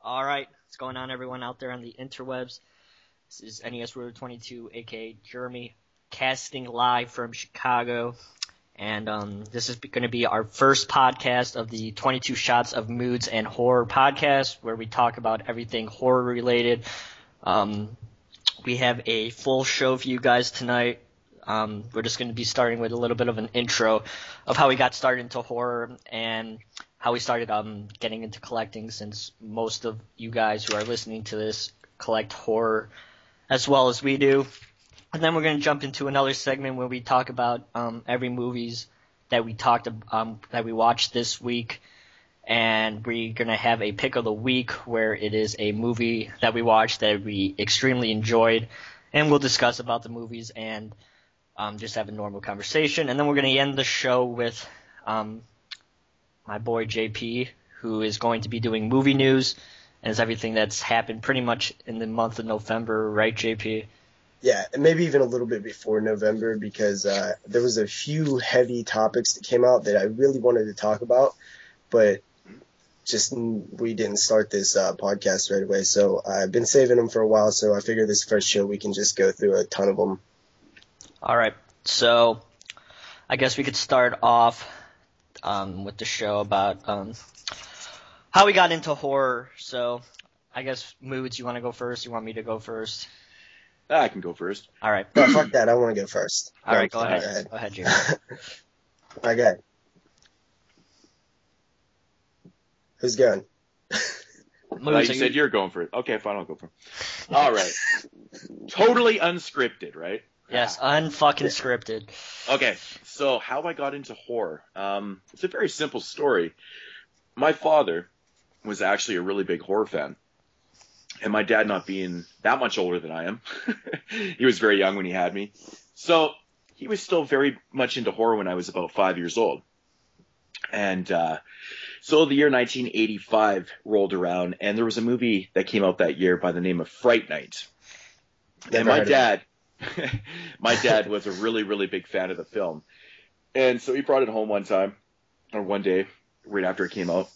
All right, what's going on, everyone out there on the interwebs? This is NES Ruler 22, aka Jeremy, casting live from Chicago, and this is going to be our first podcast of the 22 Shots of Moodz and Horror podcast, where we talk about everything horror related. We have a full show for you guys tonight. We're just going to be starting with a little bit of an intro of how we got started into horror and how we started getting into collecting, since most of you guys who are listening to this collect horror as well as we do. And then we're going to jump into another segment where we talk about every movies that we that we watched this week, and we're going to have a pick of the week where it is a movie that we watched that we extremely enjoyed, and we'll discuss about the movies and just have a normal conversation. And then we're going to end the show with my boy JP, who is going to be doing movie news, and it's everything that's happened pretty much in the month of November, right, JP? Yeah, and maybe even a little bit before November, because there was a few heavy topics that came out that I really wanted to talk about, but just we didn't start this podcast right away. So I've been saving them for a while, so I figure this first show we can just go through a ton of them. All right, so I guess we could start off with the show about how we got into horror. So I guess, Moodz, you want to go first? You want me to go first? I can go first. All right. No, fuck that. I want to go first. All right, go ahead. Go ahead, Jeremy. Okay. Who's going? Moodz, You said you're going for it. Okay, fine, I'll go for it. All right. Totally unscripted, right? Yes, unfucking scripted. Okay, so how I got into horror. It's a very simple story. My father was actually a really big horror fan. And my dad, not being that much older than I am, he was very young when he had me. So he was still very much into horror when I was about 5 years old. And so the year 1985 rolled around, and there was a movie that came out that year by the name of Fright Night. And my dad was a really, really big fan of the film. And so he brought it home one day, right after it came out,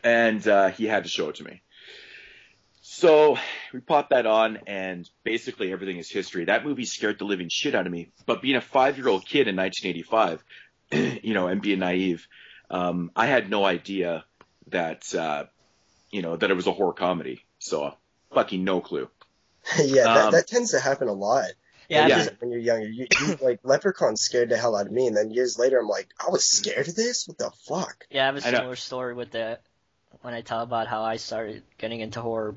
and he had to show it to me. So we popped that on, and basically everything is history. That movie scared the living shit out of me. But being a 5-year-old kid in 1985, and being naive, I had no idea that, that it was a horror comedy. So fucking no clue. Yeah, that tends to happen a lot. Yeah. When you're younger, you like Leprechaun scared the hell out of me, and then years later, I'm like, I was scared of this. What the fuck? Yeah, I have a similar story with that when I tell about how I started getting into horror,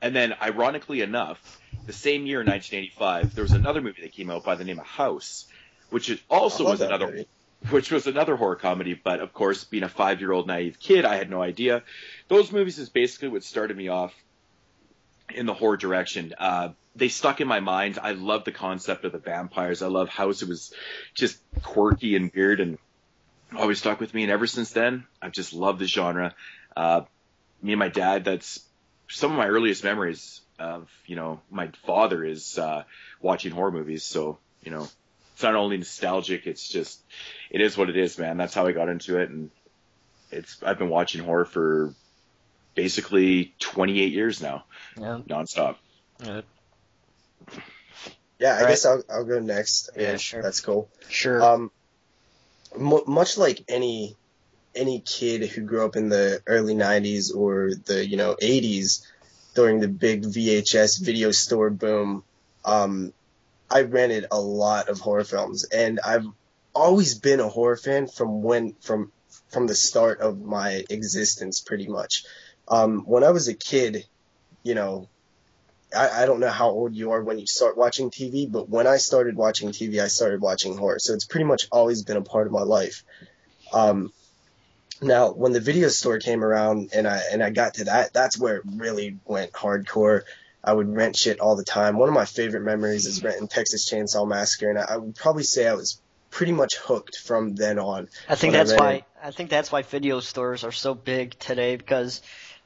And then, ironically enough, the same year in 1985, there was another movie that came out by the name of House, which was another horror comedy. But of course, being a 5-year-old naive kid, I had no idea. Those movies is basically what started me off in the horror direction. They stuck in my mind. I love the concept of the vampires. I love House. It was just quirky and weird and always stuck with me. And ever since then, I've just loved the genre. Me and my dad, that's some of my earliest memories of, my father is watching horror movies. So, it's not only nostalgic, it is what it is, man. That's how I got into it. And I've been watching horror for basically 28 years now, nonstop. Yeah, I guess I'll go next. Yeah, sure. That's cool. Sure. Much like any kid who grew up in the early 90s or the 80s during the big VHS video store boom, I rented a lot of horror films, and I've always been a horror fan from the start of my existence, pretty much. When I was a kid, I don't know how old you are when you start watching TV, but when I started watching TV, I started watching horror. So it's pretty much always been a part of my life. Now, when the video store came around and I got to that's where it really went hardcore. I would rent shit all the time. One of my favorite memories is renting Texas Chainsaw Massacre, and I would probably say I was pretty much hooked from then on. I think that's why video stores are so big today, because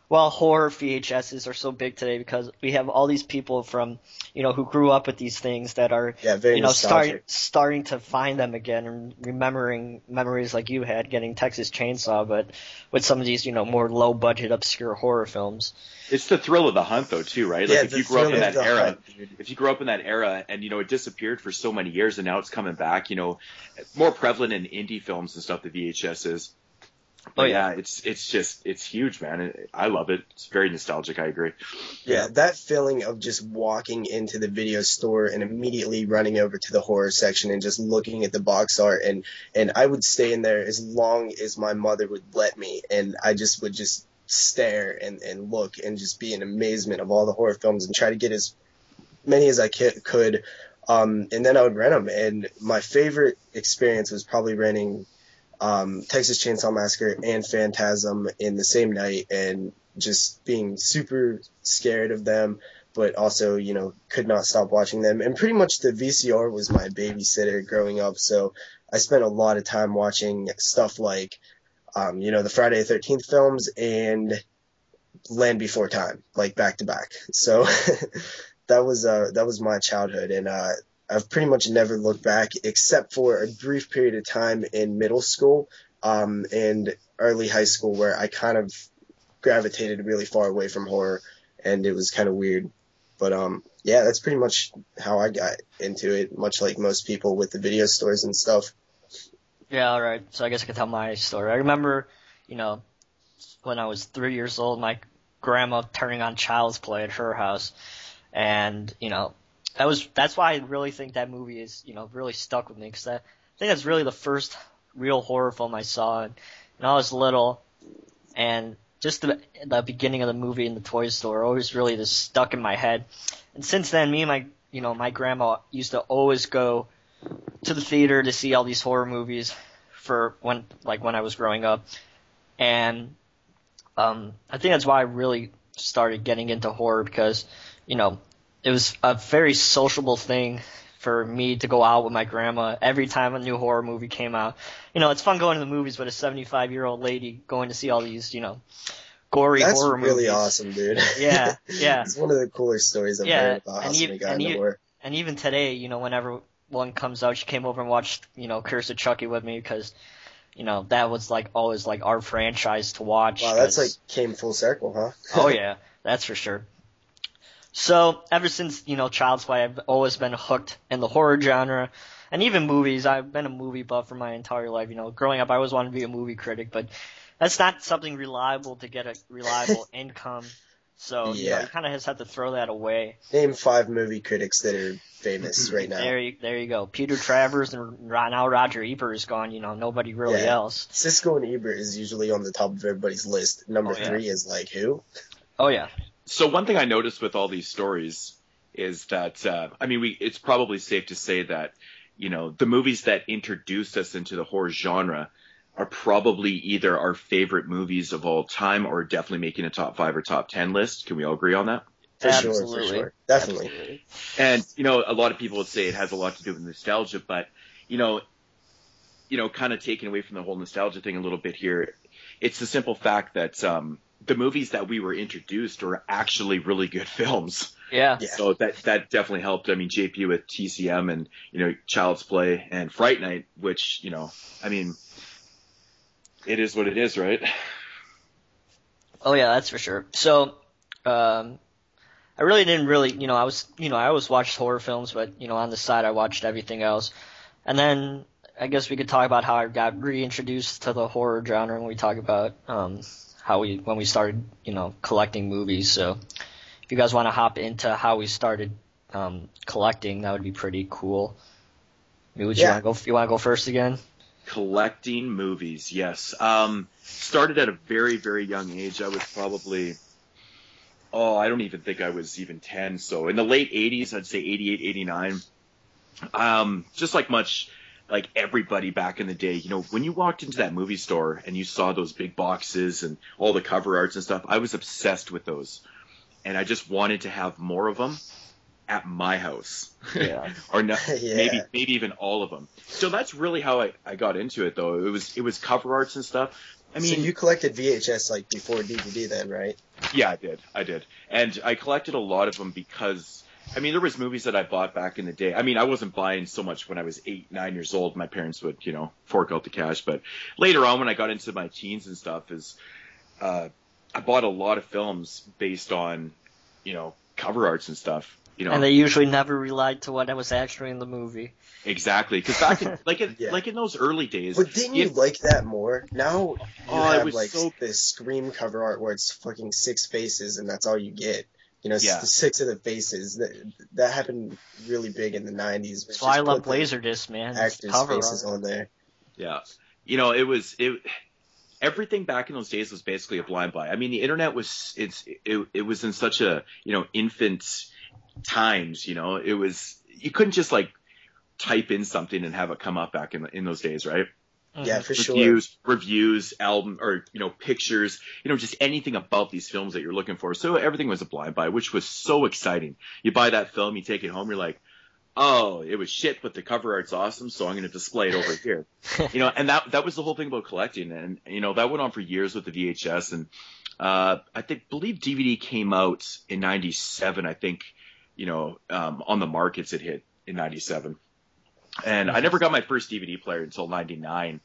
Well, horror VHSs are so big today because we have all these people from, who grew up with these things that are, Yeah, very nostalgic. starting to find them again and remembering memories like you had getting Texas Chainsaw, but with some of these, more low budget, obscure horror films. It's the thrill of the hunt, though, too, right? Yeah, Like, if you grew up in that era, hunt, if you grew up in that era and, it disappeared for so many years and now it's coming back, more prevalent in indie films and stuff, the VHS is. But it's huge, man. I love it. It's very nostalgic. I agree. Yeah, that feeling of just walking into the video store and immediately running over to the horror section and just looking at the box art, and I would stay in there as long as my mother would let me, and I just would just stare and look and just be in amazement of all the horror films and try to get as many as I could. And then I would rent them, and my favorite experience was probably renting Texas Chainsaw Massacre and Phantasm in the same night, and just being super scared of them, but also, could not stop watching them. And pretty much the VCR was my babysitter growing up, so I spent a lot of time watching stuff like, the Friday the 13th films and Land Before Time, like back to back. So that was my childhood, and I've pretty much never looked back except for a brief period of time in middle school and early high school where I kind of gravitated really far away from horror, and it was kind of weird. But yeah, that's pretty much how I got into it, much like most people with the video stores and stuff. Yeah, all right. So I guess I could tell my story. I remember, when I was 3 years old, my grandma turning on Child's Play at her house, and that's why I really think that movie is, really stuck with me, because I think that's really the first real horror film I saw. And I was little, and just the beginning of the movie in the toy store always really just stuck in my head. And since then, me and my grandma used to always go to the theater to see all these horror movies for when I was growing up. And I think that's why I really started getting into horror, because, it was a very sociable thing for me to go out with my grandma every time a new horror movie came out. It's fun going to the movies with a 75-year-old lady going to see all these, gory horror movies. That's really awesome, dude. Yeah. It's one of the coolest stories I've heard about how somebody got into horror. And even today, whenever one comes out, she came over and watched, Curse of Chucky with me, because, that was always our franchise to watch. Wow, that's came full circle, huh? Oh yeah, that's for sure. So ever since, Child's Play, I've always been hooked in the horror genre, and even movies. I've been a movie buff for my entire life. Growing up, I always wanted to be a movie critic, but that's not something reliable to get a reliable income. So, you kind of just have to throw that away. Name 5 movie critics that are famous right now. There you go. Peter Travers, and now Roger Ebert is gone. Nobody really else. Siskel and Ebert is usually on the top of everybody's list. Number 3 is who? Oh, yeah. So one thing I noticed with all these stories is that, it's probably safe to say that, the movies that introduced us into the horror genre are probably either our favorite movies of all time or definitely making a top 5 or top 10 list. Can we all agree on that? For sure. Definitely. Absolutely. And, a lot of people would say it has a lot to do with nostalgia, but, kind of taking away from the whole nostalgia thing a little bit here, it's the simple fact that, the movies that we were introduced are actually really good films. Yeah. So that definitely helped. JP with TCM and, Child's Play and Fright Night, which, it is what it is, right? Oh yeah, that's for sure. So, I really didn't I always watched horror films, but, on the side I watched everything else. And then I guess we could talk about how I got reintroduced to the horror genre when we talk about, when we started, collecting movies. So if you guys want to hop into how we started, collecting, that would be pretty cool. Moodz, you want to go first again? Collecting movies, yes. Started at a very, very young age. I was probably, I don't even think I was even 10. So in the late 80s, I'd say 88, 89. Just like everybody back in the day, when you walked into that movie store and you saw those big boxes and all the cover arts and stuff, I was obsessed with those. And I just wanted to have more of them at my house. Yeah. Or no, maybe even all of them. So that's really how I got into it, though. It was cover arts and stuff. I mean, so you collected VHS like before DVD then, right? Yeah, I did. And I collected a lot of them because, I mean, there was movies that I bought back in the day. I mean, I wasn't buying so much when I was 8, 9 years old. My parents would, fork out the cash. But later on, when I got into my teens and stuff, I bought a lot of films based on, cover arts and stuff. And they usually never relied to what was actually in the movie. Exactly, because back in like in those early days. But didn't you like that more? Now you it have was like so... this Scream cover art where it's fucking 6 faces and that's all you get. Yeah. 6 of the faces. That happened really big in the 90s. That's why I love Laserdisc, man. Actors' faces on there. Yeah, everything back in those days was basically a blind buy. I mean, the internet was it was in such a infant times. It was, you couldn't just like type in something and have it come up back in those days, right? Yeah, for sure. Reviews, album, or pictures, just anything about these films that you're looking for. So everything was a blind buy, which was so exciting. You buy that film, you take it home, you're like, oh, it was shit, but the cover art's awesome, so I'm going to display it over here. And that was the whole thing about collecting. And, that went on for years with the VHS. And I believe DVD came out in 97, I think, on the markets it hit in 97. And I never got my first DVD player until 99.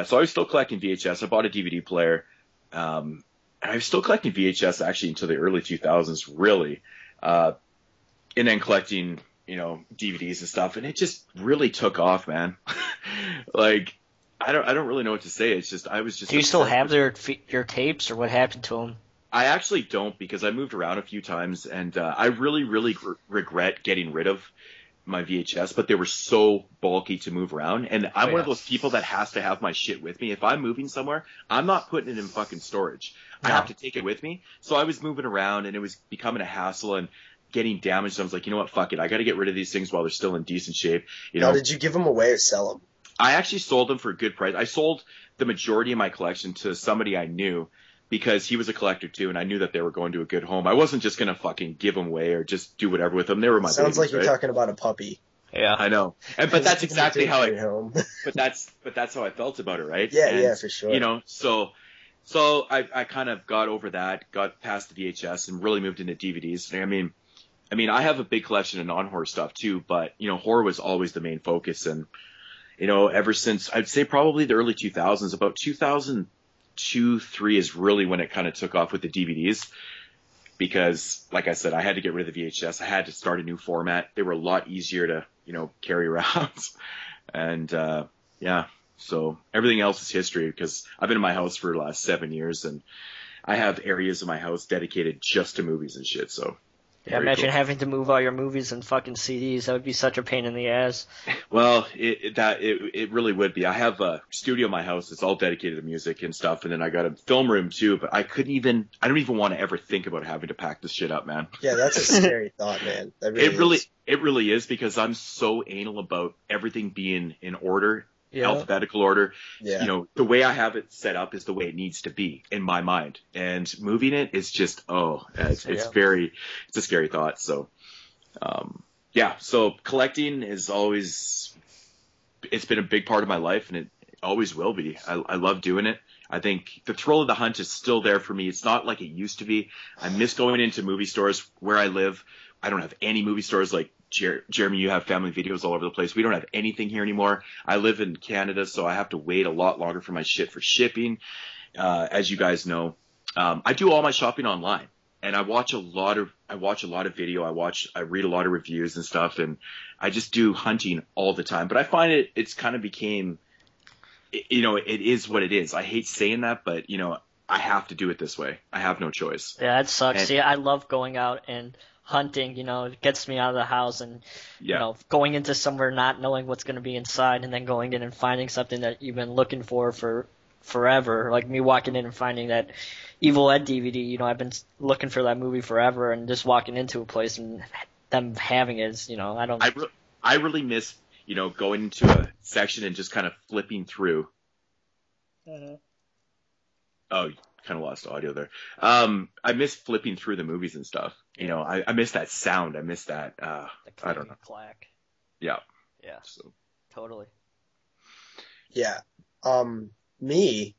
So I was still collecting VHS. I bought a DVD player. And I was still collecting VHS actually until the early 2000s, really. And then collecting, DVDs and stuff. And it just really took off, man. Like, I don't really know what to say. It's just, I was just. Do you still have your tapes, or what happened to them? I actually don't, because I moved around a few times, and I really, really regret getting rid of my VHS, but they were so bulky to move around. And I'm one of those people that has to have my shit with me. If I'm moving somewhere, I'm not putting it in fucking storage. No. I have to take it with me. So I was moving around, and it was becoming a hassle and getting damaged. I was like, you know what, fuck it. I got to get rid of these things while they're still in decent shape. Now, did you give them away or sell them? I actually sold them for a good price. I sold the majority of my collection to somebody I knew, because he was a collector too, and I knew that they were going to a good home. I wasn't just going to fucking give them away or just do whatever with them. They were my Sounds babies, like you're right? talking about a puppy. Yeah, I know. But that's exactly how but that's how I felt about it, right? Yeah, for sure. So I kind of got over that, got past the VHS, and really moved into DVDs. I mean, I have a big collection of non-horror stuff too, but horror was always the main focus. And ever since, I'd say probably the early 2000s, about 2002, 3 is really when it kind of took off with the DVDs, because like I said, I had to get rid of the VHS. I had to start a new format. They were a lot easier to, carry around. And, so everything else is history, because I've been in my house for the last 7 years, and I have areas of my house dedicated just to movies and shit. So yeah, imagine having to move all your movies and fucking CDs. That would be such a pain in the ass. Well, it really would be. I have a studio in my house that's all dedicated to music and stuff, and then I got a film room too. But I don't even want to ever think about having to pack this shit up, man. Yeah, that's a scary thought, man. It really is, because I'm so anal about everything being in order. Yeah. Alphabetical order. Yeah. The way I have it set up is the way it needs to be in my mind, and moving it is just, it's a scary thought. So, so collecting is it's been a big part of my life, and it always will be. I love doing it. I think the thrill of the hunt is still there for me. It's not like it used to be. I miss going into movie stores where I live. I don't have any movie stores like Jeremy, you have family videos all over the place. We don't have anything here anymore. I live in Canada, so I have to wait a lot longer for my shit for shipping. As you guys know, I do all my shopping online, and I watch a lot of video. I read a lot of reviews and stuff, and I just do hunting all the time. But I find it's kind of became, it is what it is. I hate saying that, but I have to do it this way. I have no choice. Yeah, it sucks. See, I love going out and hunting, it gets me out of the house, and going into somewhere not knowing what's going to be inside, and then going in and finding something that you've been looking for forever. Like me walking in and finding that Evil Ed DVD, I've been looking for that movie forever, and just walking into a place and them having it is, I really miss, going into a section and just kind of flipping through. Mm-hmm. Oh, kind of lost audio there. I miss flipping through the movies and stuff. I miss that sound. I miss that. I don't know. Clack. Yeah. Yeah. So. Totally. Yeah. Me,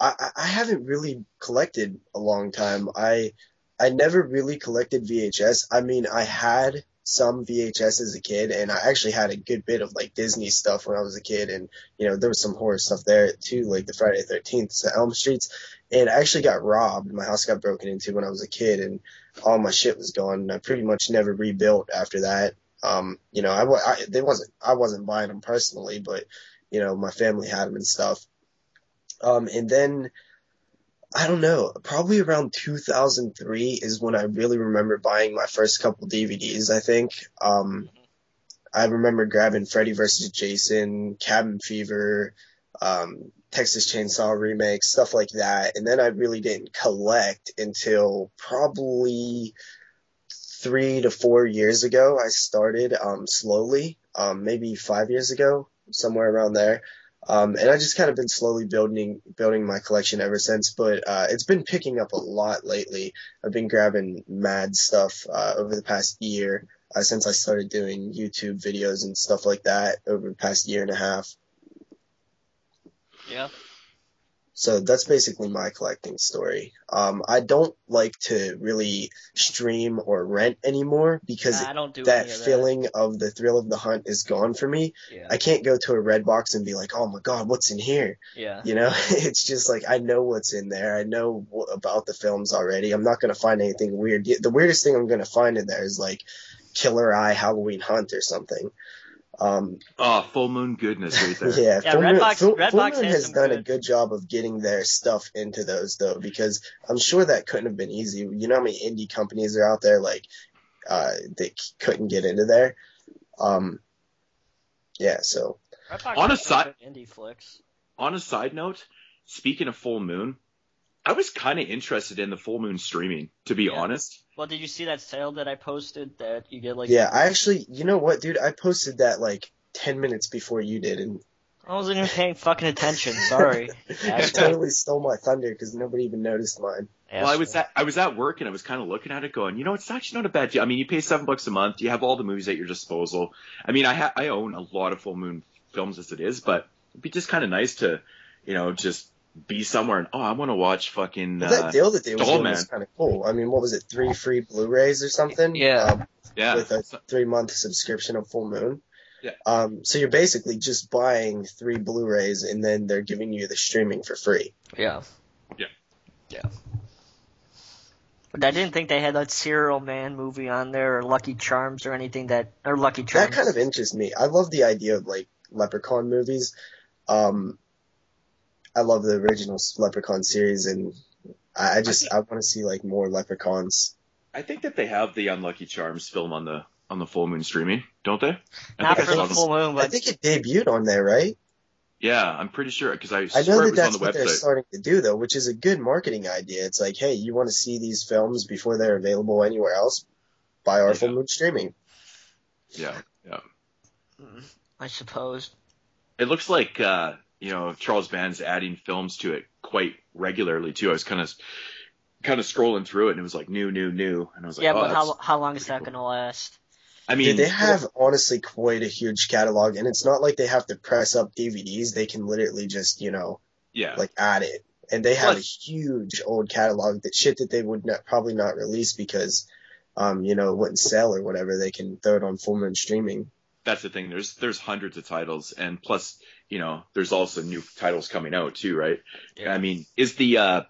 I haven't really collected a long time. I never really collected VHS. I mean, I had some VHS as a kid, and I actually had a good bit of like Disney stuff when I was a kid, and there was some horror stuff there too, like the Friday the 13th, the Elm Streets, and I actually got robbed. My house got broken into when I was a kid, and all my shit was gone, and I pretty much never rebuilt after that. I wasn't buying them personally, but my family had them and stuff. And then I don't know, probably around 2003 is when I really remember buying my first couple DVDs, I think. I remember grabbing Freddy vs. Jason, Cabin Fever, Texas Chainsaw Remake, stuff like that. And then I really didn't collect until probably 3 to 4 years ago. I started slowly, maybe 5 years ago, somewhere around there. And I just kind of been slowly building my collection ever since, but it's been picking up a lot lately. I've been grabbing mad stuff over the past year since I started doing YouTube videos and stuff like that over the past year and a half. Yeah. So that's basically my collecting story. I don't like to really stream or rent anymore because I don't do that any of feeling of the thrill of the hunt is gone for me. Yeah. I can't go to a redbox and be like, oh my God, what's in here? Yeah. It's just like, I know what's in there. I know about the films already. I'm not going to find anything weird. The weirdest thing I'm going to find in there is like Killer Eye Halloween Hunt or something. Full Moon goodness right there. Yeah, Redbox has done a good job of getting their stuff into those though, because I'm sure that couldn't have been easy. You know how many indie companies are out there like they couldn't get into there. Yeah, so Redbox on a has side indie flicks. On a side note, speaking of Full Moon, I was kind of interested in the Full Moon streaming, to be honest. Well, did you see that sale that I posted that you get like? Yeah, I actually, you know what, dude? I posted that like 10 minutes before you did, and I wasn't even paying fucking attention. Sorry. I totally stole my thunder because nobody even noticed mine. Well, I was at work and I was kind of looking at it, going, it's actually not a bad deal. I mean, you pay $7 a month, you have all the movies at your disposal. I mean, I own a lot of Full Moon films as it is, but it'd be just kind of nice to, just be somewhere and I want to watch fucking that deal that they were doing Man. was kind of cool. I mean, what was it, 3 free Blu-rays or something? Yeah. With a 3-month subscription of Full Moon. Yeah. So you're basically just buying 3 Blu-rays and then they're giving you the streaming for free. Yeah. Yeah. Yeah. But I didn't think they had that Serial Man movie on there or Lucky Charms or anything or Lucky Charms. That kind of interests me. I love the idea of like Leprechaun movies. I love the original Leprechaun series, and I want to see like more Leprechauns. I think that they have the Unlucky Charms film on the Full Moon streaming, don't they? Not for the Full Moon, but I think it debuted on there, right? Yeah, I'm pretty sure because I know swear that it was on that's the what they're website. starting to do, though, which is a good marketing idea. It's like, hey, you want to see these films before they're available anywhere else? Buy our Full Moon streaming. Yeah, yeah. I suppose. It looks like Charles Band's adding films to it quite regularly too. I was kind of scrolling through it and it was like new, and I was like, yeah, but how long is that gonna last? I mean, they have honestly quite a huge catalog, and it's not like they have to press up DVDs. They can literally just like add it, and they have a huge old catalog that they would probably not release because it wouldn't sell or whatever. They can throw it on Full Moon streaming. That's the thing. There's hundreds of titles, and plus, there's also new titles coming out too, right? Yeah. I mean, is the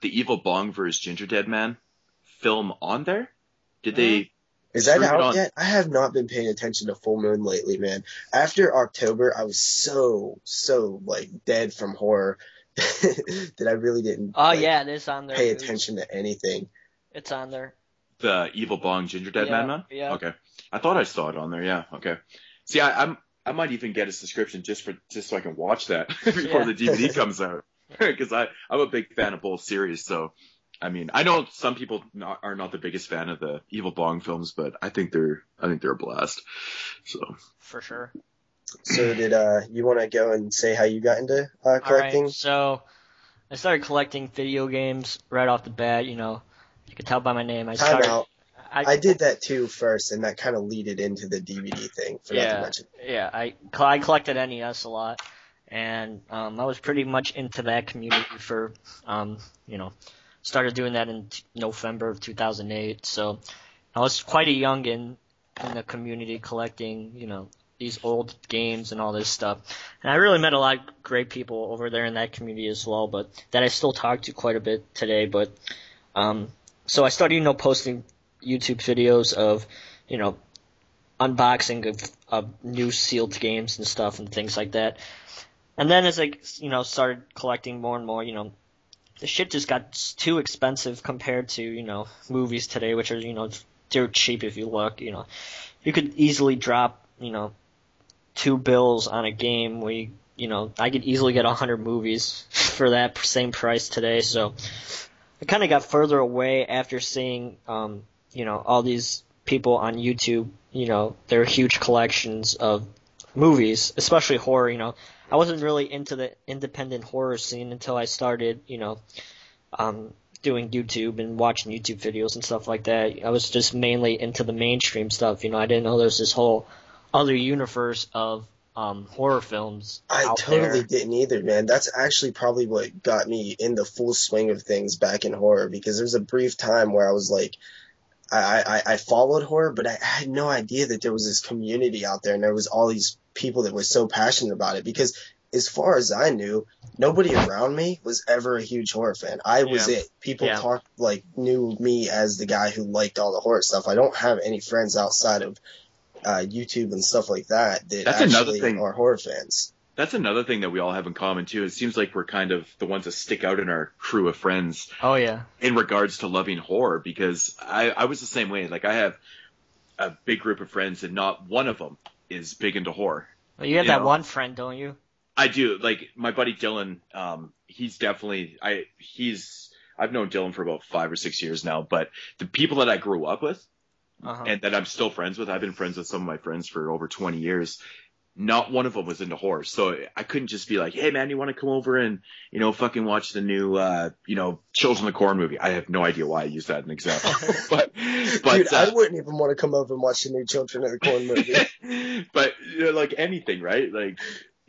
Evil Bong vs. Ginger Dead Man film on there? Did they? Is that out yet? I have not been paying attention to Full Moon lately, man. After October, I was so like dead from horror that I really didn't. It is on there. Pay attention to anything. It's on there. The Evil Bong Ginger Dead Man? Yeah. Okay. I thought I saw it on there. Yeah. Okay. See, I might even get a subscription just so I can watch that before the DVD comes out, because I'm a big fan of both series. So, I mean, I know some people are not the biggest fan of the Evil Bong films, but I think they're a blast. So for sure. So did you want to go and say how you got into collecting? All right, so I started collecting video games right off the bat. You can tell by my name. I did that too first, and that kind of leaded into the DVD thing. Forgot to mention. Yeah, I collected NES a lot, and I was pretty much into that community for, started doing that in November of 2008. So I was quite a youngin in the community collecting, these old games and all this stuff. And I really met a lot of great people over there in that community as well, but that I still talk to quite a bit today. But so I started, posting YouTube videos of, unboxing of new sealed games and stuff and things like that. And then as I, started collecting more and more, the shit just got too expensive compared to, movies today, which are, dirt cheap if you look, You could easily drop, $2 on a game where I could easily get 100 movies for that same price today. So I kind of got further away after seeing, all these people on YouTube, their huge collections of movies, especially horror, I wasn't really into the independent horror scene until I started, doing YouTube and watching YouTube videos and stuff like that. I was just mainly into the mainstream stuff, I didn't know there was this whole other universe of horror films I totally didn't either, man. That's actually probably what got me in the full swing of things back in horror, because there was a brief time where I was like, I followed horror, but I had no idea that there was this community out there and there was all these people that were so passionate about it, because as far as I knew, nobody around me was ever a huge horror fan. I was it. People knew me as the guy who liked all the horror stuff. I don't have any friends outside of YouTube and stuff like that That's another thing. Are horror fans. That's another thing that we all have in common too. It seems like we're kind of the ones that stick out in our crew of friends. Oh yeah. In regards to loving horror, because I was the same way. Like, I have a big group of friends and not one of them is big into horror. Well, you have that one friend, don't you? I do. Like, my buddy Dylan, he's definitely I've known Dylan for about 5 or 6 years now, but the people that I grew up with and that I'm still friends with, I've been friends with some of my friends for over 20 years. Not one of them was into horror. So I couldn't just be like, hey man, you want to come over and, fucking watch the new, Children of the Corn movie. I have no idea why I used that as an example. but dude, I wouldn't even want to come over and watch the new Children of the Corn movie. But like anything, right? Like,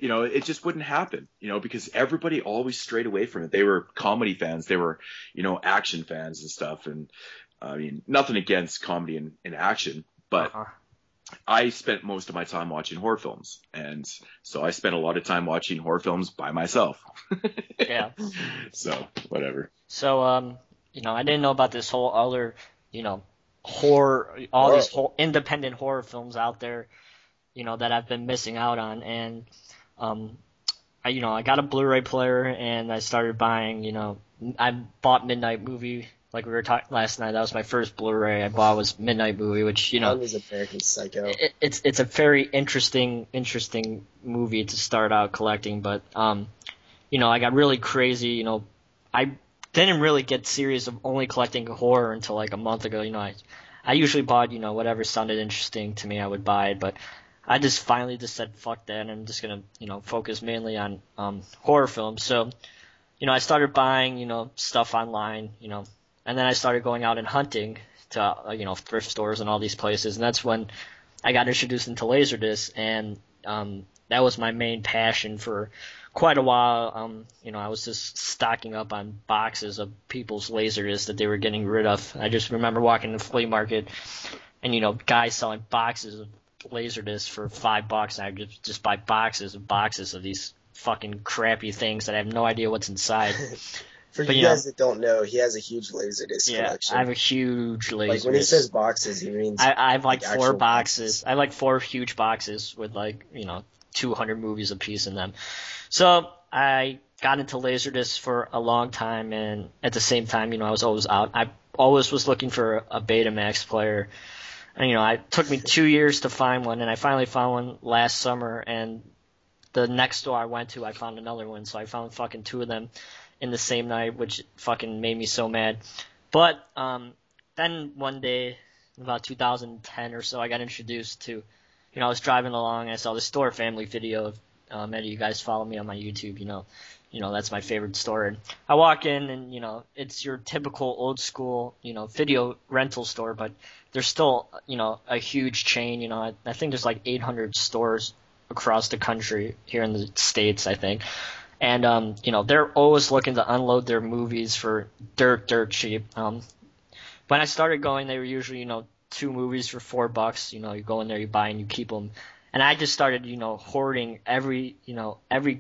it just wouldn't happen, because everybody always strayed away from it. They were comedy fans. They were, action fans and stuff. And I mean, nothing against comedy and action, but I spent most of my time watching horror films. And so I spent a lot of time watching horror films by myself. Yeah. So whatever. So, I didn't know about this whole other, horror, all these whole independent horror films out there, that I've been missing out on. And, I got a Blu-ray player and I started buying, I bought Midnight Movie, like we were talking last night. That was my first Blu-ray I bought, was Midnight Movie, which, Mine was American Psycho. It's a very interesting movie to start out collecting, but, I got really crazy, I didn't really get serious of only collecting horror until like a month ago. I usually bought, whatever sounded interesting to me, I would buy it, but I just finally said, fuck that, and I'm just going to, focus mainly on horror films. So, I started buying, stuff online, and then I started going out and hunting to, thrift stores and all these places. And that's when I got introduced into Laserdisc, and that was my main passion for quite a while. I was just stocking up on boxes of people's Laserdiscs that they were getting rid of. I just remember walking to the flea market and, guys selling boxes of Laserdiscs for $5, and I just buy boxes of these fucking crappy things that I have no idea what's inside. For you guys that don't know, he has a huge Laserdisc collection. I have a huge Laserdisc. Like, when he says boxes, he means I have like 4 boxes. I have like 4 huge boxes with 200 movies apiece in them. So I got into Laserdisc for a long time, and at the same time, I was always out. I always was looking for a Betamax player. And, it took me 2 years to find one, and I finally found one last summer, and the next store I went to, I found another one, so I found fucking 2 of them in the same night, which fucking made me so mad. But then one day, about 2010 or so, I got introduced to, I was driving along, and I saw the Store Family video of many of you guys follow me on my YouTube, that's my favorite store. And I walk in, and, it's your typical old school, video rental store, but there's still, a huge chain, I think there's like 800 stores across the country here in the States, I think. And, they're always looking to unload their movies for dirt cheap. When I started going, they were usually, 2 movies for $4. You go in there, you buy, and you keep them. And I just started, hoarding every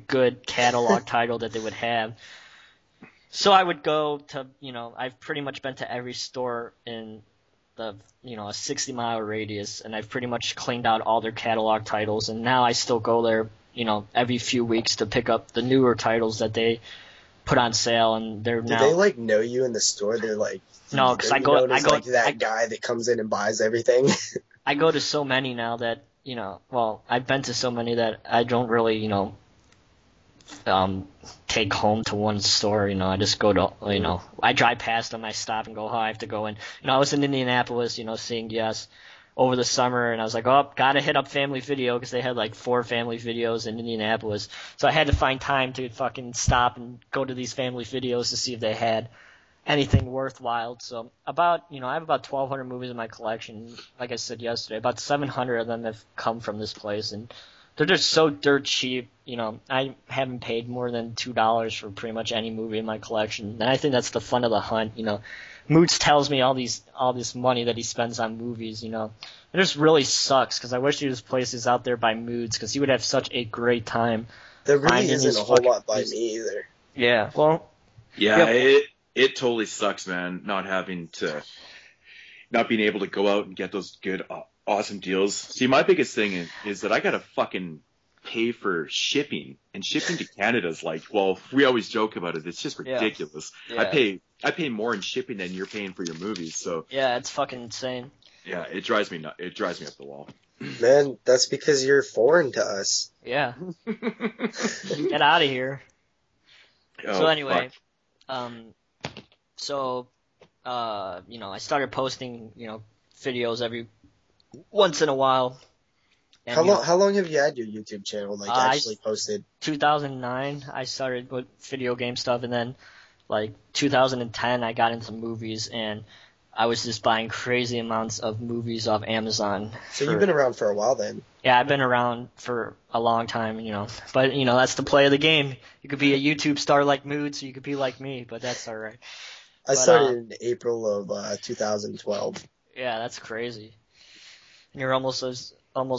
good catalog title that they would have. So I would go to, I've pretty much been to every store in the, a 60-mile radius, and I've pretty much cleaned out all their catalog titles. And now I still go there, every few weeks to pick up the newer titles that they put on sale. And they're now. Do they know you in the store? They're like, no, because I go that guy that comes in and buys everything. I go to so many now that. I've been to so many that I don't really, take home to one store. I just go to, I drive past them, I stop and go, I have to go in. I was in Indianapolis, seeing Yes over the summer, and I was like, gotta hit up Family Video because they had like 4 Family Videos in Indianapolis. So I had to find time to fucking stop and go to these Family Videos to see if they had anything worthwhile. So I have about 1,200 movies in my collection. Like I said yesterday, about 700 of them have come from this place, and they're just so dirt cheap. I haven't paid more than $2 for pretty much any movie in my collection, and I think that's the fun of the hunt. Moodz tells me all this money that he spends on movies. It just really sucks because I wish there was places out there by Moodz because he would have such a great time. There really isn't a whole lot by me either. Yeah, well. Yeah, It totally sucks, man, not being able to go out and get those good, awesome deals. See, my biggest thing is that I gotta fucking pay for shipping, and shipping to Canada is like, well, we always joke about it. It's just ridiculous. Yeah. I pay more in shipping than you're paying for your movies. So yeah, it's fucking insane. Yeah, it drives me nuts. It drives me up the wall. Man, that's because you're foreign to us. Yeah. Get out of here. Oh, so anyway, fuck. I started posting, videos every once in a while. And, how long have you had your YouTube channel, actually posted? 2009, I started with video game stuff, and then, 2010, I got into movies, and I was just buying crazy amounts of movies off Amazon. So you've been around for a while then? Yeah, I've been around for a long time, But, that's the play of the game. You could be a YouTube star like Moodz, or you could be like me, but that's all right. I started in April of 2012. Yeah, that's crazy. You're almost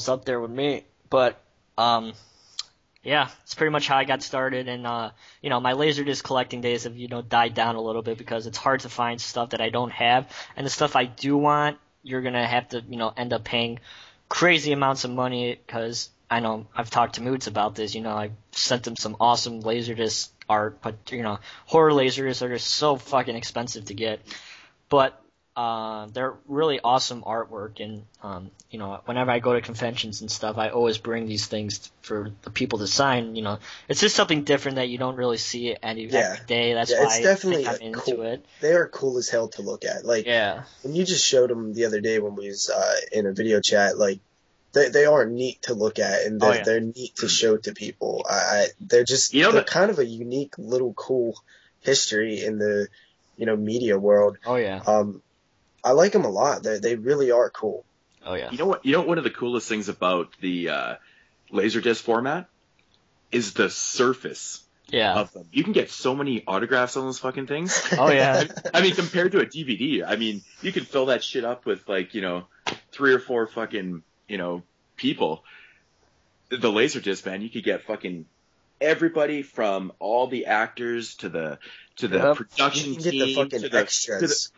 up there with me. But, yeah, it's pretty much how I got started. And, my Laserdisc collecting days have, died down a little bit because it's hard to find stuff that I don't have. And the stuff I do want, you're going to have to, end up paying crazy amounts of money because I know I've talked to Moodz about this. I sent him some awesome Laserdisc art, but, horror Laserdiscs are just so fucking expensive to get. But they're really awesome artwork, and whenever I go to conventions and stuff, I always bring these things for the people to sign. It's just something different that you don't really see every day. That's why it's definitely I'm into it. They are cool as hell to look at. When you just showed them the other day when we was in a video chat, they are neat to look at, and they're neat to show to people. They're just they're kind of a unique little cool history in the media world. Oh yeah. I like them a lot. They really are cool. Oh yeah. You know what? One of the coolest things about the Laserdisc format is the surface of them. You can get so many autographs on those fucking things. Oh yeah. I mean, compared to a DVD, you can fill that shit up with 3 or 4 fucking people. The Laserdisc, man, you could get fucking everybody from all the actors to the production team. You can get the fucking extras.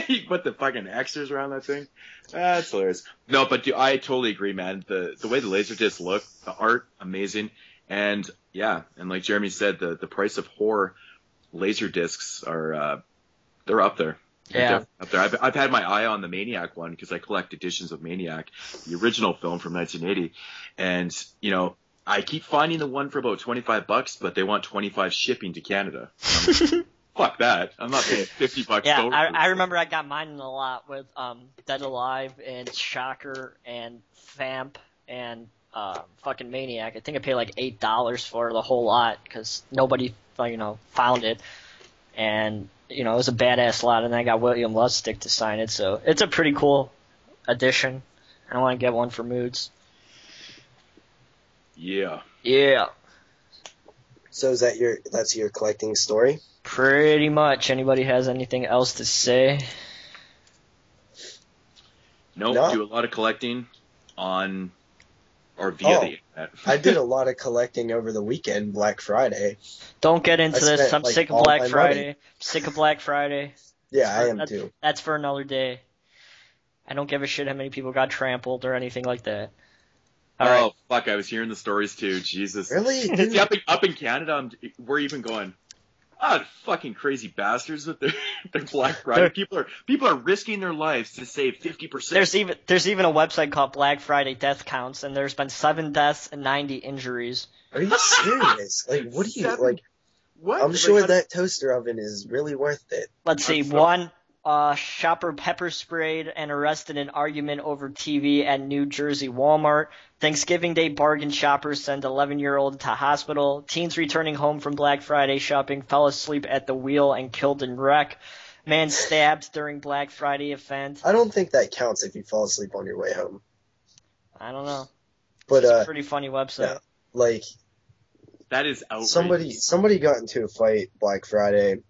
You put the fucking extras around that thing. That's hilarious. No, but I totally agree, man. The way the Laserdiscs look, the art, amazing. And yeah, and like Jeremy said, the price of horror Laserdiscs are they're up there. Yeah. Up there. I've had my eye on the Maniac one because I collect editions of Maniac, the original film from 1980, and I keep finding the one for about $25, but they want 25 shipping to Canada. Fuck that! I'm not paying $50. Yeah, I remember I got mine in a lot with Dead Alive and Shocker and Vamp and fucking Maniac. I think I paid like $8 for the whole lot because nobody found it, and it was a badass lot. And then I got William Lustig to sign it, so it's a pretty cool edition. I want to get one for Moodz. Yeah. Yeah. So is that's your collecting story? Pretty much. Anybody has anything else to say? Nope. No. Do a lot of collecting on or via the internet. I did a lot of collecting over the weekend, Black Friday. Don't get into this. spent, I'm sick of all Black my Friday. money. Sick of Black Friday. Yeah, I am too. That's for another day. I don't give a shit how many people got trampled or anything like that. All right. Fuck! I was hearing the stories too. Jesus. Really? See, up in Canada, we're even going. Fucking crazy bastards with their Black Friday. People are risking their lives to save 50%. There's even a website called Black Friday Death Counts, and there's been 7 deaths and 90 injuries. Are you serious? Like, what do you like? What? I'm sure that toaster oven is really worth it. Let's see. One shopper pepper sprayed and arrested in argument over TV at New Jersey Walmart. Thanksgiving Day bargain shoppers send 11-year-old to hospital. Teens returning home from Black Friday shopping fell asleep at the wheel and killed in wreck. Man stabbed during Black Friday event. I don't think that counts if you fall asleep on your way home. I don't know. But It's a pretty funny website. yeah, like that is outrageous. somebody got into a fight Black Friday,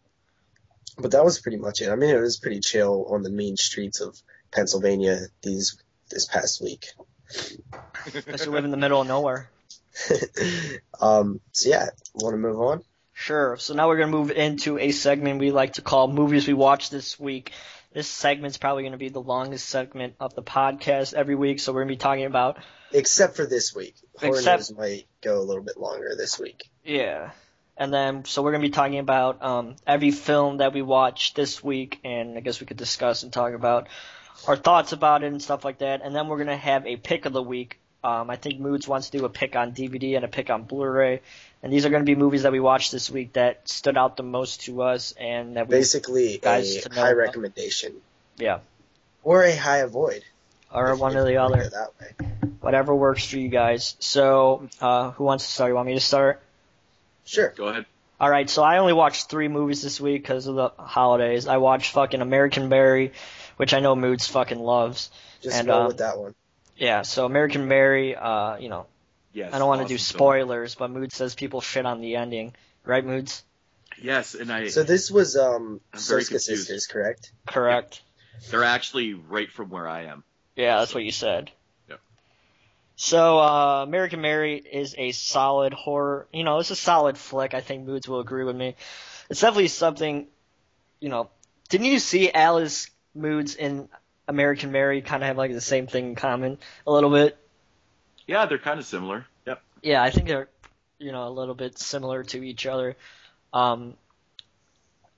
but that was pretty much it. I mean, it was pretty chill on the mean streets of Pennsylvania this past week. Unless you live in the middle of nowhere. So yeah, want to move on? Sure. So now we're going to move into a segment we like to call Movies We Watched This Week. This segment's probably going to be the longest segment of the podcast every week, so we're going to be talking about... Except for this week. Horror News might go a little bit longer this week. Yeah. And then, so we're going to be talking about every film that we watched this week, and I guess we could discuss and talk about our thoughts about it and stuff like that. And then we're going to have a pick of the week. I think Moodz wants to do a pick on DVD and a pick on Blu-ray. And these are going to be movies that we watched this week that stood out the most to us and that we basically guys a to know high about. recommendation. Yeah. Or a high avoid. Or one or the other. That way. Whatever works for you guys. So, who wants to start? You want me to start? Sure. Go ahead. All right, so I only watched 3 movies this week because of the holidays. I watched fucking American Mary, which I know Moodz fucking loves. Just go with that one. Yeah, so American Mary, you know, Yes, I don't want to do awesome spoilers, but Moodz says people shit on the ending. Right, Moodz? Yes, and So this was very Soska confused. Sisters, correct? Correct. they're actually right from where I am. Yeah, that's what you said. Yep. So, American Mary is a solid horror, you know, it's a solid flick. I think Moodz will agree with me. It's definitely something, you know, didn't you see Alice Moodz in American Mary kind of have like the same thing in common a little bit? Yeah, they're kind of similar. Yep. Yeah, I think they're, you know, a little bit similar to each other.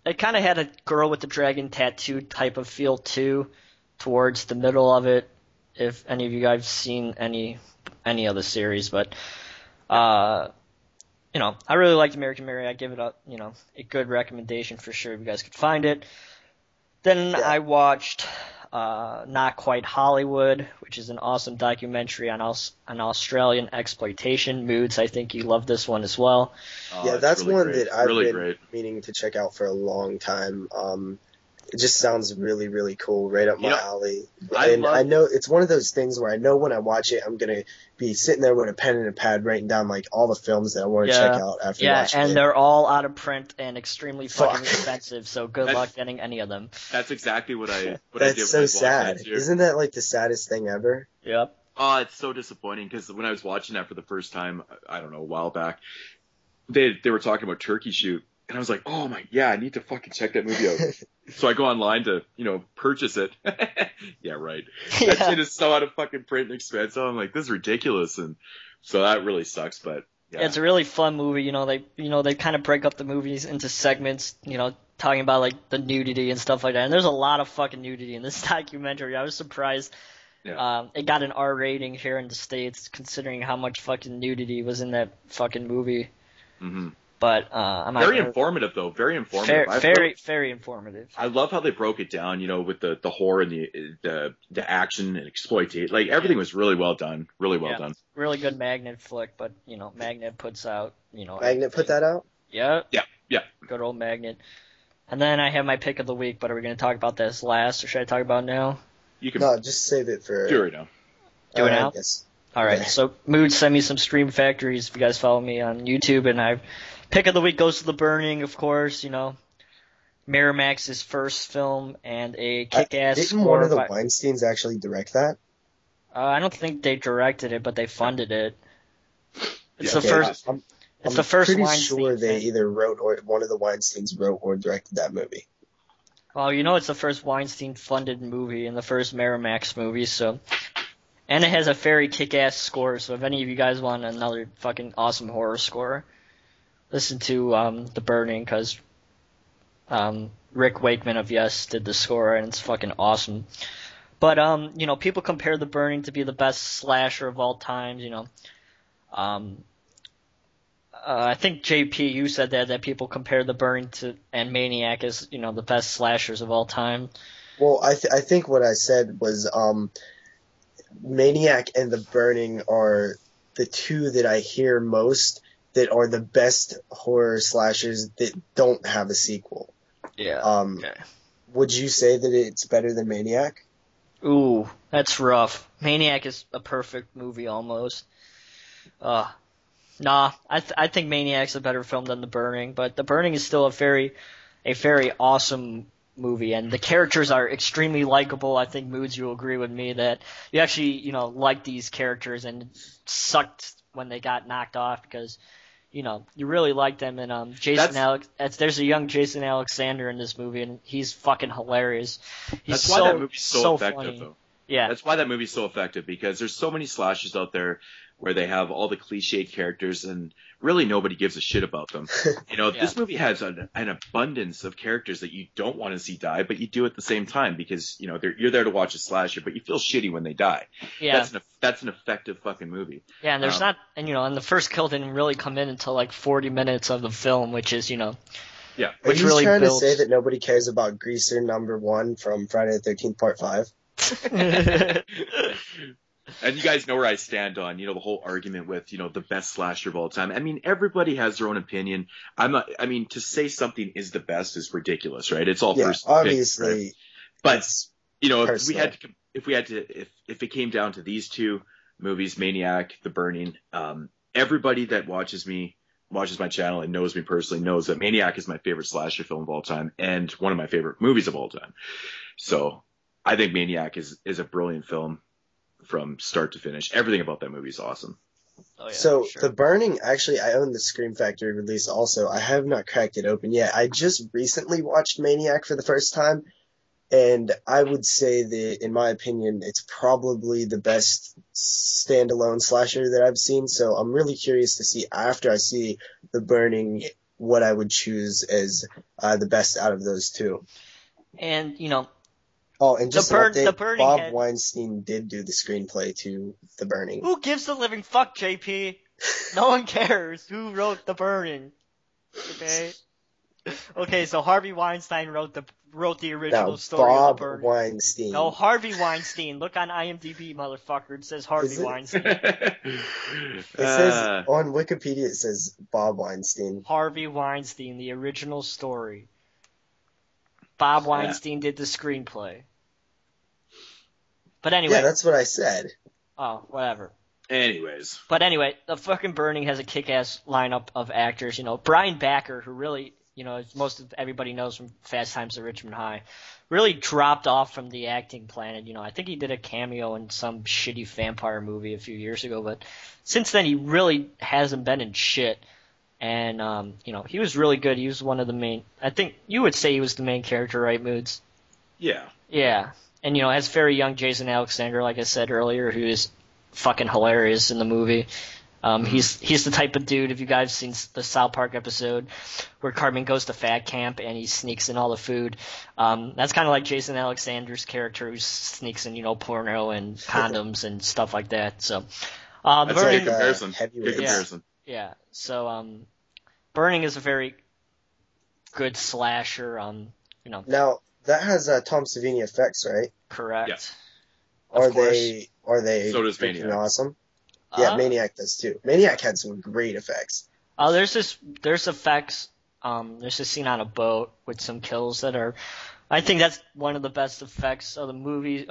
It kind of had a girl with the dragon tattoo type of feel too, towards the middle of it. If any of you guys seen any of the series, but you know, I really liked American Mary. I give it a good recommendation for sure if you guys could find it. Then I watched Not Quite Hollywood, which is an awesome documentary on Australian exploitation. Moodz, I think you love this one as well. Yeah, that's really one great. that I've really been great. meaning to check out for a long time. It just sounds really, really cool, right up my alley. I know it's one of those things where I know when I watch it, I'm gonna be sitting there with a pen and a pad writing down like all the films that I want to check out after watching it. Yeah, and they're all out of print and extremely fucking expensive. So good luck getting any of them. That's exactly what I did. That's so sad. That Isn't that like the saddest thing ever? Yep. Oh, it's so disappointing because when I was watching that for the first time, I don't know, a while back, they were talking about Turkey Shoot, and I was like, oh my, yeah, I need to fucking check that movie out. So I go online to, purchase it. Yeah, right. Yeah. That shit is so out of fucking print and expensive. I'm like, this is ridiculous, and so that really sucks. But yeah, it's a really fun movie. They kind of break up the movies into segments. Talking about like the nudity and stuff like that. And there's a lot of fucking nudity in this documentary. I was surprised. Yeah. It got an R rating here in the States, considering how much fucking nudity was in that fucking movie. Mm-hmm. But I'm not very informative though. Very informative. Very informative. I love how they broke it down. With the horror and the action and exploitation. Like everything was really well done. Really well done. Really good Magnet flick, but Magnet puts out Magnet put that out? Yeah. Yeah. Good old Magnet. And then I have my pick of the week, but are we going to talk about this last, or should I talk about it now? You can No, just save it for. do it right now. Do it now? Yes. All right, so Moodz sent me some Stream Factories if you guys follow me on YouTube, and I pick of the week goes to The Burning, of course, Miramax's first film and a kick-ass Didn't score one of the by, Weinsteins actually direct that? I don't think they directed it, but they funded it. It's Yeah, the first. I'm It's the first pretty Weinstein sure they thing. either wrote or one of the Weinsteins wrote or directed that movie. Well, it's the first Weinstein-funded movie and the first Miramax movie, so. And it has a very kick-ass score, so if any of you guys want another fucking awesome horror score, listen to The Burning, because Rick Wakeman of Yes did the score, and it's fucking awesome. But, people compare The Burning to be the best slasher of all time, I think JP, you said that people compare The Burning and Maniac as, the best slashers of all time. Well, I think what I said was Maniac and The Burning are the two that I hear most that are the best horror slashers that don't have a sequel. Yeah. Okay. Would you say that it's better than Maniac? Ooh, that's rough. Maniac is a perfect movie almost. Nah, I think Maniac's a better film than The Burning, but The Burning is still a very awesome movie, and the characters are extremely likable. I think Moodz, you'll agree with me that you actually, like these characters, and it sucked when they got knocked off because, you really like them. And there's a young Jason Alexander in this movie, and he's fucking hilarious. That's why that movie's so effective, funny. though. Yeah, that's why that movie's so effective, because there's so many slashers out there where they have all the cliched characters and really nobody gives a shit about them. This movie has an abundance of characters that you don't want to see die, but you do at the same time because, you're there to watch a slasher, but you feel shitty when they die. Yeah. That's an effective fucking movie. Yeah, and there's and the first kill didn't really come in until like 40 minutes of the film, which is, Yeah. which Are you really trying builds... to say that nobody cares about Greaser #1 from Friday the 13th Part 5? And you guys know where I stand on, the whole argument with, the best slasher of all time. I mean, everybody has their own opinion. To say something is the best is ridiculous, right? It's all first. Obviously. Pick, right? But, personal. if it came down to these two movies, Maniac, The Burning, everybody that watches my channel and knows me personally knows that Maniac is my favorite slasher film of all time and one of my favorite movies of all time. So I think Maniac is a brilliant film. From start to finish, everything about that movie is awesome. Oh, yeah, so sure. The Burning, actually, I own the Scream Factory release also. I have not cracked it open yet. I just recently watched Maniac for the first time, and I would say that, in my opinion, it's probably the best standalone slasher that I've seen. So I'm really curious to see, after I see The Burning, what I would choose as the best out of those two. And, Oh, and just The Burning Bob had... Weinstein did do the screenplay to The Burning. Who gives a living fuck, JP? No one cares who wrote The Burning. Okay? Okay, so Harvey Weinstein wrote the original story of The Burning. Bob Weinstein. No, Harvey Weinstein. Look on IMDb, motherfucker. It says Harvey Weinstein. It says, on Wikipedia, it says Bob Weinstein. Harvey Weinstein, the original story. Bob Weinstein did the screenplay. But anyway. Yeah, that's what I said. Oh, whatever. Anyways. But anyway, the fucking Burning has a kick-ass lineup of actors. Brian Backer, who really, as most of everybody knows from Fast Times at Richmond High, really dropped off from the acting planet. I think he did a cameo in some shitty vampire movie a few years ago, but since then he really hasn't been in shit. And, he was really good. He was one of the main... I think you would say he was the main character, right, Moodz? Yeah. Yeah. And, as very young Jason Alexander, like I said earlier, who is fucking hilarious in the movie. He's the type of dude, if you guys seen the South Park episode where Cartman goes to fat camp and he sneaks in all the food, that's kind of like Jason Alexander's character who sneaks in, porno and condoms and stuff like that. So, that's a good comparison. Good comparison. Yeah, so Burning is a very good slasher. Now that has Tom Savini effects, right? Correct. Yeah. Are they so does Maniac. Awesome? Yeah, Maniac does too. Maniac had some great effects. There's effects. There's this scene on a boat with some kills that are. I think that's one of the best effects of the movie.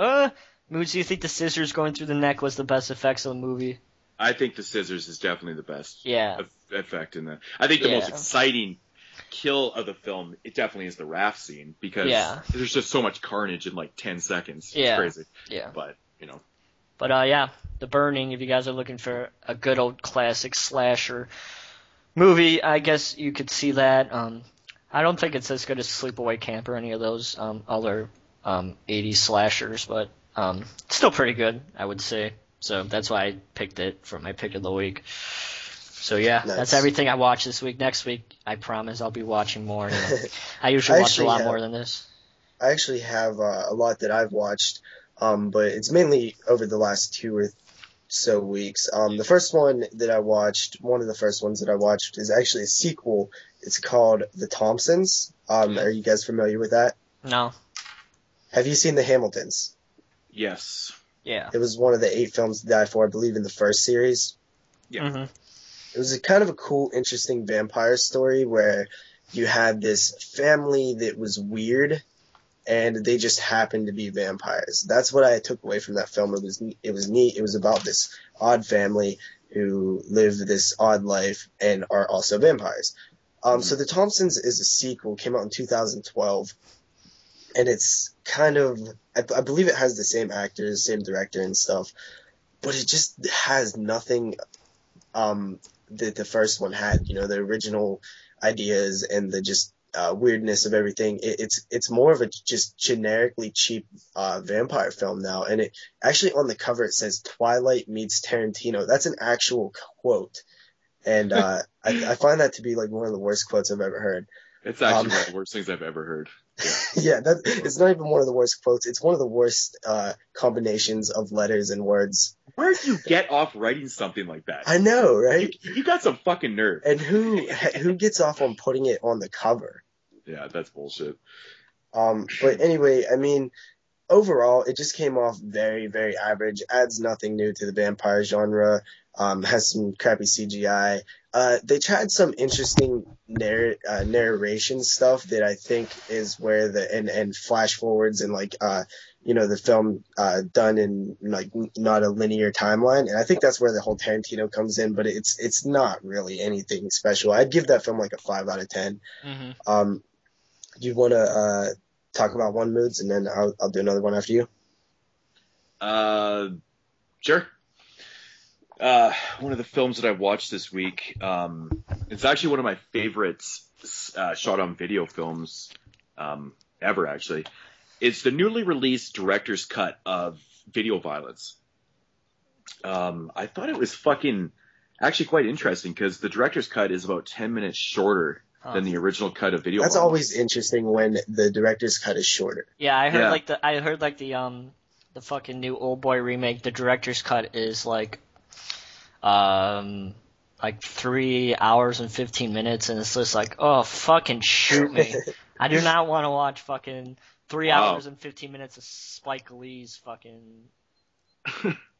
Moodz, do you think the scissors going through the neck was the best effects of the movie? I think the scissors is definitely the best effect in that. I think the most exciting kill of the film, it definitely is the raft scene, because there's just so much carnage in like 10 seconds. It's crazy. Yeah. But, you know. But, The Burning, if you guys are looking for a good old classic slasher movie, I guess you could see that. I don't think it's as good as Sleepaway Camp or any of those other 80s slashers, but it's still pretty good, I would say. So that's why I picked it for my pick of the week. So that's everything I watched this week. Next week, I promise I'll be watching more. You know. I usually watch a lot more than this. I actually have a lot that I've watched, but it's mainly over the last 2 or so weeks. The first one that I watched, one of the first ones that I watched, is actually a sequel. It's called The Thompsons. Are you guys familiar with that? No. Have you seen The Hamiltons? Yes. Yeah. It was one of the 8 films to die for, I believe, in the first series. Yeah. Mm-hmm. It was a kind of a cool, interesting vampire story where you had this family that was weird, and they just happened to be vampires. That's what I took away from that film. It was neat. It was about this odd family who live this odd life and are also vampires. So The Thompsons is a sequel, came out in 2012. And it's kind of, I believe it has the same actors, same director and stuff, but it just has nothing that the first one had. You know, the original ideas and the just weirdness of everything. It's more of a just generically cheap vampire film now. And it actually, on the cover, it says Twilight meets Tarantino. That's an actual quote. And I find that to be like one of the worst quotes I've ever heard. It's actually one of the worst things I've ever heard. Yeah, it's not even one of the worst quotes. It's one of the worst combinations of letters and words. Where do you get off writing something like that? I know, right? You got some fucking nerve. And who gets off on putting it on the cover? Yeah, that's bullshit. But anyway, I mean, overall, it just came off very, very average. Adds nothing new to the vampire genre. Has some crappy CGI. They tried some interesting narration stuff that I think is where and flash forwards and like the film done in like not a linear timeline, and I think that's where the whole Tarantino comes in. But it's not really anything special. I'd give that film like a 5 out of 10. Mm-hmm. Do you want to talk about one, Moodz, and then I'll do another one after you? Sure. One of the films that I watched this week, it's actually one of my favorite shot on video films ever, actually. It's the newly released director's cut of Video Violence. I thought it was actually quite interesting, because the director's cut is about 10 minutes shorter than the original cut of Video Violence. That's always interesting when the director's cut is shorter. Yeah, I heard the fucking new Old Boy remake, the director's cut is like 3 hours and 15 minutes, and it's just like, oh, fucking shoot me. I do not want to watch fucking 3 hours and 15 minutes of Spike Lee's fucking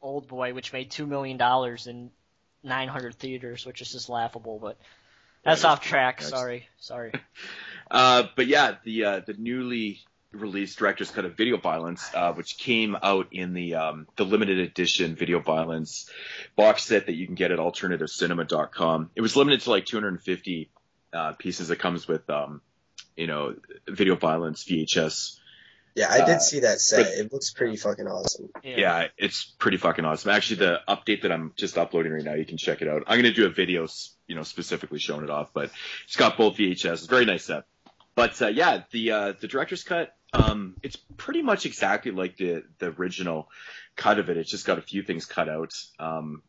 Old Boy, which made $2 million in 900 theaters, which is just laughable, but that's off track. Sorry. But yeah, the newly released director's cut of Video Violence, which came out in the limited edition Video Violence box set that you can get at alternativecinema.com. It was limited to like 250 pieces. That comes with Video Violence VHS. Yeah, I did see that set. It looks pretty fucking awesome. Yeah, it's pretty fucking awesome. Actually, the update that I'm just uploading right now, you can check it out. I'm going to do a video, specifically showing it off, but it's got both VHS. It's a very nice set. But the director's cut, it's pretty much exactly like the original cut of it. It's just got a few things cut out,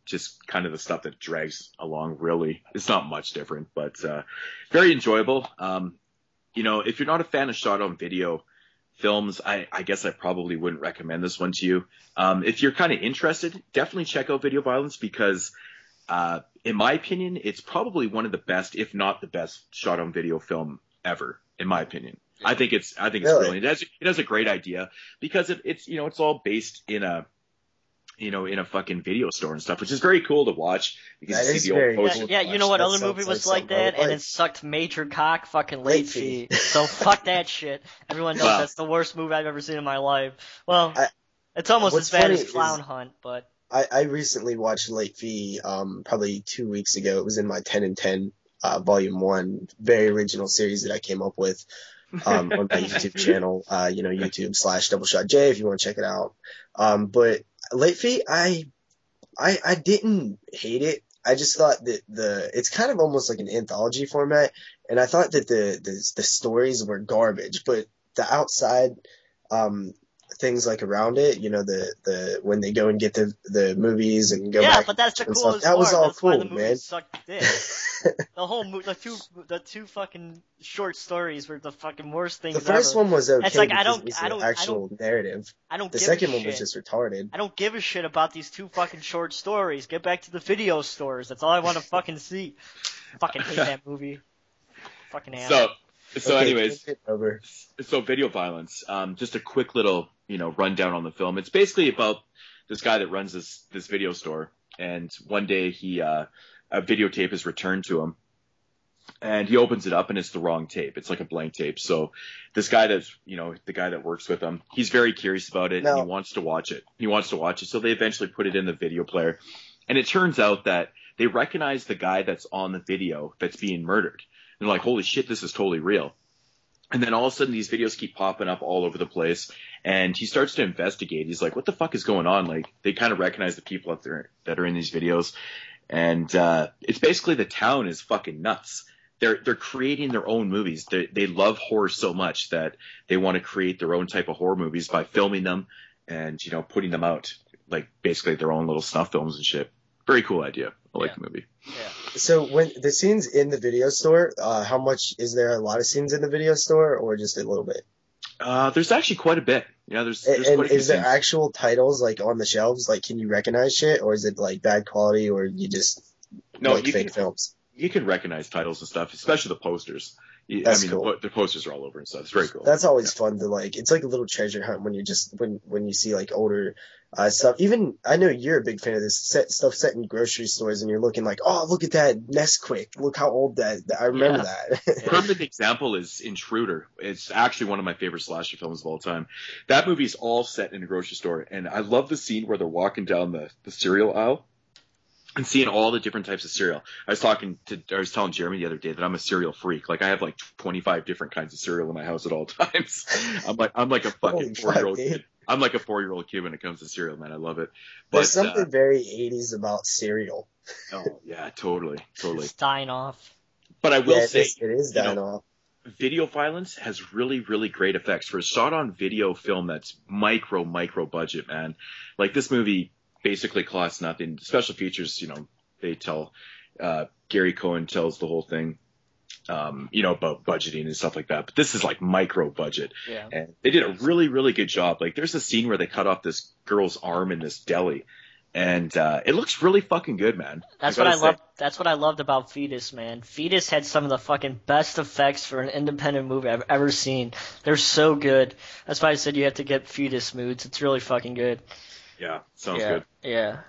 just kind of the stuff that drags along. Really, it's not much different, but very enjoyable. If you're not a fan of shot on video films, I guess I probably wouldn't recommend this one to you. If you're kind of interested, definitely check out Video Violence, because in my opinion, it's probably one of the best, if not the best, shot on video film ever. In my opinion, I think it's really? Brilliant. It has a great idea, because it's all based in a fucking video store and stuff, which is very cool to watch, because you see the old posters. Yeah, you know what other movie was like that, and it sucked major cock, fucking Late Fee. So fuck that shit. Everyone knows that's the worst movie I've ever seen in my life. Well, It's almost What's as bad funny as is- Clown Hunt, but I recently watched Late Fee, probably 2 weeks ago. It was in my 10 and 10, volume 1, very original series that I came up with, on my YouTube channel, YouTube/DoubleShotJ if you want to check it out. But Late Fee, I didn't hate it. I just thought that it's kind of almost like an anthology format, and I thought that the stories were garbage, but the outside, things like around it, the when they go and get the movies and go yeah, back but that's the and coolest stuff, that was part. all That's why cool, the movie man. sucked dick. The two fucking short stories were the fucking worst things The first ever. one was okay It's like, because it was an actual narrative. I don't The give second a one shit. was just retarded. I don't give a shit about these two fucking short stories. Get back to the video stores. That's all I want to fucking see. Fucking hate that movie. Fucking asshole. So Okay, anyways, take it over. so video violence. Just a quick little, rundown on the film. It's basically about this guy that runs this video store, and one day a videotape is returned to him, and he opens it up and it's the wrong tape. It's like a blank tape. So this guy that's, the guy that works with him, he's very curious about it, and he wants to watch it. So they eventually put it in the video player, and it turns out that they recognize the guy that's on the video that's being murdered. They're like, holy shit, this is totally real. And then all of a sudden these videos keep popping up all over the place, and he starts to investigate. He's like, what the fuck is going on? Like, they kind of recognize the people out there that are in these videos. And it's basically the town is fucking nuts. They're creating their own movies. They love horror so much that they want to create their own type of horror movies by filming them and, putting them out, like basically their own little snuff films and shit. Very cool idea. I like the movie. Yeah. So when the scenes in the video store, how much is there? A lot of scenes in the video store, or just a little bit? There's actually quite a bit. Yeah, there's And quite a few is there scenes. actual titles like on the shelves? Like, can you recognize shit, or is it like bad quality, or you just like fake films? You can recognize titles and stuff, especially the posters. That's cool. The posters are all over and stuff. It's very cool. That's always fun to like. It's like a little treasure hunt when you just when you see like older stuff. Even I know you're a big fan of this stuff set in grocery stores, and you're looking like, oh, look at that Nesquik. Look how old that. I remember that. Perfect example is Intruder. It's actually one of my favorite slasher films of all time. That movie's all set in a grocery store, and I love the scene where they're walking down the cereal aisle and seeing all the different types of cereal. I was telling Jeremy the other day that I'm a cereal freak. Like, I have like 25 different kinds of cereal in my house at all times. I'm like a fucking 4-year-old kid. I'm like a 4-year-old kid when it comes to cereal, man. I love it. But, There's something very 80s about cereal. Oh yeah, totally. It's dying off. But I will say, it is dying off. Video violence has really, really great effects for a shot on video film that's micro budget, man. Like, this movie basically costs nothing. Special features, they tell, Gary Cohen tells the whole thing, about budgeting and stuff like that. But this is like micro budget. Yeah. And they did a really, really good job. Like, there's a scene where they cut off this girl's arm in this deli, and it looks really fucking good, man. That's what I loved. That's what I loved about Fetus, man. Fetus had some of the fucking best effects for an independent movie I've ever seen. They're so good. That's why I said you have to get Fetus Moodz. It's really fucking good. Yeah, sounds good. Yeah.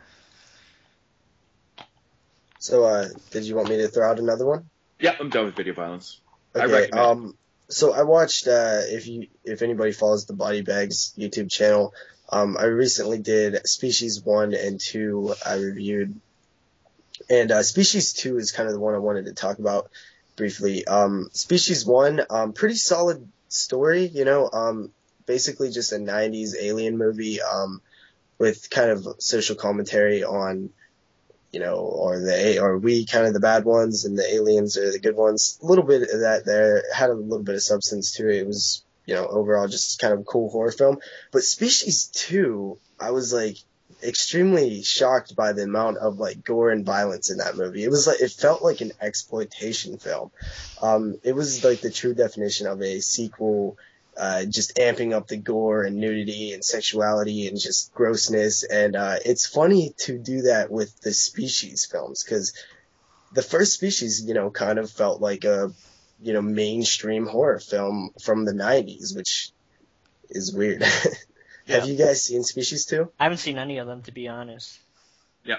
So, did you want me to throw out another one? Yeah, I'm done with video violence. Okay, I recommend. So I watched, if anybody follows the Body Bags YouTube channel, I recently did Species 1 and 2 I reviewed. And, Species 2 is kind of the one I wanted to talk about briefly. Species 1, pretty solid story, basically just a 90s alien movie, with kind of social commentary on, are we kind of the bad ones and the aliens are the good ones? A little bit of that there. Had a little bit of substance to it. It was, overall just kind of a cool horror film. But Species 2, I was like extremely shocked by the amount of like gore and violence in that movie. It was like, it felt like an exploitation film. It was like the true definition of a sequel, just amping up the gore and nudity and sexuality and just grossness. And it's funny to do that with the Species films, because the first Species, kind of felt like a, mainstream horror film from the 90s, which is weird. Yeah. Have you guys seen Species 2? I haven't seen any of them, to be honest. Yeah,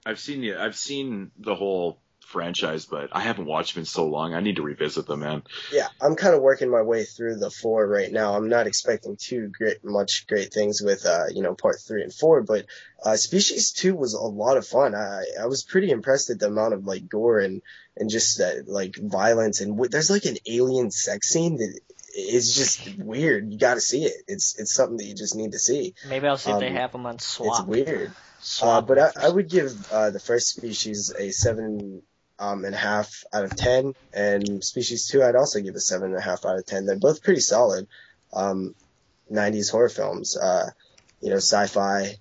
I've seen the whole franchise, but I haven't watched them in so long. I need to revisit them, man. Yeah, I'm kind of working my way through the 4 right now. I'm not expecting much great things with, part 3 and 4, but Species 2 was a lot of fun. I was pretty impressed at the amount of like gore and just like violence, and there's like an alien sex scene that is just weird. You got to see it. It's something that you just need to see. Maybe I'll see if they have them on Swap. It's weird. Swap. But I would give the first Species a 7.5 out of 10, and Species 2 I'd also give a 7.5 out of 10. They're both pretty solid 90s horror films. Sci-fi,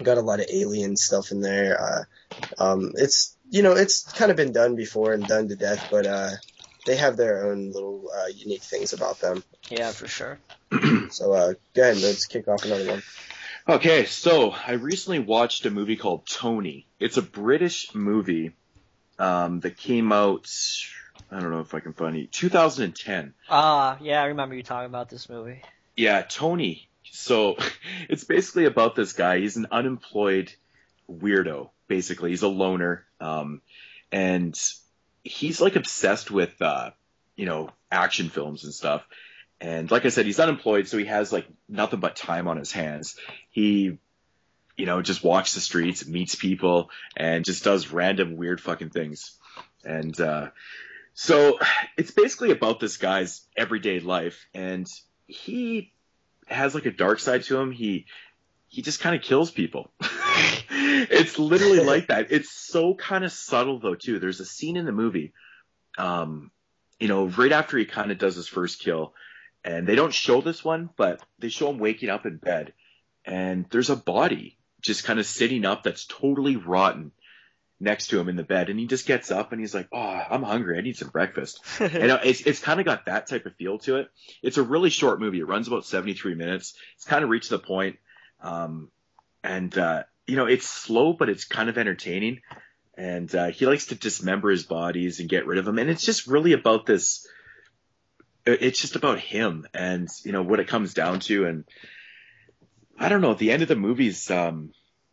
got a lot of alien stuff in there. It's kind of been done before and done to death, but they have their own little unique things about them. Yeah, for sure. So go ahead, let's kick off another one. Okay, so I recently watched a movie called Tony. It's a British movie that came out, I don't know if I can find it, 2010. Yeah, I remember you talking about this movie. Yeah, Tony. So it's basically about this guy. He's an unemployed weirdo, basically. He's a loner. And he's like obsessed with, action films and stuff. And like I said, he's unemployed, so he has like nothing but time on his hands. He, just walks the streets, meets people, and just does random weird fucking things. And so it's basically about this guy's everyday life, and he has like a dark side to him. He just kind of kills people. It's literally like that. It's so kind of subtle though too. There's a scene in the movie, right after he kind of does his first kill. And they don't show this one, but they show him waking up in bed. And there's a body just kind of sitting up that's totally rotten next to him in the bed. And he just gets up and he's like, oh, I'm hungry. I need some breakfast. And it's kind of got that type of feel to it. It's a really short movie. It runs about 73 minutes. It's kind of reached the point. It's slow, but it's kind of entertaining. And he likes to dismember his bodies and get rid of them. And it's just really about this. It's just about him and, what it comes down to. And I don't know, at the end of the movie's,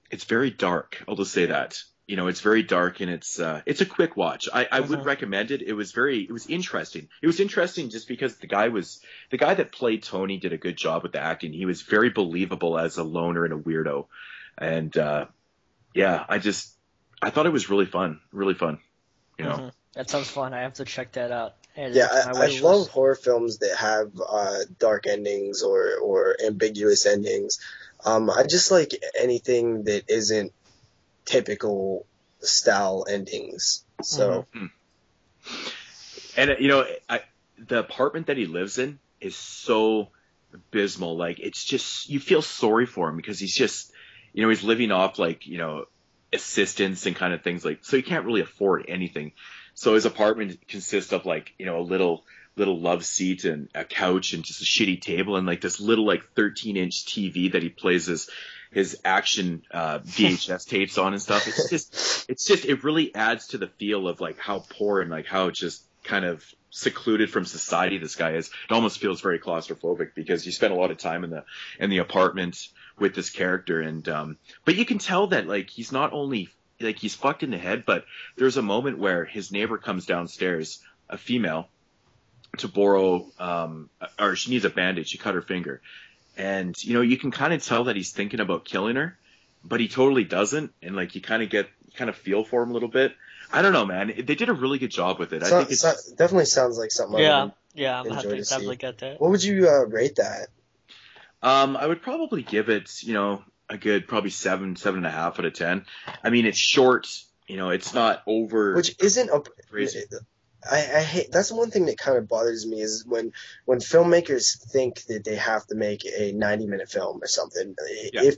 it's very dark. I'll just say that, it's very dark and it's a quick watch. I would recommend it. It was interesting. It was interesting just because the guy that played Tony did a good job with the acting. He was very believable as a loner and a weirdo. And, I thought it was really fun. Mm-hmm. That sounds fun. I have to check that out. Yeah, I love horror films that have dark endings or ambiguous endings. I just like anything that isn't typical style endings. So, and the apartment that he lives in is so abysmal. Like it's just you feel sorry for him because he's just he's living off like assistance and kind of things like so he can't really afford anything. So his apartment consists of like, a little love seat and a couch and just a shitty table and like this little like 13-inch TV that he plays his action VHS tapes on and stuff. It really adds to the feel of like how poor and like how just kind of secluded from society this guy is. It almost feels very claustrophobic because you spend a lot of time in the apartment with this character and but you can tell that like he's not only like he's fucked in the head, but there's a moment where his neighbor comes downstairs, a female, to borrow, or she needs a bandage. She cut her finger. And, you can kind of tell that he's thinking about killing her, but he totally doesn't. And like, you kind of feel for him a little bit. I don't know, man. They did a really good job with it. I think it's definitely sounds like something. I'm happy to definitely get that. What would you rate that? I would probably give it, a good probably 7.5 out of 10. I mean, it's short, it's not over. Which isn't crazy. I hate that's one thing that kind of bothers me is when filmmakers think that they have to make a 90-minute film or something. Yeah.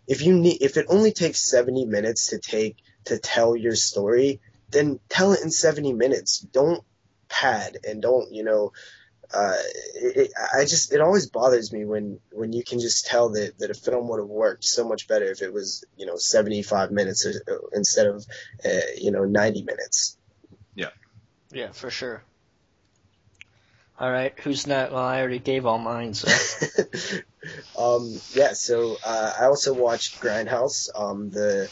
If it only takes 70 minutes to tell your story, then tell it in 70 minutes. Don't pad and don't it always bothers me when you can just tell that a film would have worked so much better if it was 75 minutes instead of 90 minutes. Yeah, for sure. All right, who's next? Well, I already gave all mine. So. So I also watched Grindhouse, the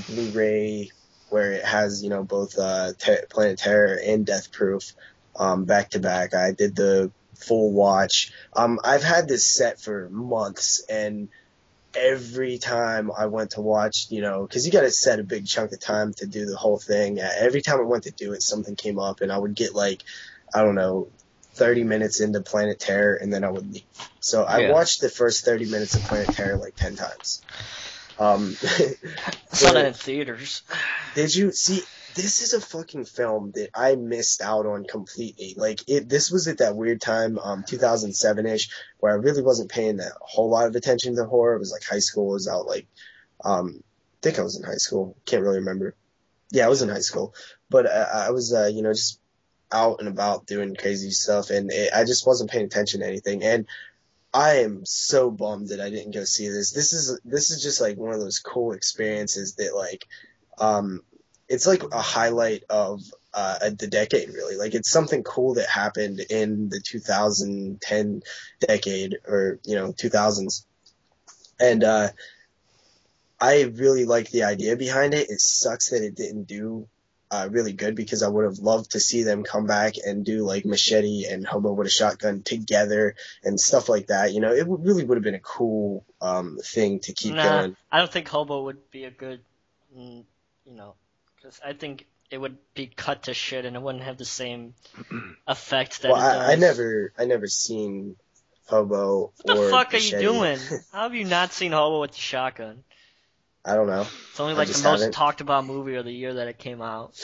Blu-ray where it has, you know, both Planet Terror and Death Proof back to back. I did the full watch. I've had this set for months, and every time I went to watch, you know, because you got to set a big chunk of time to do the whole thing. Every time I went to do it, something came up, and I would get like, I don't know, 30 minutes into Planet Terror, and then I would leave. So I watched the first 30 minutes of Planet Terror like 10 times. I saw that in theaters. Did you see? This is a fucking film that I missed out on completely. Like, this was at that weird time, 2007-ish, where I really wasn't paying a whole lot of attention to horror. It was like high school. It was out like, I think I was in high school. Can't really remember. Yeah, I was in high school. But I was, you know, just out and about doing crazy stuff, and I just wasn't paying attention to anything. And I am so bummed that I didn't go see this. This is just like one of those cool experiences that like, it's like a highlight of the decade, really. Like, it's something cool that happened in the 2010 decade, or, you know, 2000s. And I really like the idea behind it. It sucks that it didn't do really good, because I would have loved to see them come back and do like Machete and Hobo with a Shotgun together and stuff like that. You know, it really would have been a cool thing to keep going. I don't think Hobo would be a good, you know, because I think it would be cut to shit and it wouldn't have the same effect that it does. I never seen Hobo. What the fuck Machete. are you doing? How have you not seen Hobo with the Shotgun? I don't know. It's only like the most talked about movie of the year that it came out.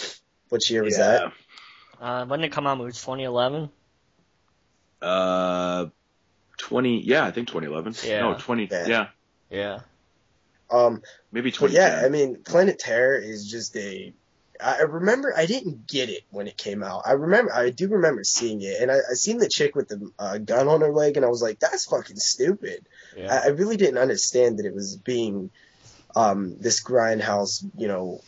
Which year was that? When did it come out? Moodz 2011? 20. Yeah, I think 2011. Yeah. No, 20. Yeah. Yeah. Maybe 20. Yeah, I mean, Planet Terror is just I remember I didn't get it when it came out. I do remember seeing it, and I seen the chick with the gun on her leg, and I was like, that's fucking stupid. Yeah. I really didn't understand that it was being this grindhouse, you know,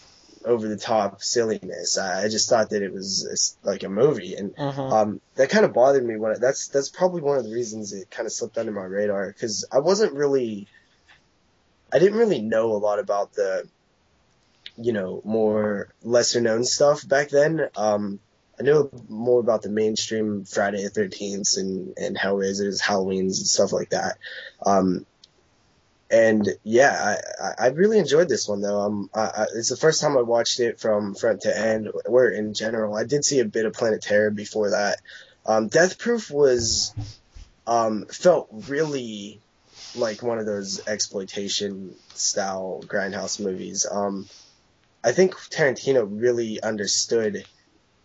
over the top silliness. I just thought that it was like a movie, and that kind of bothered me. That's probably one of the reasons it kind of slipped under my radar, because I didn't really know a lot about the, you know, more lesser known stuff back then. I knew more about the mainstream Friday the 13th and Hellraisers, Halloweens, and stuff like that. And yeah, I really enjoyed this one though. It's the first time I watched it from front to end, or in general. I did see a bit of Planet Terror before that. Death Proof felt really like one of those exploitation style grindhouse movies. I think Tarantino really understood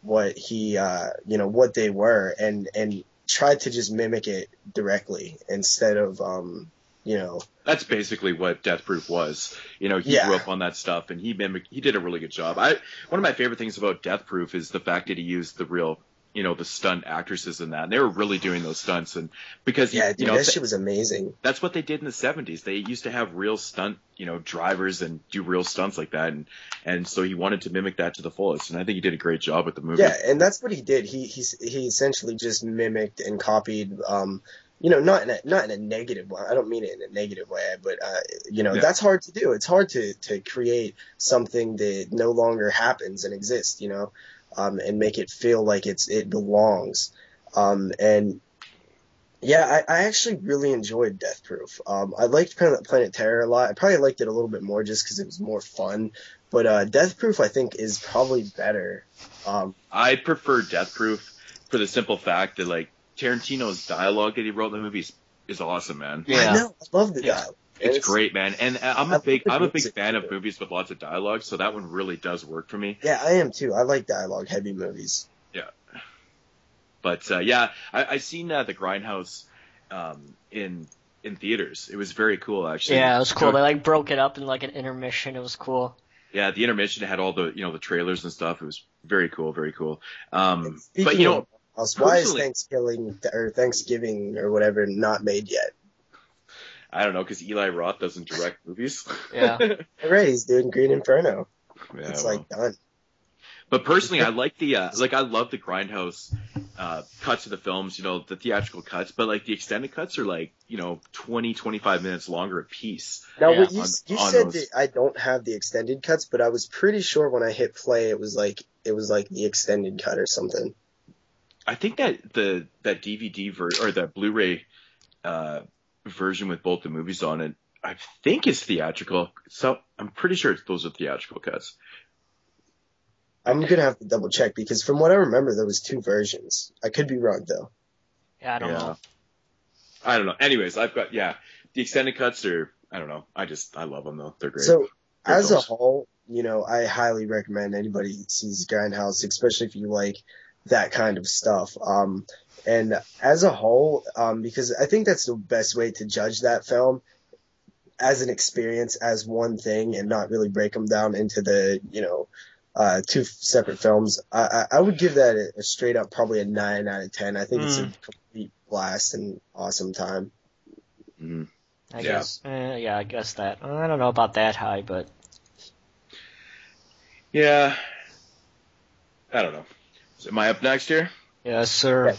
what he, you know, what they were, and tried to just mimic it directly instead of, you know. That's basically what Death Proof was. You know, he grew up on that stuff, and he did a really good job. One of my favorite things about Death Proof is the fact that he used the real, you know, the stunt actresses in that. And they were really doing those stunts, and because dude, you know, that shit was amazing. That's what they did in the 70s. They used to have real stunt, you know, drivers and do real stunts like that, and so he wanted to mimic that to the fullest. And I think he did a great job with the movie. Yeah, and that's what he did. He essentially just mimicked and copied. You know, not in a negative way. I don't mean it in a negative way, but you know, that's hard to do. It's hard to create something that no longer happens and exists. You know. And make it feel like it belongs. And yeah, I actually really enjoyed Death Proof. I liked Planet Terror a lot. I probably liked it a little bit more just because it was more fun. But Death Proof, I think, is probably better. I prefer Death Proof for the simple fact that, like, Tarantino's dialogue that he wrote in the movie is awesome, man. Yeah. I know. I love the dialogue. It's great, man. And I'm a big fan of movies with lots of dialogue, so that one really does work for me. Yeah, I am too. I like dialogue-heavy movies. Yeah. But, yeah, I seen the Grindhouse in theaters. It was very cool, actually. Yeah, it was cool. They, like, broke it up in, like, an intermission. It was cool. Yeah, the intermission had all the, you know, the trailers and stuff. It was very cool, very cool. But, you know, why is Thanksgiving or whatever not made yet? I don't know, because Eli Roth doesn't direct movies. Yeah. Alright, he's doing Green Inferno. Yeah, it's like done. But personally, I like the I love the grindhouse cuts of the films, the theatrical cuts, but like the extended cuts are like 20, 25 minutes longer a piece. Now, Yeah. what you said that I don't have the extended cuts, but I was pretty sure when I hit play, it was like the extended cut or something. I think that that DVD or that Blu-ray version with both the movies on it, I think is theatrical. So I'm pretty sure those are theatrical cuts. I'm gonna have to double check because from what I remember, there was 2 versions. I could be wrong though. Yeah, I don't know. I don't know. Anyways, I've got the extended cuts are, I don't know. I love them though. They're great. So Great as films. a whole, I highly recommend anybody sees Grindhouse, especially if you like that kind of stuff. And as a whole, because I think that's the best way to judge that film as an experience, as one thing, and not really break them down into the 2 separate films. I would give that a straight up probably a 9 out of 10. I think it's a complete blast and awesome time. Mhm. I guess. I guess that. I don't know about that high, but Yeah. I don't know. So am I up next here? yes, sir.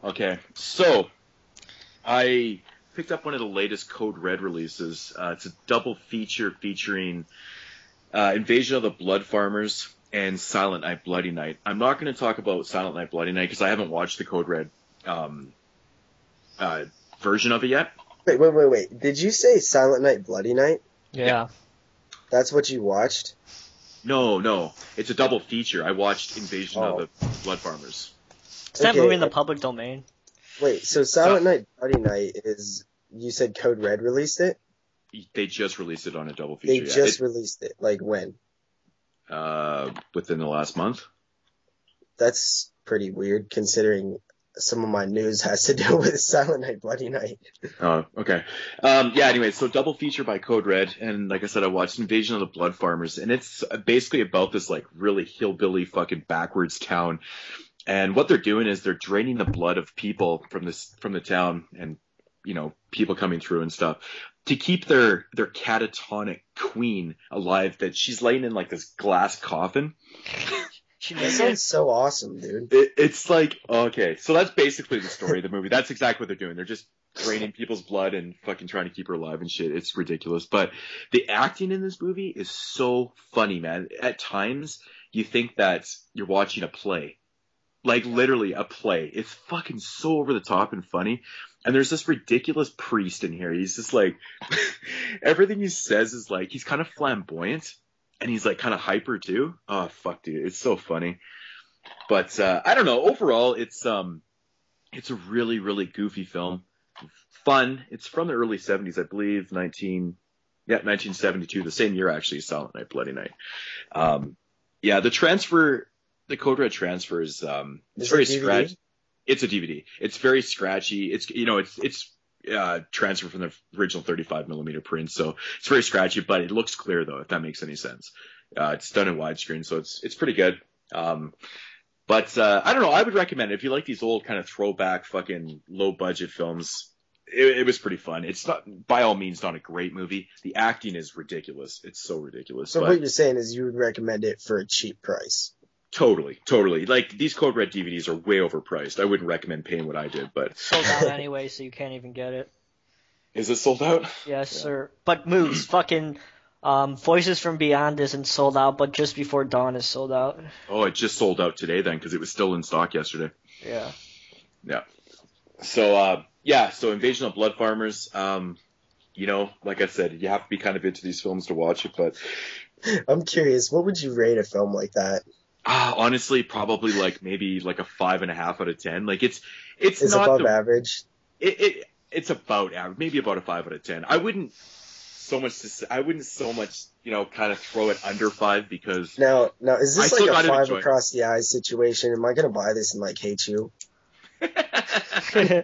Okay. So I picked up one of the latest Code Red releases. It's a double feature featuring Invasion of the Blood Farmers and Silent Night Bloody Night. I'm not going to talk about Silent Night Bloody Night because I haven't watched the Code Red version of it yet. Wait. Did you say Silent Night Bloody Night? Yeah. That's what you watched? No. It's a double feature. I watched Invasion of the Blood Farmers. Is that movie in the public domain? Wait, so Silent Night Bloody Night is, you said Code Red released it? They just released it on a double feature. They just released it. Like when? Within the last month. That's pretty weird considering some of my news has to do with Silent Night Bloody Night. Oh, okay. Anyway, so double feature by Code Red, and like I said, I watched Invasion of the Blood Farmers, and it's basically about this like really hillbilly fucking backwards town, and what they're doing is they're draining the blood of people from the town, and people coming through and stuff, to keep their catatonic queen alive. That she's laying in like this glass coffin. That sounds so awesome, dude. It's like, okay, so that's basically the story of the movie. That's exactly what they're doing. They're just draining people's blood and fucking trying to keep her alive and shit. It's ridiculous. But the acting in this movie is so funny, man. At times, you think that you're watching a play. Like, literally a play. It's fucking so over the top and funny. And there's this ridiculous priest in here. He's just like, everything he says is like, he's kind of flamboyant. And he's like kind of hyper too. Oh fuck, dude, it's so funny. But I don't know. Overall, it's a really, really goofy film. Fun. It's from the early '70s, I believe. 1972, the same year actually as Silent Night, Bloody Night. The Code Red transfer is it's very scratchy. It's a DVD. It's very scratchy. It's transfer from the original 35mm print, so it's very scratchy, but it looks clear though, if that makes any sense. It's done in widescreen, so it's pretty good. But I don't know, I would recommend it if you like these old kind of throwback fucking low budget films. It was pretty fun. It's not, by all means, not a great movie. The acting is ridiculous. It's so ridiculous. So what you're saying is you would recommend it for a cheap price. Totally. Like, these Code Red DVDs are way overpriced. I wouldn't recommend paying what I did, but... Sold out anyway, so you can't even get it. Is it sold out? Yes, sir. But Moodz, fucking Voices from Beyond isn't sold out, but Just Before Dawn is sold out. Oh, it just sold out today then, because it was still in stock yesterday. Yeah. Yeah. So, so Invasion of Blood Farmers, like I said, you have to be kind of into these films to watch it, but... I'm curious, what would you rate a film like that? Honestly, probably like a 5.5 out of 10. Like it's not above average. It's about average, maybe about a 5 out of 10. I wouldn't so much, kind of throw it under 5 because now is this like a 5 enjoy across the eyes situation? Am I gonna buy this and like hate you? Because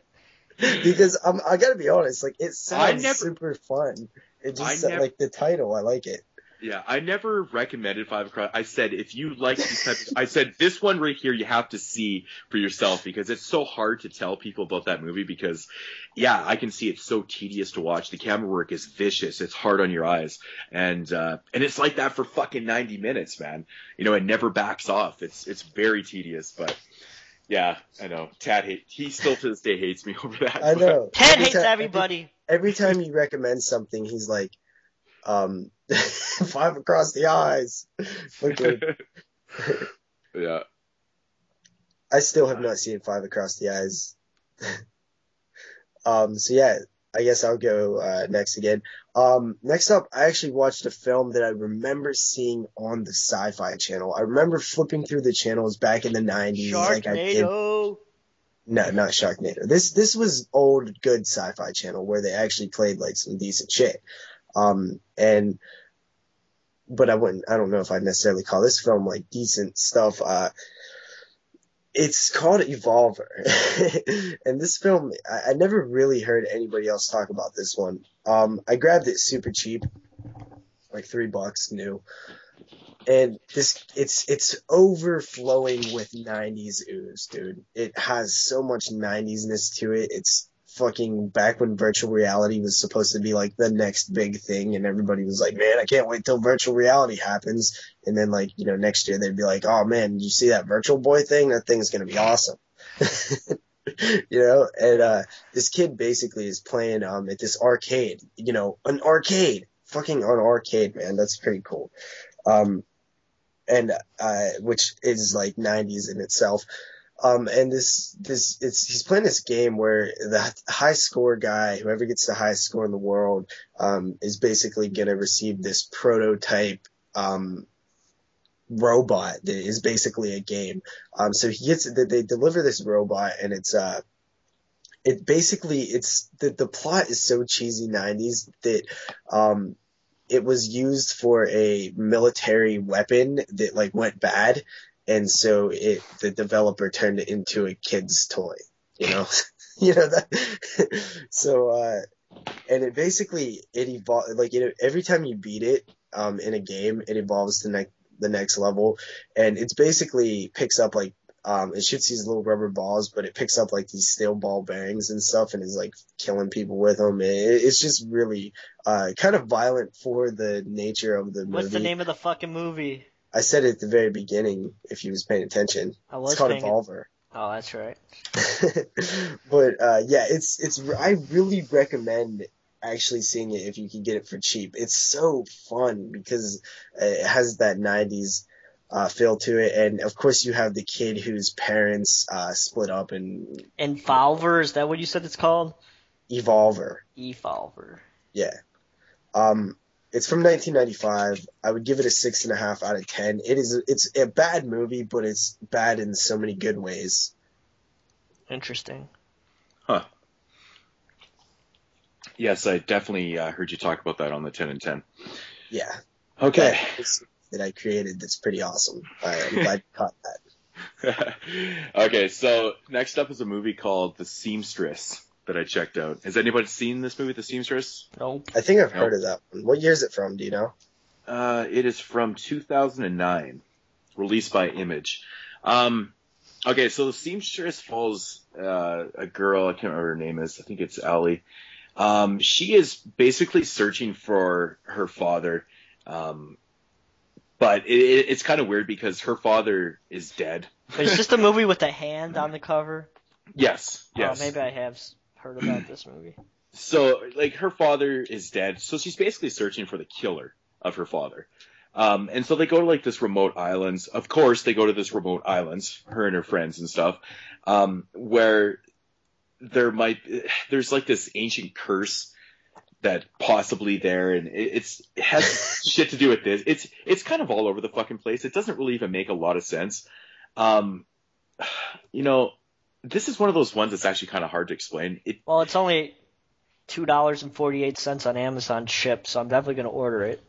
I gotta be honest, like it sounds super fun. It just like the title, I like it. Yeah, I never recommended Five Across. I said, if you like these types I said, this one right here you have to see for yourself, because it's so hard to tell people about that movie because, yeah, I can see it's so tedious to watch. The camera work is vicious. It's hard on your eyes. And it's like that for fucking 90 minutes, man. You know, it never backs off. It's very tedious, but yeah, I know. He still to this day hates me over that. I know. Ted hates everybody. Every time you recommend something, he's like, Five Across the Eyes. Yeah. I still have not seen Five Across the Eyes. So yeah, I guess I'll go next again. Next up, I actually watched a film that I remember seeing on the Sci-Fi Channel. I remember flipping through the channels back in the 90s. Like I did. Sharknado. No, not Sharknado. This was old, good Sci-Fi Channel where they actually played like some decent shit. But I don't know if I'd necessarily call this film like decent stuff. It's called Evolver. And this film, I never really heard anybody else talk about this one. I grabbed it super cheap, like $3 new. And it's overflowing with 90s ooze, dude. It has so much 90s-ness to it. It's fucking back when virtual reality was supposed to be like the next big thing, and everybody was like, man, I can't wait till virtual reality happens. And then like, you know, next year they'd be like, oh man, did you see that Virtual Boy thing? That thing's gonna be awesome. You know, and this kid basically is playing at this arcade, you know, an arcade. Fucking an arcade, man. That's pretty cool. And which is like 90s in itself. And he's playing this game where the high score guy, whoever gets the highest score in the world, is basically going to receive this prototype, robot that is basically a game. So they deliver this robot, and the plot is so cheesy 90s that, it was used for a military weapon that like went bad. And so the developer turned it into a kid's toy, you know, you know that. So, and it basically, it evolved, like, you know, every time you beat it, in a game, it evolves to the next level. And it's basically picks up like, it shoots these little rubber balls, but it picks up like these steel ball bearings and stuff and is like killing people with them. It's just really, kind of violent for the nature of the movie. What's the name of the fucking movie? I said it at the very beginning, if you was paying attention. It's called Evolver. Oh, that's right. But, yeah, I really recommend actually seeing it if you can get it for cheap. It's so fun because it has that 90s, feel to it. And of course you have the kid whose parents, split up and. Evolver, is that what you said it's called? Evolver. Yeah. It's from 1995. I would give it a 6.5 out of 10. It's a bad movie, but it's bad in so many good ways. Interesting. Huh. Yes, I definitely heard you talk about that on the 10 and 10. Yeah. Okay. That I created that's pretty awesome. I'm glad you caught that. Okay, so next up is a movie called The Seamstress that I checked out. Has anybody seen this movie, The Seamstress? Nope. I think I've heard of that one. What year is it from? Do you know? It is from 2009, released by Image. Okay, so The Seamstress follows a girl. I can't remember her name is. I think it's Allie. She is basically searching for her father, but it's kind of weird because her father is dead. But it's just a movie with a hand on the cover. Yes. Oh, maybe I have heard about this movie. So, like, her father is dead, so she's basically searching for the killer of her father. And so they go to, like, this remote islands. Of course, they go to this remote islands, her and her friends and stuff, where there's, like, this ancient curse that possibly there, and it has shit to do with this. It's kind of all over the fucking place. It doesn't really even make a lot of sense. You know, this is one of those ones that's actually kind of hard to explain. Well, it's only $2.48 on Amazon shipped, so I'm definitely going to order it.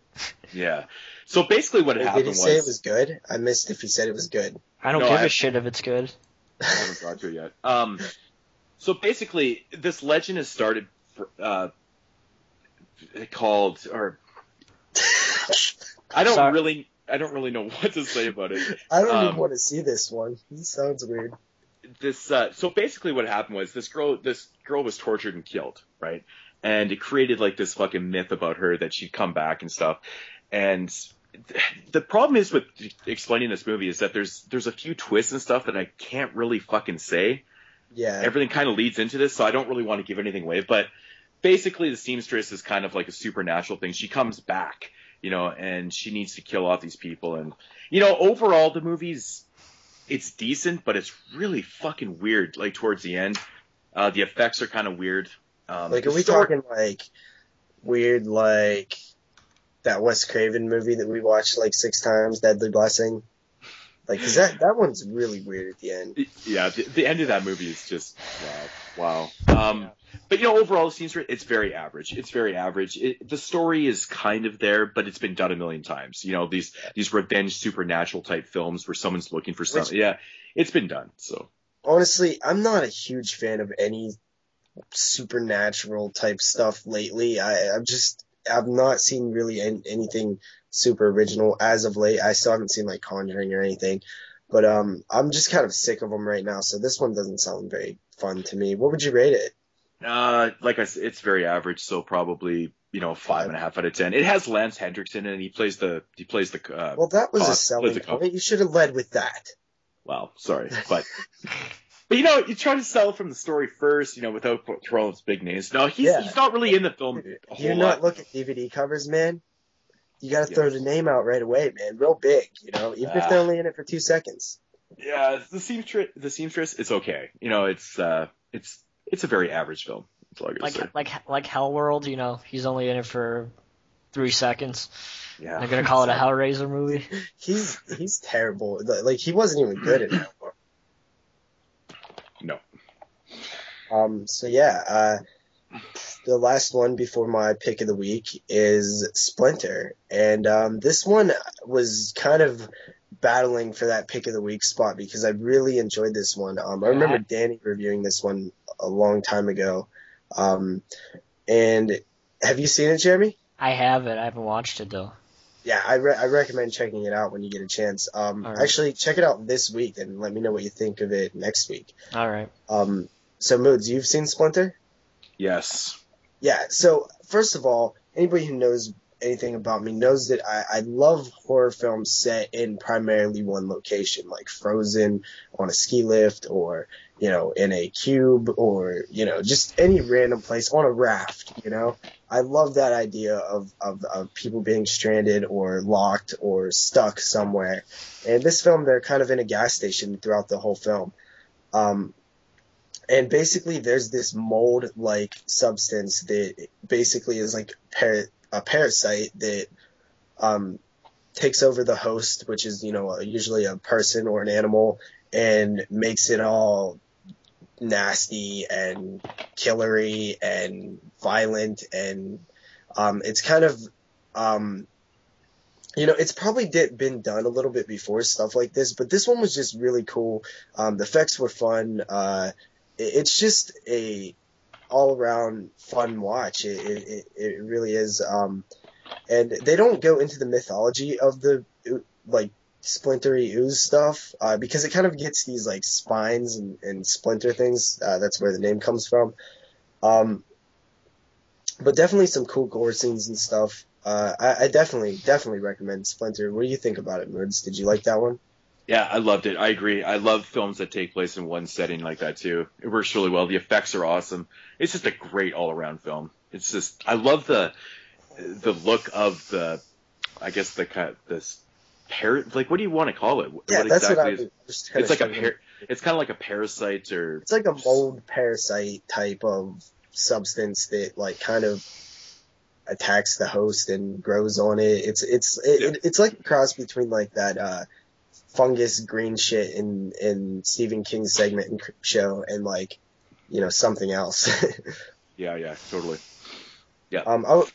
Yeah. So basically what happened was... Did he say it was good? I missed if he said it was good. I don't give a shit if it's good. I haven't got to it yet. So basically, this legend has started I don't really know what to say about it. I don't even want to see this one. This sounds weird. So basically what happened was this girl was tortured and killed, right? And it created like this fucking myth about her that she'd come back and stuff. And the problem is with explaining this movie is that there's a few twists and stuff that I can't really fucking say. Yeah. Everything kind of leads into this, so I don't really want to give anything away. But basically, the seamstress is kind of like a supernatural thing. She comes back, and she needs to kill off these people. And, overall, the movie's, it's decent, but it's really fucking weird, like, towards the end. The effects are kind of weird. Are we talking, like, weird, like, that Wes Craven movie that we watched, like, 6 times, Deadly Blessing? Like, 'cause that one's really weird at the end. Yeah, the end of that movie is just, wow. But, overall, it seems it's very average. It's very average. The story is kind of there, but it's been done a million times. These revenge supernatural type films where someone's looking for something. Yeah, it's been done, so. Honestly, I'm not a huge fan of any supernatural type stuff lately. I've not seen really anything super original as of late. I still haven't seen like Conjuring or anything, but I'm just kind of sick of them right now. So this one doesn't sound very fun to me. What would you rate it? Like I said, it's very average. So probably 5.5 out of 10. It has Lance Hendrickson and he plays the. Well, that was a selling point. You should have led with that. Well, sorry, but. But you try to sell from the story first, without throwing its big names. No, he's not really in the film a whole lot. You not look at DVD covers, man. You got to throw the name out right away, man. Real big, even if they're only in it for 2 seconds. Yeah, the seamstress, it's okay. It's a very average film. That's all I gotta say. Like Hellworld, he's only in it for 3 seconds. Yeah, they're gonna call it a Hellraiser movie. He's terrible. Like he wasn't even good in Hellworld. No. So yeah, the last one before my pick of the week is Splinter, and this one was kind of battling for that pick of the week spot because I really enjoyed this one. I remember Danny reviewing this one a long time ago. And have you seen it, Jeremy? I haven't. I haven't watched it though. Yeah, I recommend checking it out when you get a chance. Right. Actually, check it out this week and let me know what you think of it next week. All right. So, Moodz, you've seen Splinter? Yes. Yeah, so first of all, anybody who knows anything about me knows that I love horror films set in primarily one location, like frozen on a ski lift or, in a cube or, just any random place on a raft, I love that idea of people being stranded or locked or stuck somewhere. And this film, they're kind of in a gas station throughout the whole film. And basically there's this mold-like substance that basically is like a parasite that takes over the host, which is, usually a person or an animal, and makes it all nasty and killery and violent. And it's kind of, it's probably been done a little bit before, stuff like this, but this one was just really cool. The effects were fun. It's just a all-around fun watch. It really is. And they don't go into the mythology of the splintery ooze stuff because it kind of gets these like spines and splinter things. That's where the name comes from. But definitely some cool gore scenes and stuff. I definitely recommend Splinter. What do you think about it, Moodz? Did you like that one? Yeah, I loved it. I agree. I love films that take place in one setting like that too. It works really well. The effects are awesome. It's just a great all-around film. It's just, I love the look of this parrot. Like, what do you want to call it? Yeah, what that's exactly what I is? It's like it's kind of like a parasite, or it's like a mold parasite type of substance that like kind of attacks the host and grows on it. It's like a cross between like that fungus green shit in Stephen King's segment and show and like something else. yeah, totally. Yeah.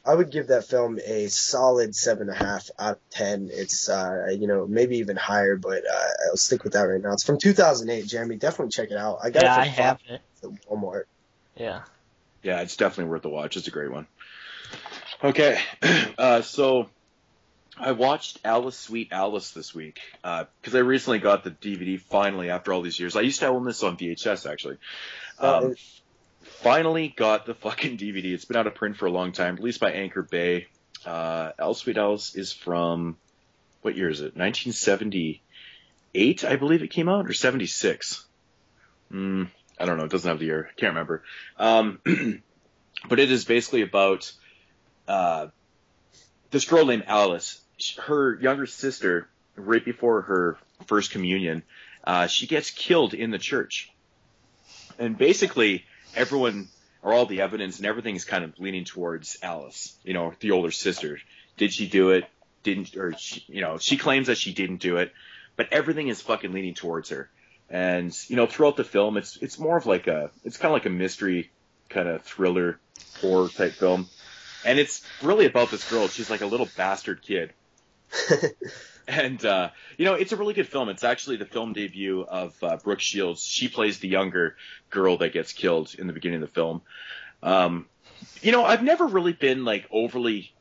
I would give that film a solid 7.5 out of 10. It's maybe even higher, but I'll stick with that right now. It's from 2008. Jeremy, definitely check it out. I got it for I have it. Walmart. Yeah. Yeah, it's definitely worth the watch. It's a great one. Okay, so I watched Alice Sweet Alice this week because I recently got the DVD finally after all these years. I used to own this on VHS actually. Finally got the fucking DVD. It's been out of print for a long time, released by Anchor Bay. Alice Sweet Alice is from, what year is it? 1978, I believe it came out, or 76. I don't know. It doesn't have the year. I can't remember. But it is basically about this girl named Alice. Her younger sister, right before her first communion, she gets killed in the church. And basically, everyone, or all the evidence and everything is kind of leaning towards Alice, the older sister. Did she do it? Didn't, or she claims that she didn't do it, but everything is fucking leaning towards her. And, throughout the film, it's more of like it's kind of like a mystery kind of thriller horror type film. And it's really about this girl. She's like a little bastard kid. And, it's a really good film. It's actually the film debut of Brooke Shields. She plays the younger girl that gets killed in the beginning of the film. I've never really been like overly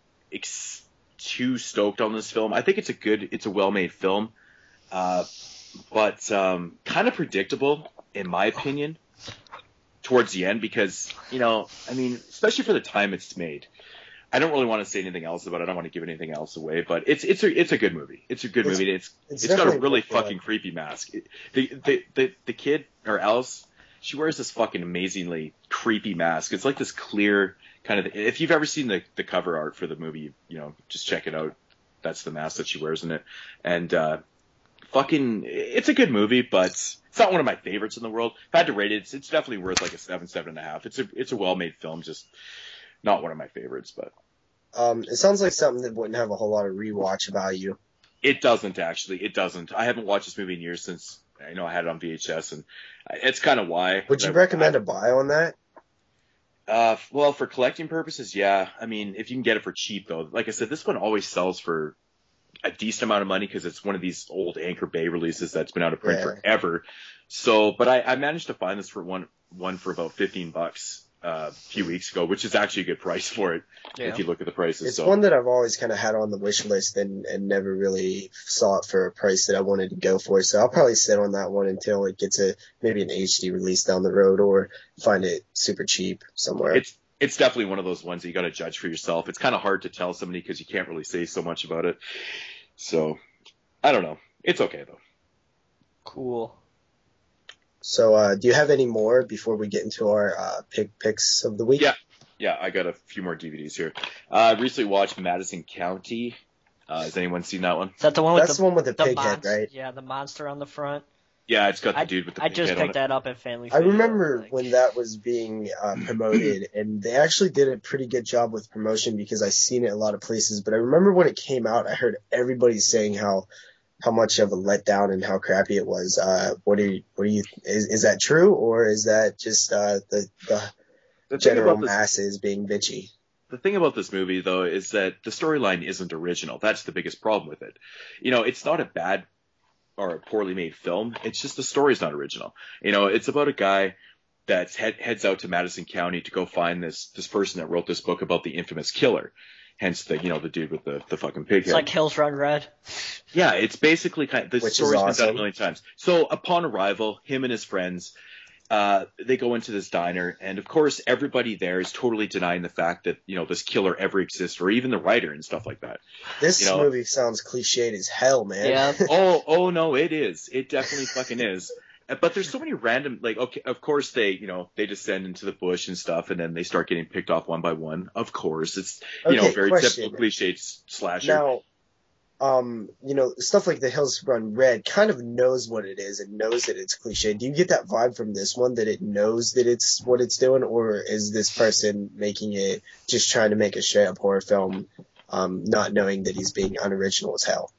too stoked on this film. I think it's a well-made film, but kind of predictable in my opinion towards the end because, especially for the time it's made. I don't really want to say anything else about it. I don't want to give anything else away, but it's a good movie. It's a good movie. It's got a really fucking creepy mask. The kid, or Alice, she wears this fucking amazingly creepy mask. It's like this clear kind of. If you've ever seen the cover art for the movie, just check it out. That's the mask that she wears in it, and it's a good movie, but it's not one of my favorites in the world. If I had to rate it, it's definitely worth like a 7.5. It's a well-made film, just not one of my favorites, but. It sounds like something that wouldn't have a whole lot of rewatch value. It doesn't, actually. It doesn't. I haven't watched this movie in years since, I had it on VHS, and it's kind of why. Would you recommend a buy on that? Well, for collecting purposes, yeah. I mean, if you can get it for cheap, though. Like I said, this one always sells for a decent amount of money because it's one of these old Anchor Bay releases that's been out of print forever. So, but I managed to find this for one for about $15. A few weeks ago, which is actually a good price for it if you look at the prices. It's one that I've always kind of had on the wish list and never really saw it for a price that I wanted to go for. So I'll probably sit on that one until it gets maybe an HD release down the road or find it super cheap somewhere. It's definitely one of those ones that you got to judge for yourself. It's kind of hard to tell somebody because you can't really say so much about it. So I don't know. It's okay though. Cool. So, do you have any more before we get into our picks of the week? Yeah, I got a few more DVDs here. I recently watched Madison County. Has anyone seen that one? Is that the one with the one with the pig head, right? Yeah, the monster on the front. Yeah, it's got the dude with the pig head. I just picked that up at Family I remember when that was being promoted, and they actually did a pretty good job with promotion because I seen it a lot of places. But I remember when it came out, I heard everybody saying how much of a letdown and how crappy it was. Is that true, or is that just the general masses being bitchy? The thing about this movie, though, is that the storyline isn't original. That's the biggest problem with it. It's not a bad or a poorly made film. It's just the story's not original. It's about a guy that heads out to Madison County to go find this person that wrote this book about the infamous killer. Hence the dude with the fucking pig head. It's like Hills Run Red. Yeah, it's basically the story's been done a million times. So upon arrival, him and his friends, they go into this diner, and of course everybody there is totally denying the fact that this killer ever exists, or even the writer and stuff like that. This movie sounds cliched as hell, man. Yeah. Oh no, it is. It definitely fucking is. But there's so many random, okay, of course they descend into the bush and stuff, and then they start getting picked off one by one. Of course, it's, very typical cliched slasher. Now, stuff like The Hills Run Red kind of knows what it is and knows that it's cliche. Do you get that vibe from this one, that it knows that it's what it's doing, or is this person making it just trying to make a straight up horror film, not knowing that he's being unoriginal as hell?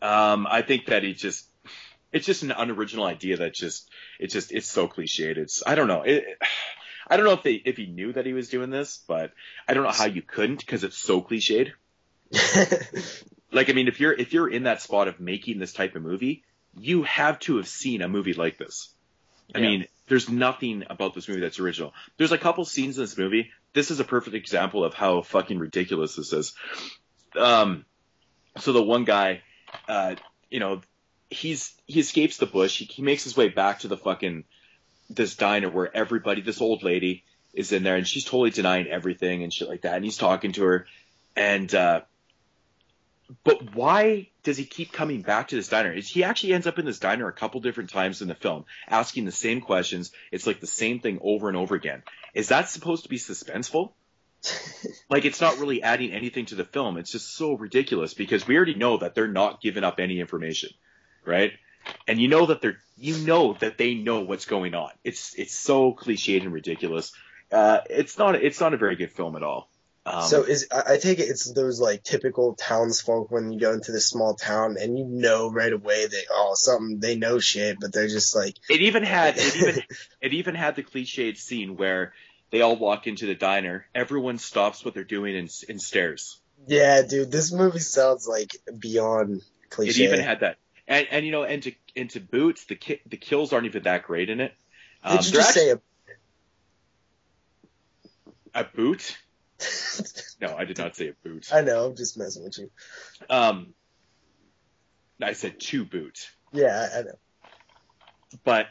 I think that it's just an unoriginal idea that it's so cliched. I don't know. I don't know if he knew that he was doing this, but I don't know how you couldn't, because it's so cliched. Like, I mean, if you're in that spot of making this type of movie, you have to have seen a movie like this. I mean, there's nothing about this movie that's original. There's a couple scenes in this movie. This is a perfect example of how fucking ridiculous this is. So the one guy, you know, he escapes the bush. He makes his way back to this diner where this old lady is in there, and she's totally denying everything and shit like that. And he's talking to her, and but why does he keep coming back to this diner? He actually ends up in this diner a couple different times in the film, asking the same questions. It's like the same thing over and over again. Is that supposed to be suspenseful? Like, it's not really adding anything to the film. It's just so ridiculous because we already know that they're not giving up any information, right? And you know that they know what's going on. It's so cliched and ridiculous. It's not a very good film at all. So I take it it's those like typical townsfolk when you go into this small town and you know right away they know shit, but they're just like it even had the cliched scene where they all walk into the diner, everyone stops what they're doing and stares. Yeah, dude, this movie sounds like beyond cliche. It even had that, and you know, and to boot, the kills aren't even that great in it. Did you just say a boot? No, I did not say a boot. I know, I'm just messing with you. I said to boot. Yeah, I know. But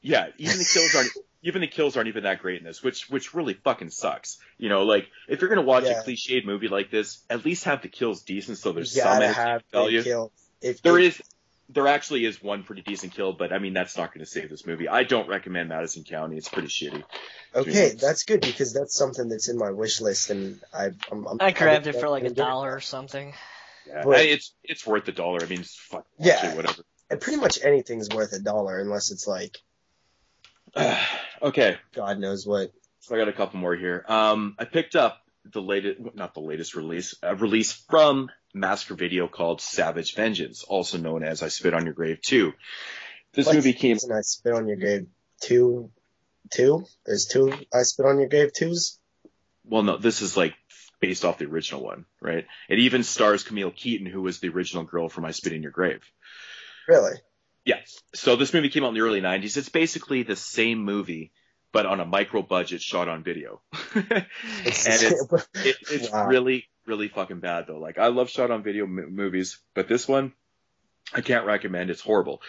yeah, even the kills aren't even that great in this, which really fucking sucks. You know, like if you're gonna watch a cliched movie like this, at least have the kills decent so there's some entertainment value. There actually is one pretty decent kill, but I mean that's not going to save this movie. I don't recommend Madison County. It's pretty shitty. Okay, that's good because that's something that's in my wish list, and I grabbed it for like $1 or something. Yeah, but it's worth $1. I mean, fuck, whatever. And pretty much anything's worth $1 unless it's like, okay, God knows what. So I got a couple more here. I picked up a release from Massacre Video called Savage Vengeance, also known as I Spit on Your Grave 2. This movie came. I Spit on Your Grave 2. There's 2 I Spit on Your Grave 2s. Well, no, this is like based off the original one, right? It even stars Camille Keaton, who was the original girl from I Spit in Your Grave. Really? Yeah. So this movie came out in the early 90s. It's basically the same movie, but on a micro budget shot on video. And it's wow. really, really fucking bad though. Like I love shot on video movies, but this one I can't recommend. It's horrible.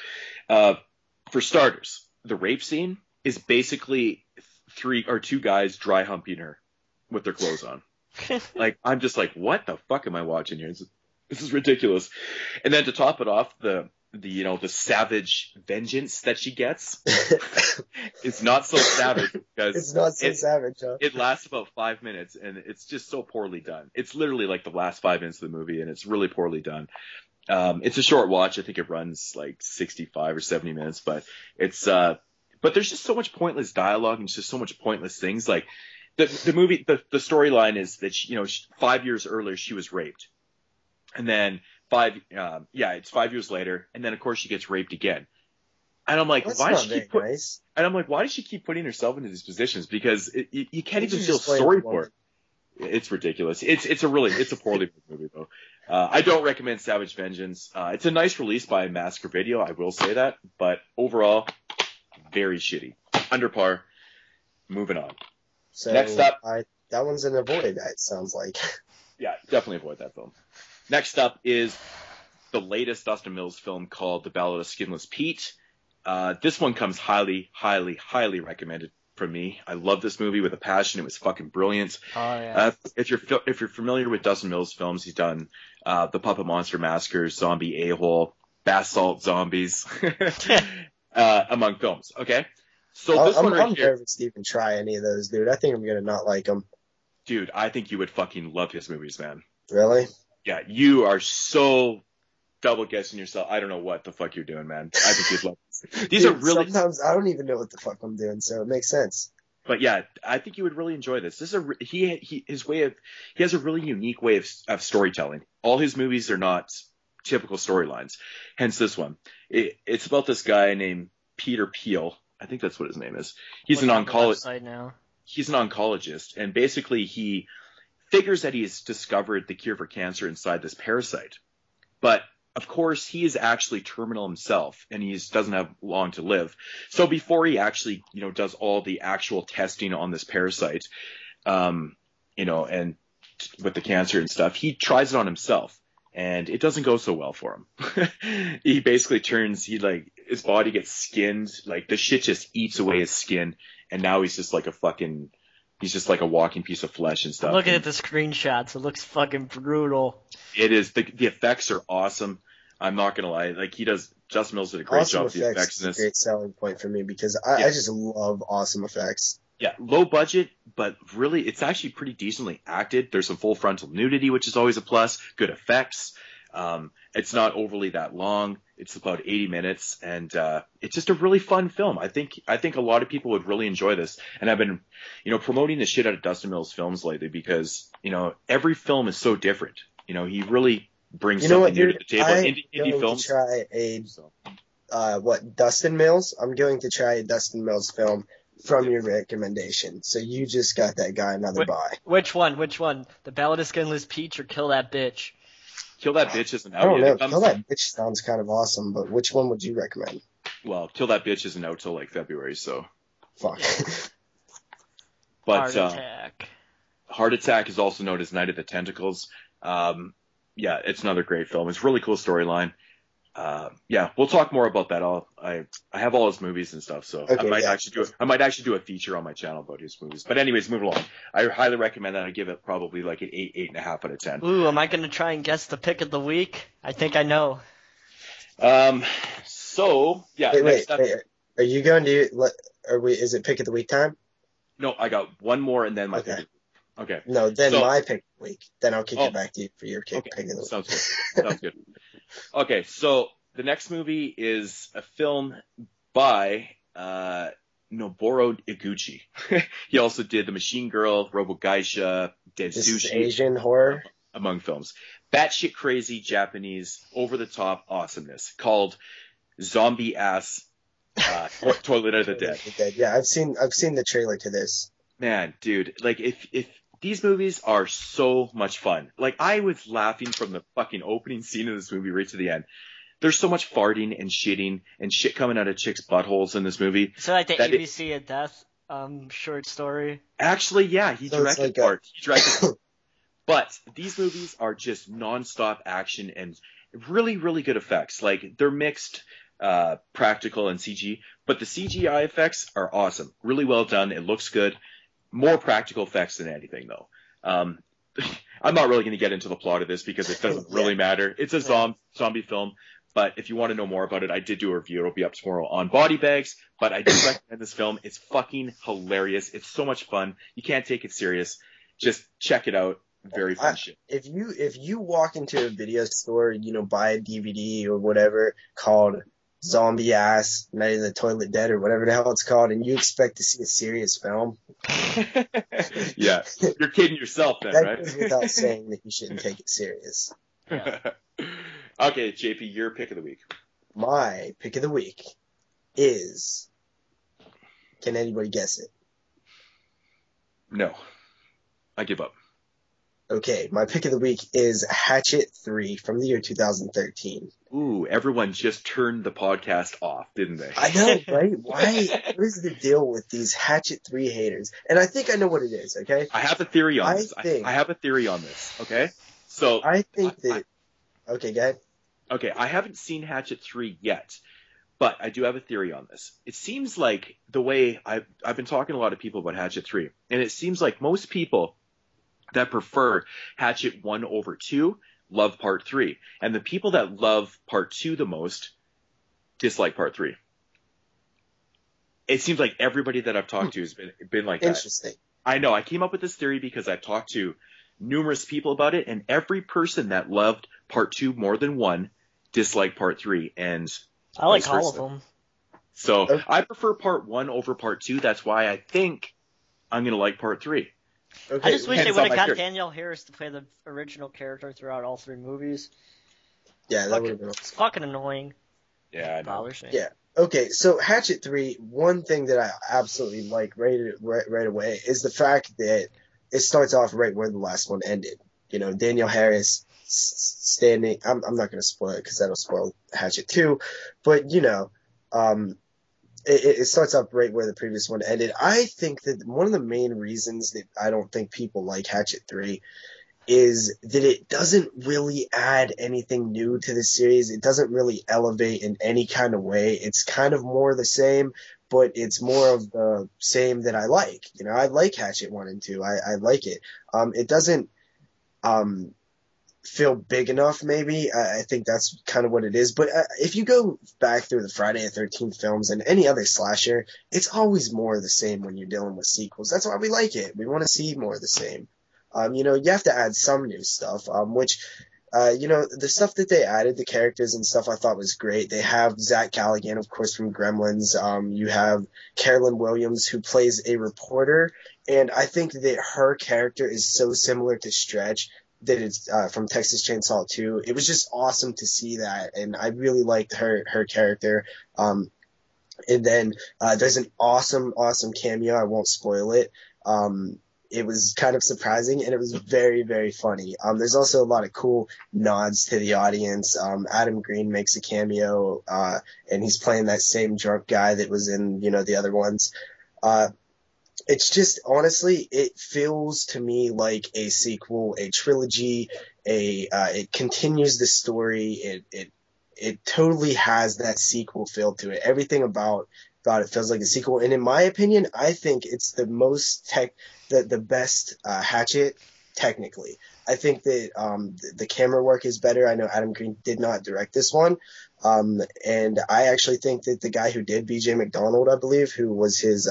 For starters, the rape scene is basically 2 guys dry humping her with their clothes on. Like I'm just like, what the fuck am I watching here? This is ridiculous. And then to top it off, the savage vengeance that she gets is not so savage because it's not so savage, huh? It lasts about 5 minutes and it's just so poorly done. It's literally like the last 5 minutes of the movie and it's really poorly done. It's a short watch. I think it runs like 65 or 70 minutes, but but there's just so much pointless dialogue and just so much pointless things. Like the movie, the storyline is that 5 years earlier she was raped, and then it's 5 years later, and then of course she gets raped again. And I'm like, why does she keep putting herself into these positions? Because you can't even feel sorry for it. It's ridiculous. It's a poorly made movie though. I don't recommend Savage Vengeance. It's a nice release by Massacre Video, I will say that, but overall, very shitty. Under par. Moving on. So next up, that one's an avoid. It sounds like. Yeah, definitely avoid that film. Next up is the latest Dustin Mills film called The Ballad of Skinless Pete. This one comes highly, highly, highly recommended from me. I love this movie with a passion. It was fucking brilliant. Oh, yeah. If you're familiar with Dustin Mills films, he's done The Puppet Monster Massacre, Zombie A-Hole, Basalt Zombies, among films. Okay, so this one right I'm here. nervous to even try any of those, dude. I think I'm gonna not like them. Dude, I think you would fucking love his movies, man. Really? Yeah, you are so double guessing yourself. I don't know what the fuck you're doing, man. I think you'd love this. These are really. Sometimes I don't even know what the fuck I'm doing, so it makes sense. But yeah, I think you would really enjoy this. This is he has a really unique way of storytelling. All his movies are not typical storylines. Hence this one. It's about this guy named Peter Peel. I think that's what his name is. He's an oncologist. He's an oncologist, and basically he figures that he's discovered the cure for cancer inside this parasite. But of course, he is actually terminal himself, and he doesn't have long to live. So before he actually, does all the actual testing on this parasite, and with the cancer and stuff, he tries it on himself. and it doesn't go so well for him. He basically his body gets skinned, like the shit just eats away his skin, and now he's just like a walking piece of flesh and stuff. I'm looking at the screenshots. It looks fucking brutal. It is. The effects are awesome. I'm not gonna lie. Like Justin Mills did a great job with the effects in this. Is a great selling point for me because I just love awesome effects. Yeah, low budget, but really, it's actually pretty decently acted. There's some full frontal nudity, which is always a plus. Good effects. It's not overly that long. It's about 80 minutes, and it's just a really fun film. I think a lot of people would really enjoy this. And I've been, promoting the shit out of Dustin Mills films lately because, every film is so different. He really brings something new to the table. Indie films. Dustin Mills? I'm going to try a Dustin Mills film from your recommendation. So you just got that guy another buy. Which one? The Ballad of Skinless Peach or Kill That Bitch? Kill That Bitch isn't out I don't yet. know. Kill That Bitch sounds kind of awesome, but which one would you recommend? Well, Kill That Bitch isn't out till like February, so. Fuck. But, Heart Attack. Heart Attack is also known as Night of the Tentacles. Yeah, it's another great film. It's a really cool storyline. Yeah, we'll talk more about that. I have all his movies and stuff, so okay, I might actually do a feature on my channel about his movies. But anyways, moving along. I highly recommend that. I give it probably like an 8.5 out of 10. Ooh, am I gonna try and guess the pick of the week? I think I know. So yeah. Wait. Are you going to? Is it pick of the week time? No, I got one more and then my pick. Okay. No, then my pick of the week. Then I'll kick it back to you for your pick of the week. Sounds good. Sounds good. Okay, so the next movie is a film by Noboru Iguchi. He also did The Machine Girl, Robo Geisha, Dead This Sushi. Is Asian horror? Among films. Batshit crazy Japanese over-the-top awesomeness called Zombie Ass Toilet of the Dead. Yeah, I've seen the trailer to this. Man, dude, like if these movies are so much fun. Like, I was laughing from the fucking opening scene of this movie right to the end. There's so much farting and shitting and shit coming out of chicks' buttholes in this movie. So like the ABC of Death short story? Actually, yeah, he directed part. But these movies are just nonstop action and really, really good effects. Like, they're mixed practical and CG, but the CGI effects are awesome. Really well done. It looks good. More practical effects than anything, though. I'm not really going to get into the plot of this because it doesn't really matter. It's a zombie film, but if you want to know more about it, I did do a review. It'll be up tomorrow on body bags, but I do recommend this film. It's fucking hilarious. It's so much fun. You can't take it serious. Just check it out. Very fun shit. If you walk into a video store, buy a DVD or whatever called Zombie Ass Night of the Toilet Dead or whatever the hell it's called, and you expect to see a serious film. Yeah, you're kidding yourself then, that right? goes without saying that you shouldn't take it serious. Yeah. Okay, JP, your pick of the week. My pick of the week is. Can anybody guess it? No, I give up. Okay, my pick of the week is Hatchet 3 from the year 2013. Ooh, everyone just turned the podcast off, didn't they? I know, right? Why? What is the deal with these Hatchet 3 haters? And I think I know what it is, okay? I have a theory on this. I have a theory on this, okay? So I think that... Okay, go ahead. Okay, I haven't seen Hatchet 3 yet, but I do have a theory on this. It seems like the way I've been talking to a lot of people about Hatchet 3, and it seems like most people that prefer Hatchet 1 over 2 love Part 3. And the people that love Part 2 the most dislike Part 3. It seems like everybody that I've talked to has been like that. Interesting. I know. I came up with this theory because I've talked to numerous people about it, and every person that loved Part 2 more than 1 disliked Part 3. And I like all of them. So I prefer Part 1 over Part 2. That's why I think I'm going to like Part 3. Okay. I just wish they would have got Danielle Harris to play the original character throughout all 3 movies. Yeah, that would have been awesome. It's fucking annoying. Yeah, it bothers me. Yeah. Okay, so Hatchet 3, one thing that I absolutely like right away is the fact that it starts off right where the last one ended. Danielle Harris standing. I'm not going to spoil it because that'll spoil Hatchet 2, but it starts off right where the previous one ended. I think that one of the main reasons that I don't think people like Hatchet 3 is that it doesn't really add anything new to the series. It doesn't really elevate in any kind of way. It's kind of more the same, but it's more of the same that I like. You know, I like Hatchet 1 and 2. I like it. It doesn't feel big enough, maybe. I think that's kind of what it is. But if you go back through the Friday the 13th films and any other slasher, it's always more of the same when you're dealing with sequels. That's why we like it. We want to see more of the same. You know, you have to add some new stuff, which, you know, the stuff that they added, the characters and stuff, I thought was great. They have Zach Galligan, of course, from Gremlins. You have Carolyn Williams, who plays a reporter, and I think that her character is so similar to Stretch that it's from Texas Chainsaw 2. It was just awesome to see that, and I really liked her character. And then there's an awesome cameo. I won't spoil it. It was kind of surprising, and it was very, very funny. There's also a lot of cool nods to the audience. Adam Green makes a cameo, and he's playing that same drunk guy that was in, you know, the other ones. It's just, honestly, it feels to me like a sequel, a trilogy, it continues the story. It totally has that sequel feel to it. Everything about it feels like a sequel. And in my opinion, I think it's the most the best Hatchet technically. I think that the camera work is better. I know Adam Green did not direct this one. And I actually think that the guy who did BJ McDonald, I believe, who was his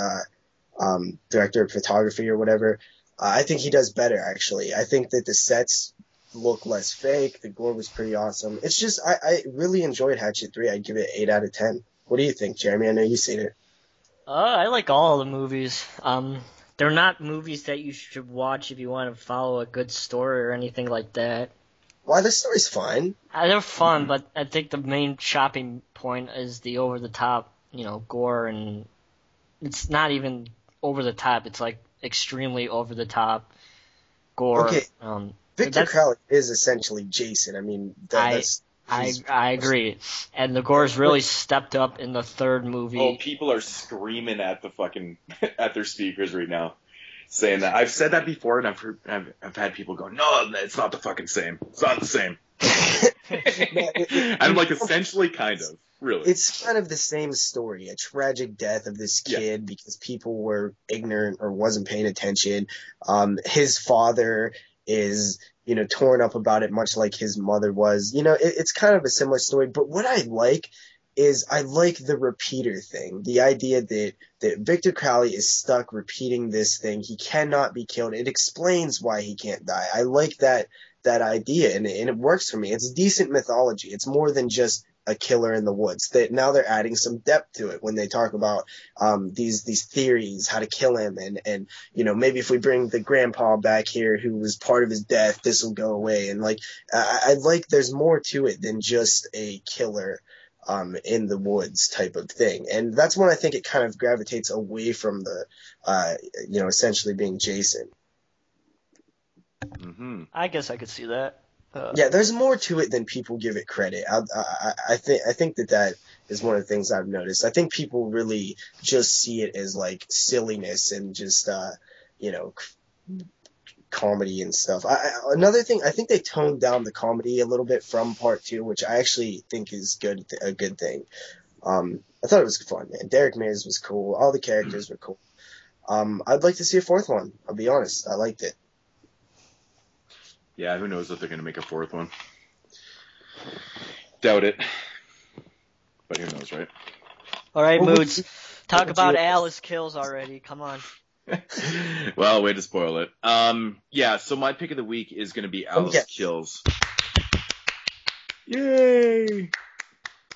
director of photography or whatever, I think he does better, actually. I think that the sets look less fake. The gore was pretty awesome. It's just, I really enjoyed Hatchet 3. I'd give it 8 out of 10. What do you think, Jeremy? I know you've seen it. I like all the movies. They're not movies that you should watch if you want to follow a good story or anything like that. Why, the story's fine. They're fun, but I think the main shopping point is the over-the-top, you know, gore, and it's not even over-the-top. It's, like, extremely over-the-top gore. Okay, Victor Crowley is essentially Jason. I mean, I agree. And the gore's really stepped up in the third movie. Oh, people are screaming at the fucking at their speakers right now, saying that. I've said that before, and I've had people go, "No, it's not the fucking same. It's not the same." I'm like, essentially, kind of, really. It's kind of the same story, a tragic death of this kid because people were ignorant or wasn't paying attention. His father is, you know, torn up about it, much like his mother was. You know, it's kind of a similar story. But what I like is I like the repeater thing, the idea that Victor Crowley is stuck repeating this thing. He cannot be killed. It explains why he can't die. I like that idea, and it works for me. It's decent mythology. It's more than just a killer in the woods. That now they're adding some depth to it when they talk about these theories, how to kill him, and you know, maybe if we bring the grandpa back here who was part of his death, this will go away. And like, I like there's more to it than just a killer in the woods type of thing. And that's when I think it kind of gravitates away from the you know, essentially being Jason. Mm-hmm. I guess I could see that. Yeah, there's more to it than people give it credit. I think that is one of the things I've noticed. I think people really just see it as like silliness and just you know, comedy and stuff. Another thing, I think they toned down the comedy a little bit from part 2, which I actually think is a good thing. I thought it was fun, man. Derek Mears was cool. All the characters were cool. I'd like to see a 4th one. I'll be honest. I liked it. Yeah, who knows if they're going to make a 4th one. Doubt it. But who knows, right? All right, Moodz. Talk about Alice kills already. Come on. Well, way to spoil it. Yeah, so my pick of the week is going to be Alice Kills. Yay!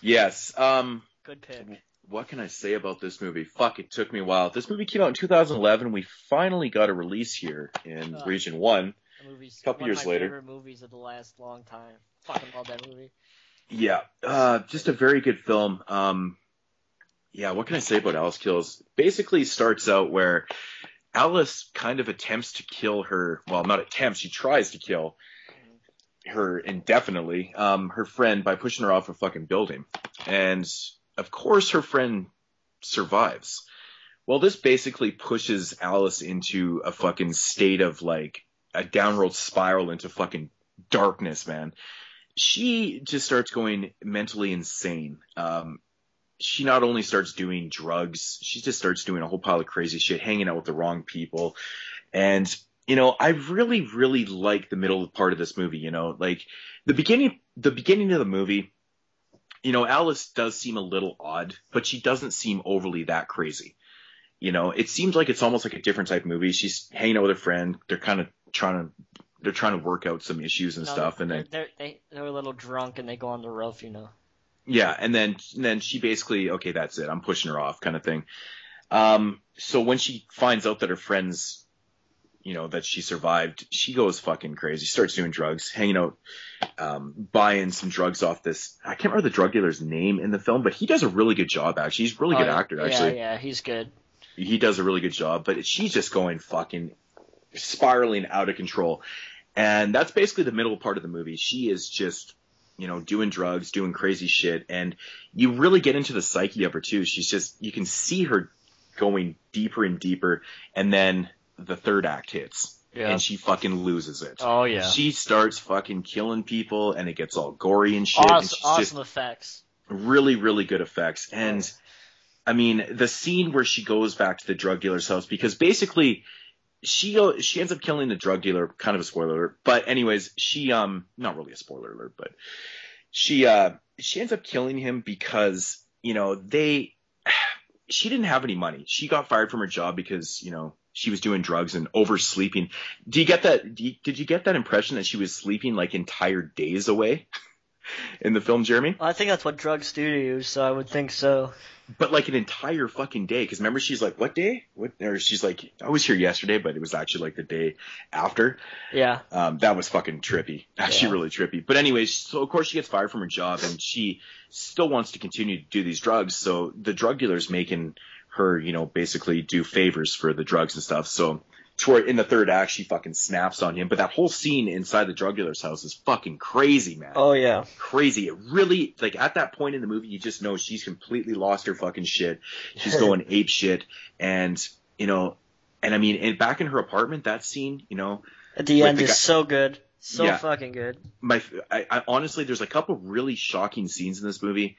Yes. Good pick. What can I say about this movie? Fuck, it took me a while. This movie came out in 2011. We finally got a release here in Region 1. A couple years later. One of my favorite movies of the last long time. Fucking love that movie. Yeah, just a very good film. Yeah, what can I say about Alice Kills? Basically starts out where Alice kind of attempts to kill her, well, not attempts, she tries to kill her indefinitely, her friend, by pushing her off a fucking building. And, of course, her friend survives. Well, this basically pushes Alice into a fucking state of, like, a downward spiral into fucking darkness, man. She just starts going mentally insane. She not only starts doing drugs, she just starts doing a whole pile of crazy shit, hanging out with the wrong people. And, you know, I really, really like the middle part of this movie, you know, like the beginning of the movie, you know, Alice does seem a little odd, but she doesn't seem overly that crazy. You know, it seems like it's almost like a different type of movie. She's hanging out with a friend. They're kind of trying to work out some issues and stuff. And then they're a little drunk and they go on the roof, you know. Yeah, and then she basically, okay, that's it. I'm pushing her off, kind of thing. So when she finds out that her friends, you know, that she survived, she goes fucking crazy. She starts doing drugs, hanging out, buying some drugs off this. I can't remember the drug dealer's name in the film, but he does a really good job. Actually, he's a really good actor. Actually, yeah, he's good. He does a really good job, but she's just going fucking spiraling out of control, and that's basically the middle part of the movie. She is just, you know, doing drugs, doing crazy shit, and you really get into the psyche of her too. She's just, you can see her going deeper and deeper, and then the third act hits, and she fucking loses it. Oh yeah. She starts fucking killing people, and it gets all gory and shit. Awesome effects. Really, really good effects. And I mean, the scene where she goes back to the drug dealer's house, because basically she ends up killing the drug dealer, kind of a spoiler alert, but anyways, she, not really a spoiler alert, but she ends up killing him because, you know, she didn't have any money. She got fired from her job because, you know, she was doing drugs and oversleeping. Do you get that? Did you get that impression that she was sleeping like entire days away in the film, Jeremy? Well, I think that's what drugs do to you, so I would think so. But like an entire fucking day, because remember she's like, what day? Or she's like, I was here yesterday, but it was actually like the day after. Yeah. That was fucking trippy. Actually, really trippy. But anyways, so of course she gets fired from her job, and she still wants to continue to do these drugs. So the drug dealer's making her, you know, basically do favors for the drugs and stuff. So toward in the third act, she fucking snaps on him. But that whole scene inside the drug dealer's house is fucking crazy, man. Oh yeah, crazy. It really, like, at that point in the movie, you just know she's completely lost her fucking shit. She's going ape shit, and you know, and I mean, and back in her apartment, that scene, you know, at the end is so good, fucking good. I honestly, there's a couple really shocking scenes in this movie.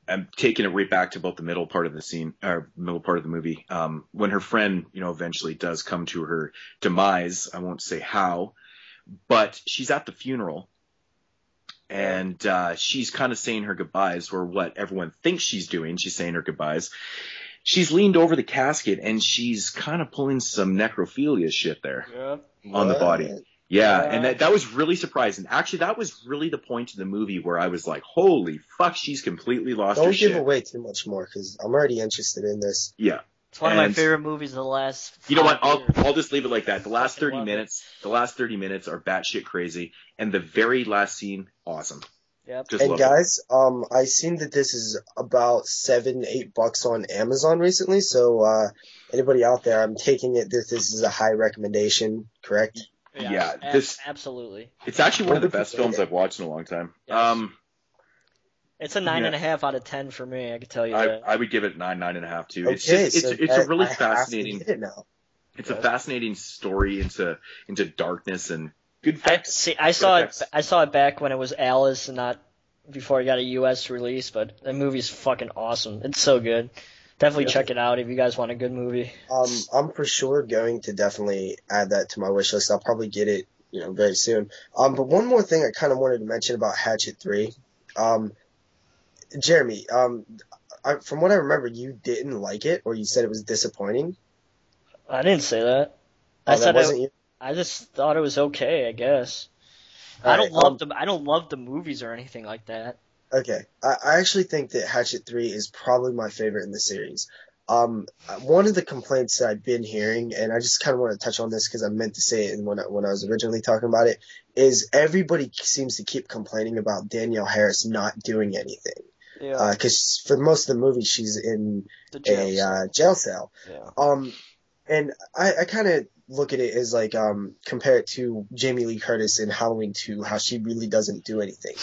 I'm taking it right back to about the middle part of the scene, or middle part of the movie, when her friend, you know, eventually does come to her demise. I won't say how, but she's at the funeral, and she's kind of saying her goodbyes, or what everyone thinks she's doing. She's saying her goodbyes. She's leaned over the casket, and she's kind of pulling some necrophilia shit there on the body. Yeah, and that was really surprising. Actually, that was really the point of the movie where I was like, holy fuck, she's completely lost her shit. Don't give away too much more, because I'm already interested in this. Yeah. It's one of my favorite movies of the last 5 You know what? years. I'll just leave it like that. The last 30 minutes are batshit crazy, and the very last scene, awesome. Yep. And guys, I seen that this is about $7-8 on Amazon recently, so anybody out there, I'm taking it that this is a high recommendation, correct? Yeah, absolutely. It's actually one of the best films I've watched in a long time. Yes. It's a 9.5 out of 10 for me. I can tell you that. I would give it 9.5 too. Okay, it's a really fascinating. Have to get it now. It's a fascinating story into darkness and good effects. I saw it back when it was Alice and not before it got a U.S. release. But the movie's fucking awesome. It's so good. Definitely check it out if you guys want a good movie. I'm for sure going to definitely add that to my wish list. I'll probably get it, you know, very soon. But one more thing I kind of wanted to mention about Hatchet 3. Jeremy, from what I remember, you didn't like it, or you said it was disappointing. I didn't say that. I said wasn't you. I just thought it was okay, I guess. I don't love the movies or anything like that. Okay, I actually think that Hatchet 3 is probably my favorite in the series. One of the complaints that I've been hearing, and I just kind of want to touch on this because I meant to say it when I was originally talking about it, is everybody seems to keep complaining about Danielle Harris not doing anything. Yeah. Because for most of the movie, she's in a jail cell. Yeah. And I kind of look at it as like, compare it to Jamie Lee Curtis in Halloween 2, how she really doesn't do anything.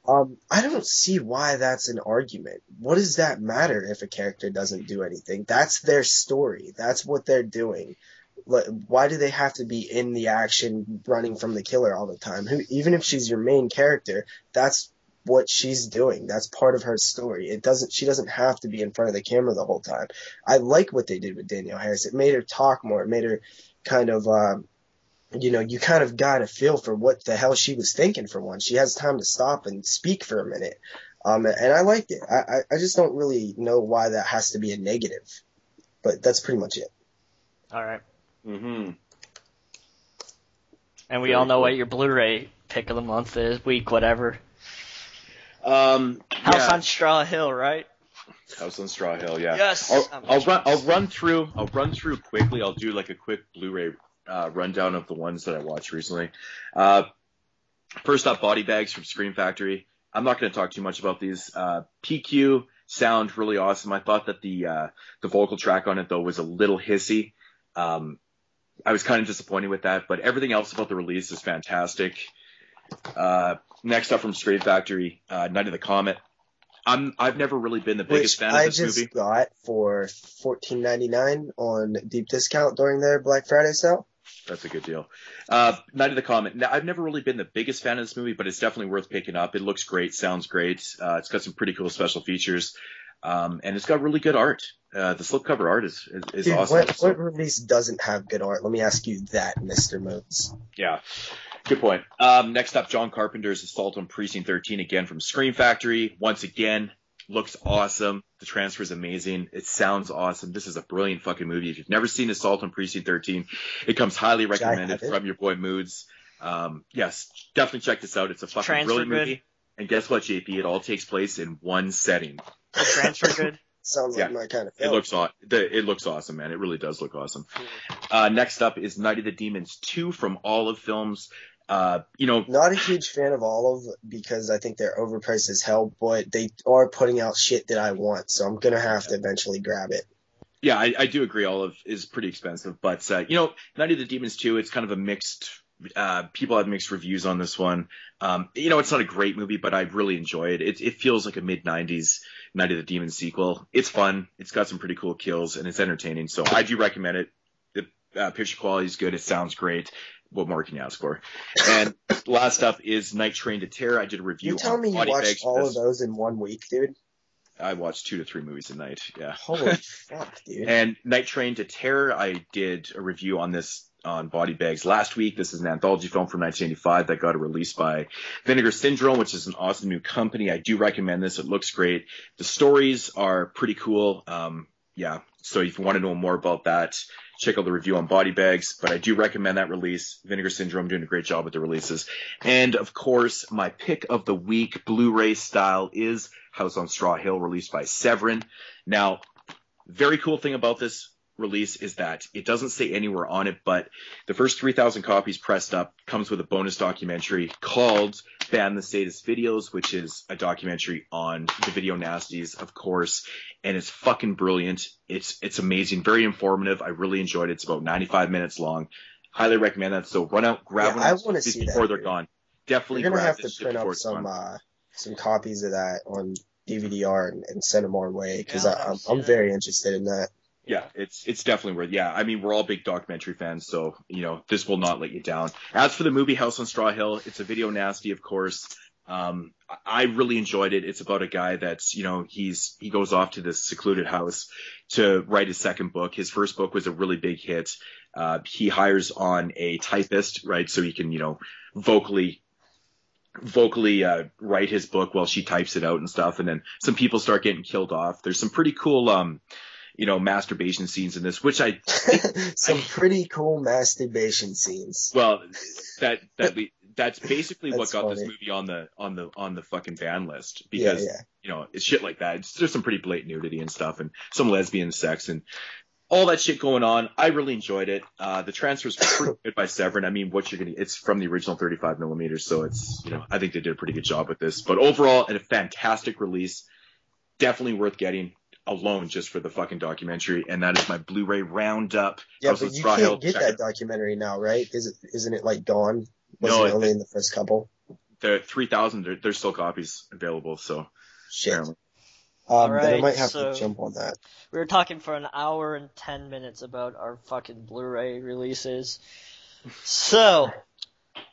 I don't see why that's an argument. What does that matter if a character doesn't do anything? That's their story. That's what they're doing. Why do they have to be in the action running from the killer all the time? Even if she's your main character, that's what she's doing. That's part of her story. She doesn't have to be in front of the camera the whole time. I like what they did with Danielle Harris. It made her talk more. It made her kind of, you kind of got a feel for what the hell she was thinking for once. She has time to stop and speak for a minute. And I liked it. I just don't really know why that has to be a negative, but that's pretty much it. All right. Mm-hmm. And we all know what your Blu-ray pick of the month is, week, whatever. House on Straw Hill, right? House on Straw Hill, yeah. Yes. I'll run through quickly. I'll do like a quick Blu-ray rundown of the ones that I watched recently. First up, Body Bags from Scream Factory. I'm not going to talk too much about these. PQ sound really awesome. I thought that the vocal track on it though was a little hissy. I was kind of disappointed with that, but everything else about the release is fantastic. Next up from Scream Factory, Night of the Comet. I've never really been the biggest fan of this movie. I just got for $14.99 on deep discount during their Black Friday sale. That's a good deal. Night of the Comet. Now, I've never really been the biggest fan of this movie, but it's definitely worth picking up. It looks great, sounds great. It's got some pretty cool special features, and it's got really good art. The slipcover art is Dude, awesome. What release doesn't have good art? Let me ask you that, Mr. Moodz. Yeah, good point. Next up, John Carpenter's Assault on Precinct 13, again from Scream Factory. Once again, looks awesome. The transfer is amazing. It sounds awesome. This is a brilliant fucking movie. If you've never seen Assault on Precinct 13, it comes highly recommended from your boy Moodz. Yes, definitely check this out. It's a fucking brilliant movie. And guess what, JP? It all takes place in one setting. The transfer good? Sounds like my kind of film. It looks awesome, man. It really does look awesome. Next up is Night of the Demons 2 from Olive Films. Not a huge fan of Olive because I think they're overpriced as hell, but they are putting out shit that I want, so I'm gonna have to eventually grab it. Yeah, I do agree. Olive is pretty expensive, but Night of the Demons 2, it's kind of a mixed. People have mixed reviews on this one. It's not a great movie, but I really enjoy it. It feels like a mid-90s Night of the Demons sequel. It's fun. It's got some pretty cool kills, and it's entertaining. So I do recommend it. The picture quality is good. It sounds great. What more can you ask for? And last up is Night Train to Terror. I did a review. You tell me you watched all of those in 1 week, dude? I watched 2 to 3 movies a night. Yeah. Holy fuck, dude. And Night Train to Terror, I did a review on this on Body Bags last week. This is an anthology film from 1985 that got a release by Vinegar Syndrome, which is an awesome new company. I do recommend this. It looks great. The stories are pretty cool. So if you want to know more about that, check out the review on Body Bags. But I do recommend that release. Vinegar Syndrome doing a great job with the releases. And of course, my pick of the week, Blu-ray style, is House on Straw Hill, released by Severin. Now, very cool thing about this release is that it doesn't say anywhere on it, but the first 3,000 copies pressed up comes with a bonus documentary called Ban the Sadist Videos, which is a documentary on the video nasties, of course, and it's fucking brilliant. It's amazing, very informative. I really enjoyed it. It's about 95 minutes long. Highly recommend that. So run out, grab one before they're gone. Definitely You're gonna grab have to print up some copies of that on DVD-R and send them our way because I'm very interested in that. Yeah, it's definitely worth. Yeah, I mean, we're all big documentary fans, so this will not let you down. As for the movie House on Straw Hill, it's a video nasty, of course. I really enjoyed it. It's about a guy that's he goes off to this secluded house to write his second book. His first book was a really big hit. He hires on a typist, right, so he can vocally write his book while she types it out and stuff. And then some people start getting killed off. There's some pretty cool masturbation scenes in this, which I think pretty cool masturbation scenes. Well, that's basically what got funny. this movie on the fucking ban list because it's shit like that. There's some pretty blatant nudity and stuff and some lesbian sex and all that shit going on. I really enjoyed it. The transfer's pretty good by Severin. I mean, it's from the original 35 millimeters, so it's I think they did a pretty good job with this. But overall, a fantastic release. Definitely worth getting alone just for the fucking documentary, and that is my Blu-ray roundup. Yeah, but you can't get that documentary now, right? Isn't it like gone? Wasn't it only in the first couple? The 3,000, there's still copies available, so shit. Apparently. All But I right, might have so to jump on that. we were talking for an hour and 10 minutes about our fucking Blu-ray releases. So,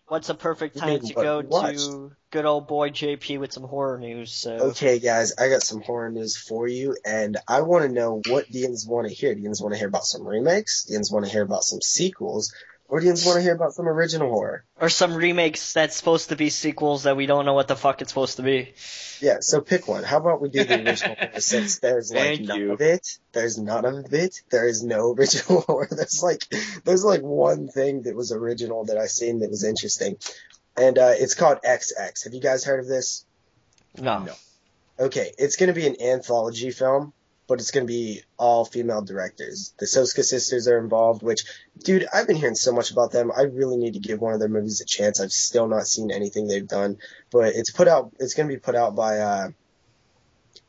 what's a perfect time to What go we watched. to good old boy JP with some horror news? So, Okay, guys, I got some horror news for you, and I want to know what DNs want to hear. DNs want to hear about some remakes? DNs want to hear about some sequels? Or DNs want to hear about some original horror? or some remakes that's supposed to be sequels that we don't know what the fuck it's supposed to be. Yeah, so pick one. How about we do the original horror since there's like Thank none you. of it. There's none of it. There is no original horror. There's like one thing that was original that I seen that was interesting. And it's called XX. Have you guys heard of this? No. Okay, it's going to be an anthology film, but it's going to be all female directors. The Soska sisters are involved, which, dude, I've been hearing so much about them. I really need to give one of their movies a chance. I've still not seen anything they've done, but it's going to be put out by, I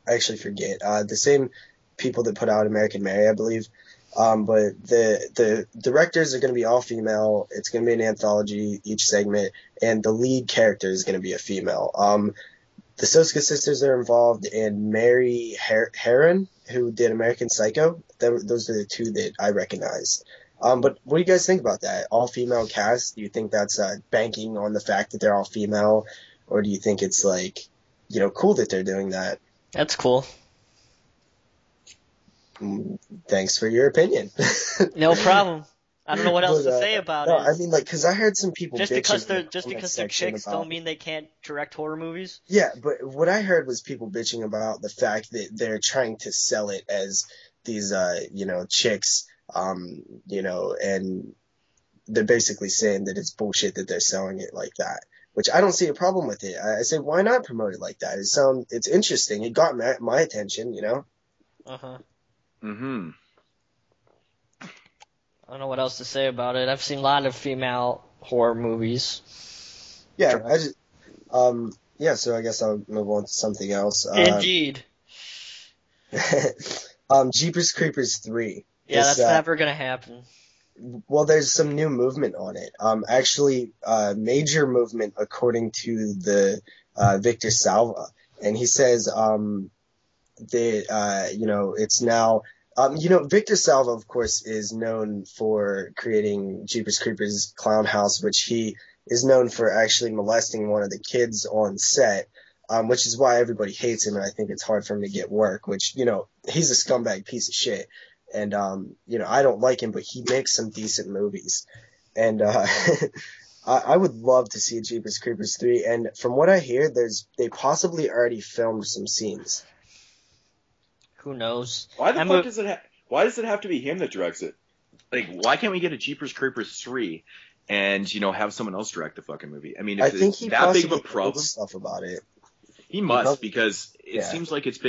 actually forget, the same people that put out American Mary, I believe. But the directors are going to be all female. It's going to be an anthology, each segment, and the lead character is going to be a female. The Soska sisters are involved, and Mary Herron, who did American Psycho. Those are the two that I recognize. But what do you guys think about that? All female cast? Do you think that's banking on the fact that they're all female, or do you think it's like, cool that they're doing that? That's cool. Thanks for your opinion. No problem. I don't know what else But, to say about no, it. I mean, like, because I heard some people Just bitching because in they're the just comment because they're section chicks about- don't mean they can't direct horror movies. Yeah, but what I heard was people bitching about the fact that they're trying to sell it as these, chicks, and they're basically saying that it's bullshit that they're selling it like that, which I don't see a problem with it. I say, why not promote it like that? It's interesting. It got my attention, Uh-huh. Mm-hmm. I don't know what else to say about it. I've seen a lot of female horror movies. Yeah, so I guess I'll move on to something else. Indeed. Jeepers Creepers 3. Yeah, that's never gonna happen. Well, there's some new movement on it. Actually, major movement according to the Victor Salva, and he says it's now. Victor Salva, of course, is known for creating Jeepers Creepers Clown House, which he is known for actually molesting one of the kids on set, which is why everybody hates him, and I think it's hard for him to get work, which, he's a scumbag piece of shit. And, I don't like him, but he makes some decent movies. And I would love to see Jeepers Creepers 3, and from what I hear, they possibly already filmed some scenes. Who knows? Why does it have to be him that directs it? Like, why can't we get a Jeepers Creepers 3 and, have someone else direct the fucking movie? I mean, if I think he that big of a possibly problem, knows stuff about it. he must, because it seems like it's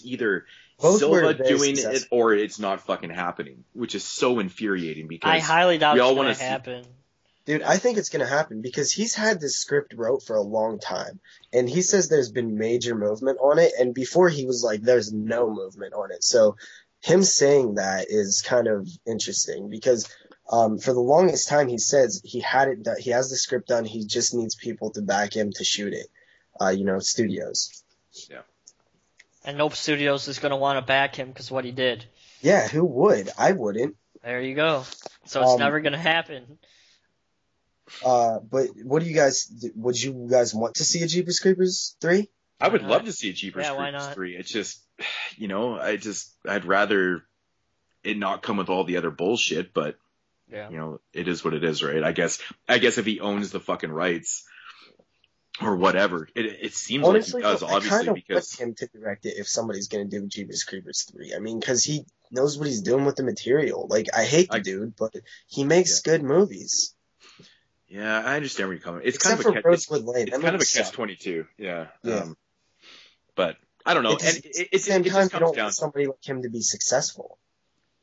either Both were Silva very doing it successful. or it's not fucking happening, which is so infuriating because I highly doubt we it's all gonna want to happen. Dude, I think it's going to happen because he's had this script wrote for a long time. And he says there's been major movement on it. And before he was like, there's no movement on it. So him saying that is kind of interesting because for the longest time he says he has the script done. He just needs people to back him to shoot it, studios. Yeah. And Nope Studios is gonna want to back him because what he did. Yeah, who would? I wouldn't. There you go. So it's never gonna happen. But what do you guys? Would you guys want to see a Jeepers Creepers 3? I would love to see a Jeepers why Creepers not? 3. It's just, I'd rather it not come with all the other bullshit, but, Yeah. it is what it is, right? I guess if he owns the fucking rights or whatever, it seems Honestly, like he does, I obviously, kind of because want him to direct it if somebody's going to do Jeepers Creepers 3. I mean, because he knows what he's doing with the material. Like, I hate the dude, but he makes good movies. yeah, I understand where you're coming. It's Except kind of for Rosewood Lane. it's kind of a catch-22. Yeah. Yeah. But I don't know. At the same time, you don't want somebody like him to be successful.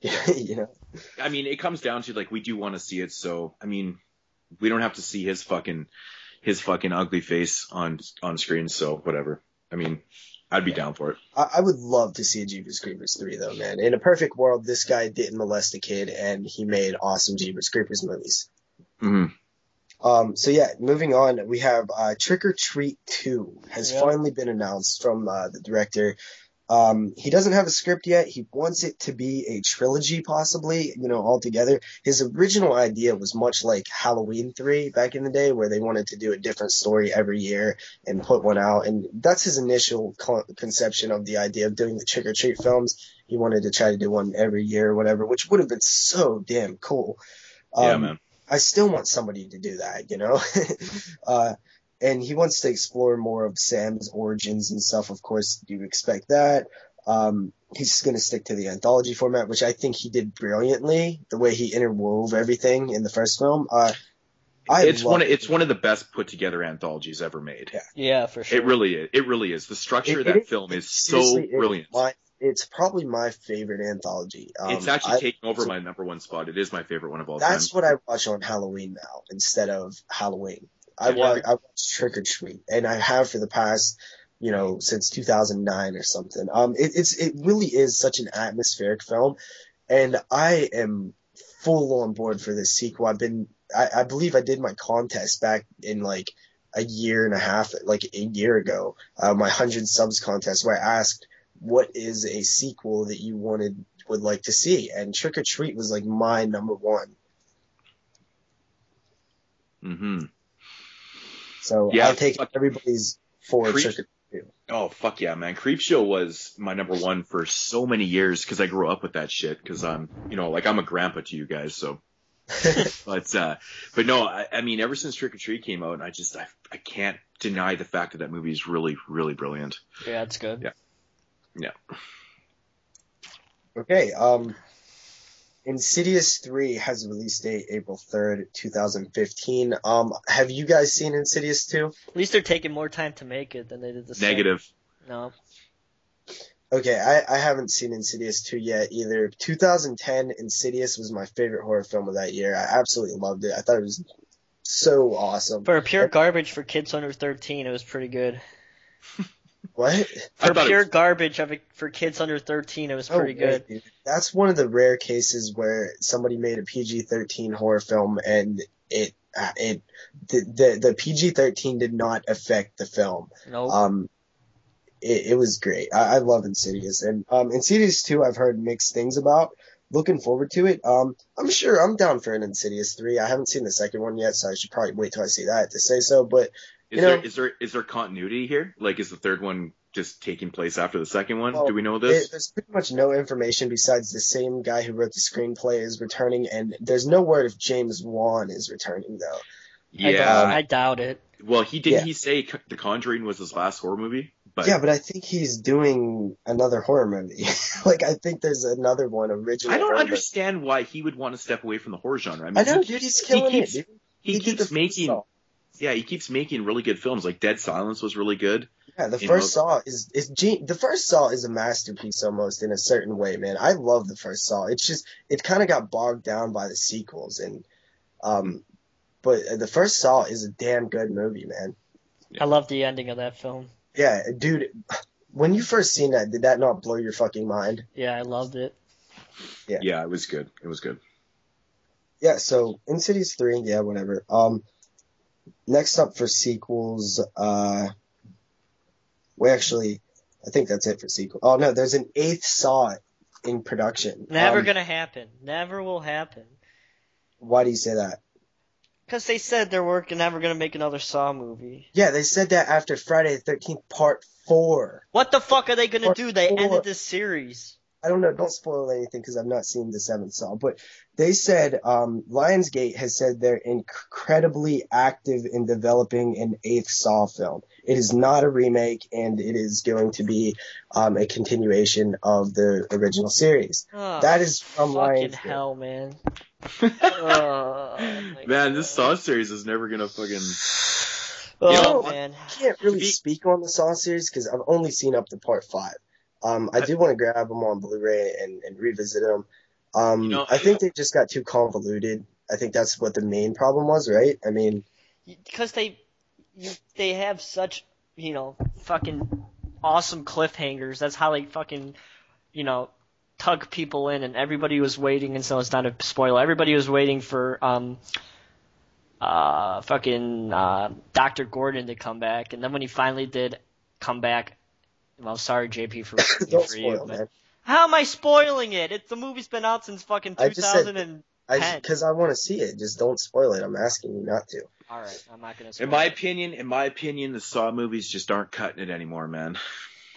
I mean, it comes down to, like, we do want to see it, so, I mean, we don't have to see his fucking ugly face on screen, so whatever. I mean, I'd be down for it. I would love to see a Jeepers Creepers 3, though, man. In a perfect world, this guy didn't molest a kid, and he made awesome Jeepers Creepers movies. Mm-hmm. So yeah, moving on, we have Trick or Treat 2 has finally been announced from the director. He doesn't have a script yet. He wants it to be a trilogy, possibly, altogether. His original idea was much like Halloween 3 back in the day, where they wanted to do a different story every year and put one out. And that's his initial conception of the idea of doing the Trick or Treat films. He wanted to try to do one every year or whatever, which would have been so damn cool. Yeah, man. I still want somebody to do that, And he wants to explore more of Sam's origins and stuff. Of course, you expect that. He's going to stick to the anthology format, which I think he did brilliantly, the way he interwove everything in the first film. It's one of the best put together anthologies ever made. Yeah, for sure. It really is. The structure of that film is so brilliant. It's probably my favorite anthology. It's actually taking over my number one spot. It is my favorite one of all time. That's what I watch on Halloween now instead of Halloween. I watch Trick or Treat, and I have for the past, since 2009 or something. It really is such an atmospheric film, and I am full on board for this sequel. I believe I did my contest back in like a year and a half, like a year ago, my 100 subs contest, where I asked, what is a sequel that you would like to see? And Trick or Treat was like my number one. Mm-hmm. So I'll take everybody's for Trick or Treat. Oh, fuck yeah, man. Creepshow was my number one for so many years because I grew up with that shit because I'm a grandpa to you guys, so. but no, I mean, ever since Trick or Treat came out, I can't deny the fact that movie is really, really brilliant. Yeah, it's good. Yeah. Okay, Insidious 3 has a release date April 3rd, 2015. Have you guys seen Insidious 2? At least they're taking more time to make it than they did the Negative. No. Okay, I haven't seen Insidious 2 yet either. 2010 Insidious was my favorite horror film of that year. I absolutely loved it. I thought it was so awesome. For a pure garbage for kids under 13, it was pretty good. What? For pure garbage for kids under 13, it was pretty good. Dude. That's one of the rare cases where somebody made a PG-13 horror film and the PG-13 did not affect the film. Nope. It was great. I love Insidious. And Insidious 2 I've heard mixed things about. Looking forward to it. I'm sure I'm down for an Insidious 3. I haven't seen the second one yet, so I should probably wait till I see that to say so. But is there continuity here? Like, is the third one just taking place after the second one? Do we know this? There's pretty much no information besides the same guy who wrote the screenplay is returning, and there's no word if James Wan is returning, though. Yeah. I doubt it. Well, he say The Conjuring was his last horror movie? But yeah, but I think he's doing another horror movie. Like, I think there's another one original. I don't understand why he would want to step away from the horror genre. I mean, I know, dude, he's killing it, dude. He keeps making really good films. Like Dead Silence was really good. Yeah, the first Saw is a masterpiece almost in a certain way, man. I love the first Saw. It's just it kind of got bogged down by the sequels, and but the first Saw is a damn good movie, man. I love the ending of that film. Yeah, dude. When you first seen that, did that not blow your fucking mind? Yeah, I loved it. Yeah, it was good. It was good. Yeah, so Insidious 3, yeah, whatever. Next up for sequels, I think that's it for sequel. Oh no, there's an 8th Saw in production. Never gonna happen. Never will happen. Why do you say that? Because they said they're never gonna make another Saw movie. Yeah, they said that after Friday the 13th Part 4. What the fuck are they gonna do? They ended this series. I don't know. Don't spoil anything because I've not seen the 7th Saw. But they said Lionsgate has said they're incredibly active in developing an 8th Saw film. It is not a remake, and it is going to be a continuation of the original series. Oh, that is from fucking Lionsgate. hell, man. Man, this Saw series is never gonna fucking. Man. I can't really speak on the Saw series because I've only seen up to Part 5. I do want to grab them on Blu-ray and revisit them. I think they just got too convoluted. I think that's what the main problem was, right? I mean, because they have such, fucking awesome cliffhangers. That's how they fucking, tug people in, and everybody was waiting, and so it's not a spoiler. Everybody was waiting for Dr. Gordon to come back, and then when he finally did come back, Well, sorry, JP, for ruining Don't it for spoil, you. man. How am I spoiling it? The movie's been out since fucking I just said 2010. because I want to see it. Just don't spoil it. I'm asking you not to. All right, I'm not gonna spoil In my opinion, the Saw movies just aren't cutting it anymore, man.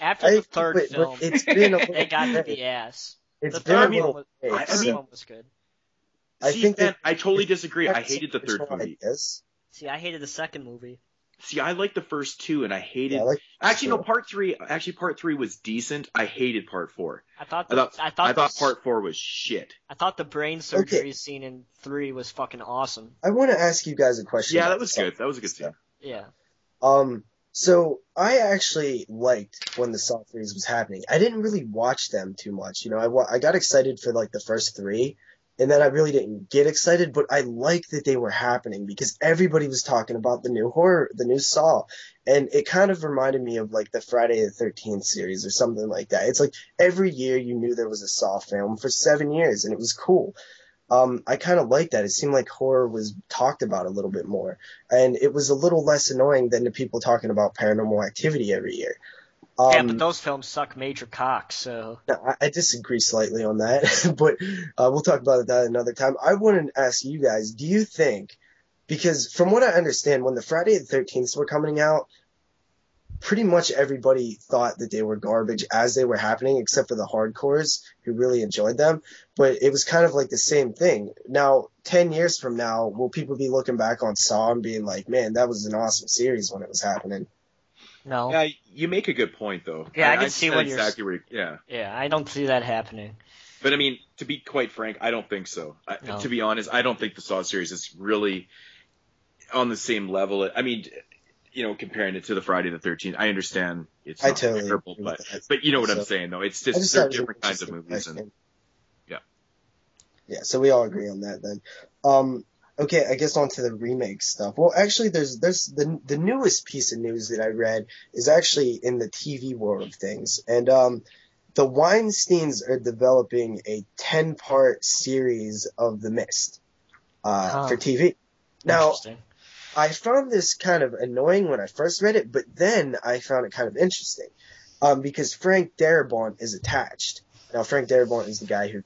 After the third but film, it's been a little they got to bit. be ass. It's The been a third little. one bit. one was good. I See, think man, that I totally disagree. I hated the third original movie. ideas. See, I hated the second movie. See, I liked the first two, and I hated. Yeah, I like actually, no, two. part three. Actually, part three was decent. I hated part four. I thought part four was shit. I thought the brain surgery scene in 3 was fucking awesome. I want to ask you guys a question. Yeah, about that was the good. That was a good scene. Yeah. So I actually liked when the Saw series was happening. I didn't really watch them too much. You know, I got excited for like the first 3, and then I really didn't get excited, but I liked that they were happening because everybody was talking about the new Saw, and it kind of reminded me of like the Friday the 13th series or something like that. It's like every year you knew there was a Saw film for 7 years, and it was cool. I kind of liked that. It seemed like horror was talked about a little bit more, and it was a little less annoying than the people talking about Paranormal Activity every year. Yeah, but those films suck major cock, so... No, I disagree slightly on that, but we'll talk about that another time. I wanted to ask you guys, do you think, because from what I understand, when the Friday the 13th were coming out, pretty much everybody thought that they were garbage as they were happening, except for the hardcores who really enjoyed them, but it was kind of like the same thing. Now, 10 years from now, will people be looking back on Saw and being like, man, that was an awesome series when it was happening? No. Yeah, you make a good point, though. Yeah, I can see what you're... exactly where Yeah, I don't see that happening. But, I mean, to be quite frank, I don't think so. No. To be honest, I don't think the Saw series is really on the same level. I mean, you know, comparing it to the Friday the 13th, I understand it's not comparable, but you know what I'm saying, though. It's just they're different kinds of movies. Yeah, so we all agree on that then. Okay, I guess on to the remake stuff. Well, actually, there's the newest piece of news that I read is actually in the TV world of things. And the Weinsteins are developing a 10-part series of The Mist for TV. Now, I found this kind of annoying when I first read it, but then I found it kind of interesting because Frank Darabont is attached. Now, Frank Darabont is the guy who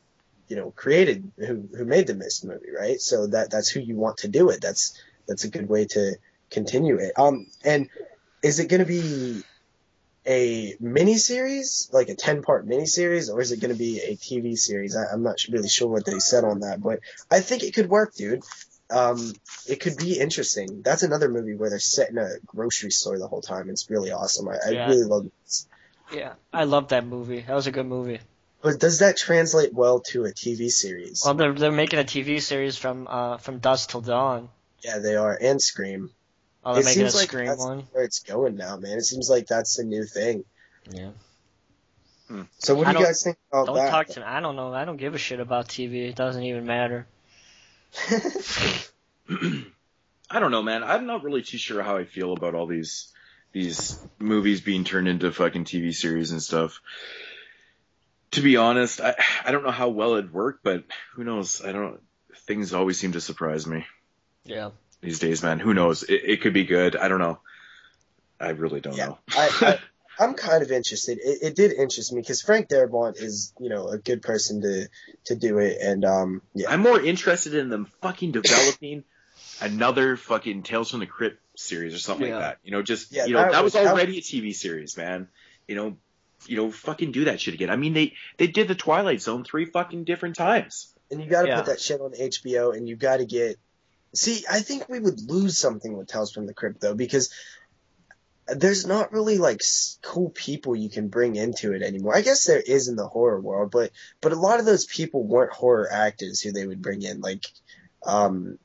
who made the Mist movie, right? So that's who you want to do it. That's a good way to continue it. And is it going to be a miniseries, like a 10-part miniseries, or is it going to be a TV series? I'm not really sure what they said on that, but I think it could work, dude. It could be interesting. That's another movie where they're set in a grocery store the whole time. It's really awesome. I really love it. Yeah, I love that movie. That was a good movie. But does that translate well to a TV series? Well, they're making a TV series from Dusk Till Dawn. Yeah, they are, and Scream. Oh, they're making a like Scream that's one. where it's going now, man. It seems like that's the new thing. Yeah. So what do you guys think about that? Don't talk to me. I don't know. I don't give a shit about TV. It doesn't even matter. I don't know, man. I'm not really too sure how I feel about all these movies being turned into fucking TV series and stuff. To be honest, I don't know how well it'd work, but who knows? Things always seem to surprise me. Yeah. These days, man. Who knows? It could be good. I don't know. I really don't know. I'm kind of interested. It did interest me because Frank Darabont is, a good person to do it, and I'm more interested in them fucking developing another fucking Tales from the Crypt series or something like that. That was already a TV series, man. Fucking do that shit again. I mean, they did the Twilight Zone 3 fucking different times. And you got to put that shit on HBO, and you got to get. See, I think we would lose something with Tales from the Crypt though, because there's not really like cool people you can bring into it anymore. I guess there is in the horror world, but a lot of those people weren't horror actors who they would bring in, like, Arnold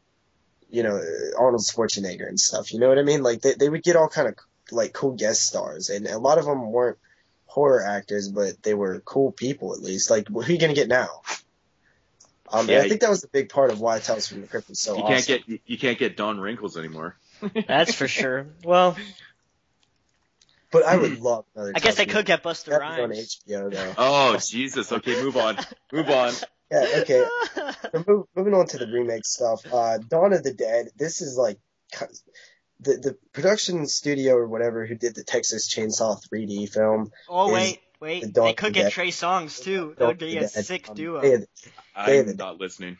Schwarzenegger and stuff. You know what I mean? Like they would get all kind of like cool guest stars, and a lot of them weren't horror actors, but they were cool people at least. Like, who are you gonna get now? I think that was the big part of why Tales from the Crypt was so awesome. You can't get Don Wrinkles anymore. That's for sure. Well. But I would love another. I guess they could get Busta Rhymes on HBO though. Oh Jesus! Okay, move on. Yeah, okay. So moving on to the remake stuff. Dawn of the Dead. This is like, the production studio or whatever who did the Texas Chainsaw 3D film. Oh, is wait. the They Dawn of could the get Dead. Trey Songz, too. That Dawn would of be the a Dead. sick duo. Day of I'm not listening.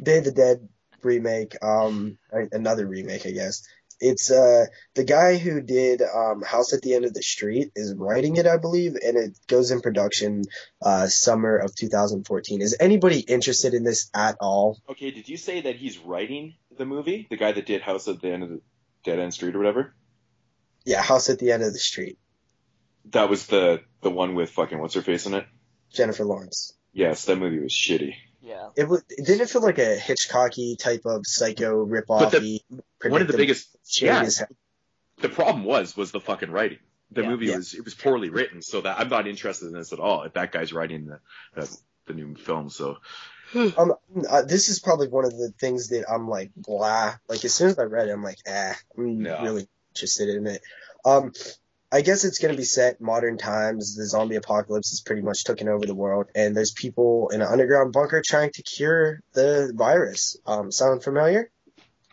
Day of the Dead remake, another remake, I guess. It's the guy who did House at the End of the Street is writing it, I believe, and it goes in production summer of 2014. Is anybody interested in this at all? Okay, did you say that he's writing the movie? The guy that did House at the End of the Dead End Street or whatever? Yeah, House at the End of the Street. That was the one with fucking what's her face in it? Jennifer Lawrence. Yes, that movie was shitty. Yeah. Didn't it feel like a Hitchcocky type of psycho But ripoff? one of the biggest yeah. The problem was the fucking writing. The Yeah. movie Yeah. was poorly written, so that I'm not interested in this at all. If that guy's writing the new film, so This is probably one of the things that I'm like, blah. Like as soon as I read it, I'm like, I'm No. really interested in it. I guess it's going to be set modern times. The zombie apocalypse has pretty much taken over the world, and there's people in an underground bunker trying to cure the virus. Sound familiar?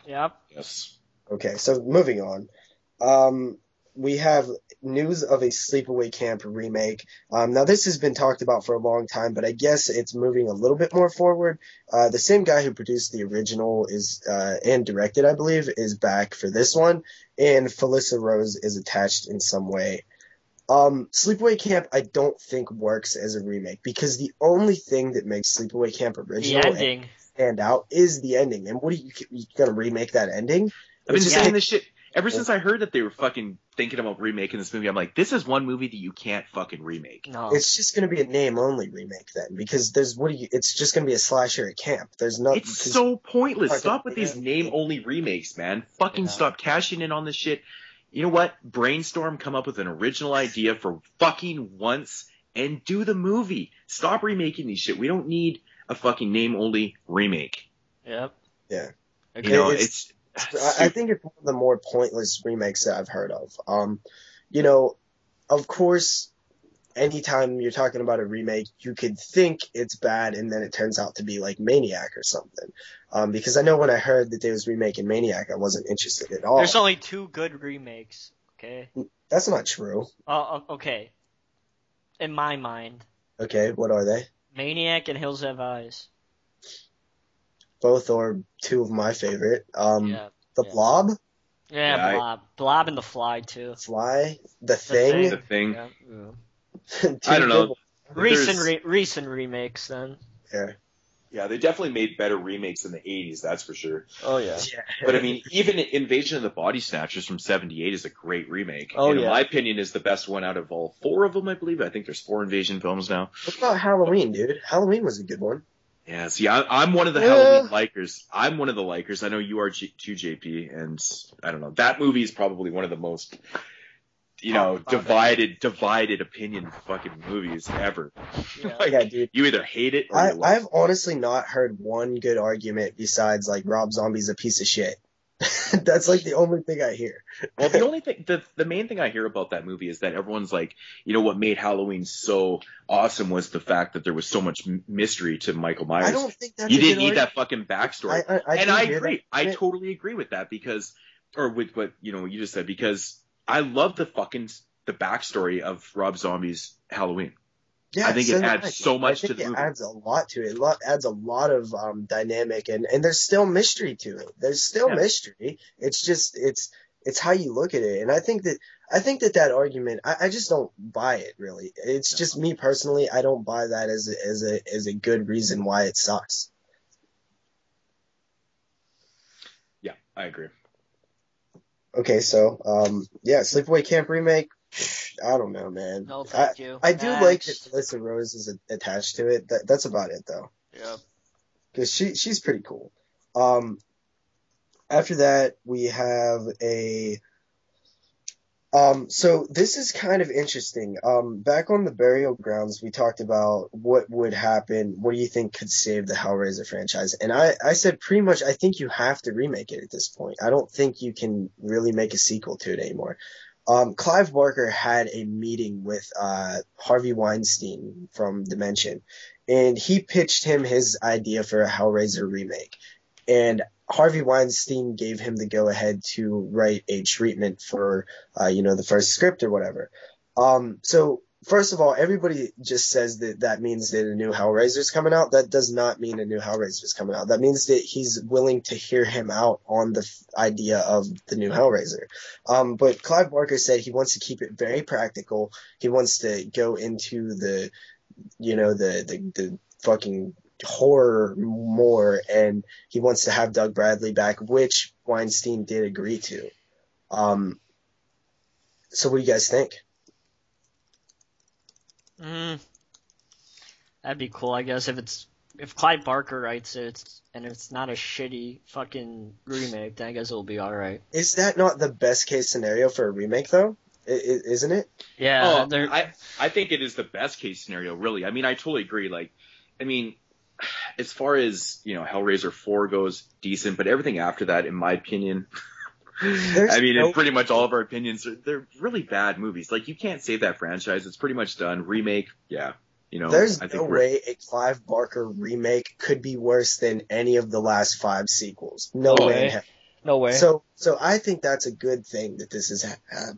Yep. yes. Okay, so moving on. We have news of a Sleepaway Camp remake. Now, this has been talked about for a long time, but I guess it's moving a little bit more forward. The same guy who produced the original is and directed, I believe, is back for this one, and Felissa Rose is attached in some way. Sleepaway Camp, I don't think works as a remake because the only thing that makes Sleepaway Camp The original ending. and stand out is the ending. And what are you gonna remake that ending? I've been It's just saying like- this shit ever since I heard that they were fucking thinking about remaking this movie. I'm like, this is one movie that you can't fucking remake. No. It's just going to be a name-only remake then, because it's just going to be a slasher at camp. There's nothing. It's so pointless. Fucking- Stop with these name-only remakes, man. Fucking Yeah. stop cashing in on this shit. You know what? Brainstorm, come up with an original idea for fucking once and do the movie. Stop remaking these shit. We don't need a fucking name-only remake. Yep. Yeah. Okay. You know, It's- I think it's one of the more pointless remakes that I've heard of. You know, of course, anytime you're talking about a remake, you could think it's bad and then it turns out to be like Maniac or something. Because I know when I heard that they was remaking Maniac, I wasn't interested at all. There's only 2 good remakes. Okay. That's not true. Okay. In my mind, Okay, what are they? Maniac and Hills Have Eyes. Both are two of my favorite. Yeah. The yeah. Blob, Yeah, Yeah, Blob. Blob and The Fly, too. Fly, The Thing. The Thing. Yeah. Two I don't know. good- Recent remakes, then. Yeah. Yeah, they definitely made better remakes in the 80s, that's for sure. Oh, yeah. But I mean, even Invasion of the Body Snatchers from '78 is a great remake. Oh, and yeah. in my opinion, is the best one out of all 4 of them, I believe. I think there's 4 Invasion films now. What about Halloween, dude? Halloween was a good one. Yeah, see, I'm one of the Halloween likers. I'm one of the likers. I know you are too, JP, and I don't know. That movie is probably one of the most, divided opinion fucking movies ever. Yeah. Like, Yeah, dude. you either hate it or you love I've honestly not heard one good argument besides like Rob Zombie's a piece of shit. That's like the only thing I hear. Well, the only thing, the main thing I hear about that movie is that everyone's like, what made Halloween so awesome was the fact that there was so much mystery to Michael Myers. I don't think that's You a didn't good need argument. that fucking backstory. I And do I hear agree. that. I totally agree with that or with what, you just said, because I love the backstory of Rob Zombie's Halloween. Yeah, I think so it do adds I. so much I to think the it movie. adds a lot to it. Adds a lot of dynamic and there's still mystery to it. There's still Yeah. mystery. It's just it's how you look at it. And I think that argument I just don't buy it really. It's just me personally, I don't buy that as a good reason why it sucks. Yeah, I agree. Okay, so Sleepaway Camp remake. I don't know, man. No, thank you. I do like that Next. Felissa Rose is attached to it. That's about it though. Yep. Because she's pretty cool. After that, we have so this is kind of interesting. Back on the burial grounds, we talked about what would happen. What do you think could save the Hellraiser franchise? And I said pretty much, I think you have to remake it at this point. I don't think you can really make a sequel to it anymore. Clive Barker had a meeting with Harvey Weinstein from Dimension, and he pitched him his idea for a Hellraiser remake. And Harvey Weinstein gave him the go-ahead to write a treatment for, the first script or whatever. So first of all, everybody just says that means that a new Hellraiser is coming out. That does not mean a new Hellraiser is coming out. That means that he's willing to hear him out on the idea of the new Hellraiser. But Clive Barker said he wants to keep it very practical. He wants to go into the fucking horror more, and he wants to have Doug Bradley back, which Weinstein did agree to. So what do you guys think? That'd be cool, I guess, if Clive Barker writes it and it's not a shitty fucking remake, then I guess it'll be alright. Is that not the best case scenario for a remake, though? Isn't it? Yeah. I think it is the best case scenario, really. I mean, I totally agree. Like, I mean, as far as, Hellraiser 4 goes, decent, but everything after that, in my opinion, in pretty much all of our opinions, they're really bad movies. Like, you can't save that franchise. It's pretty much done. Remake, yeah. There's no way a Clive Barker remake could be worse than any of the last 5 sequels. No way. No way. So I think that's a good thing that this is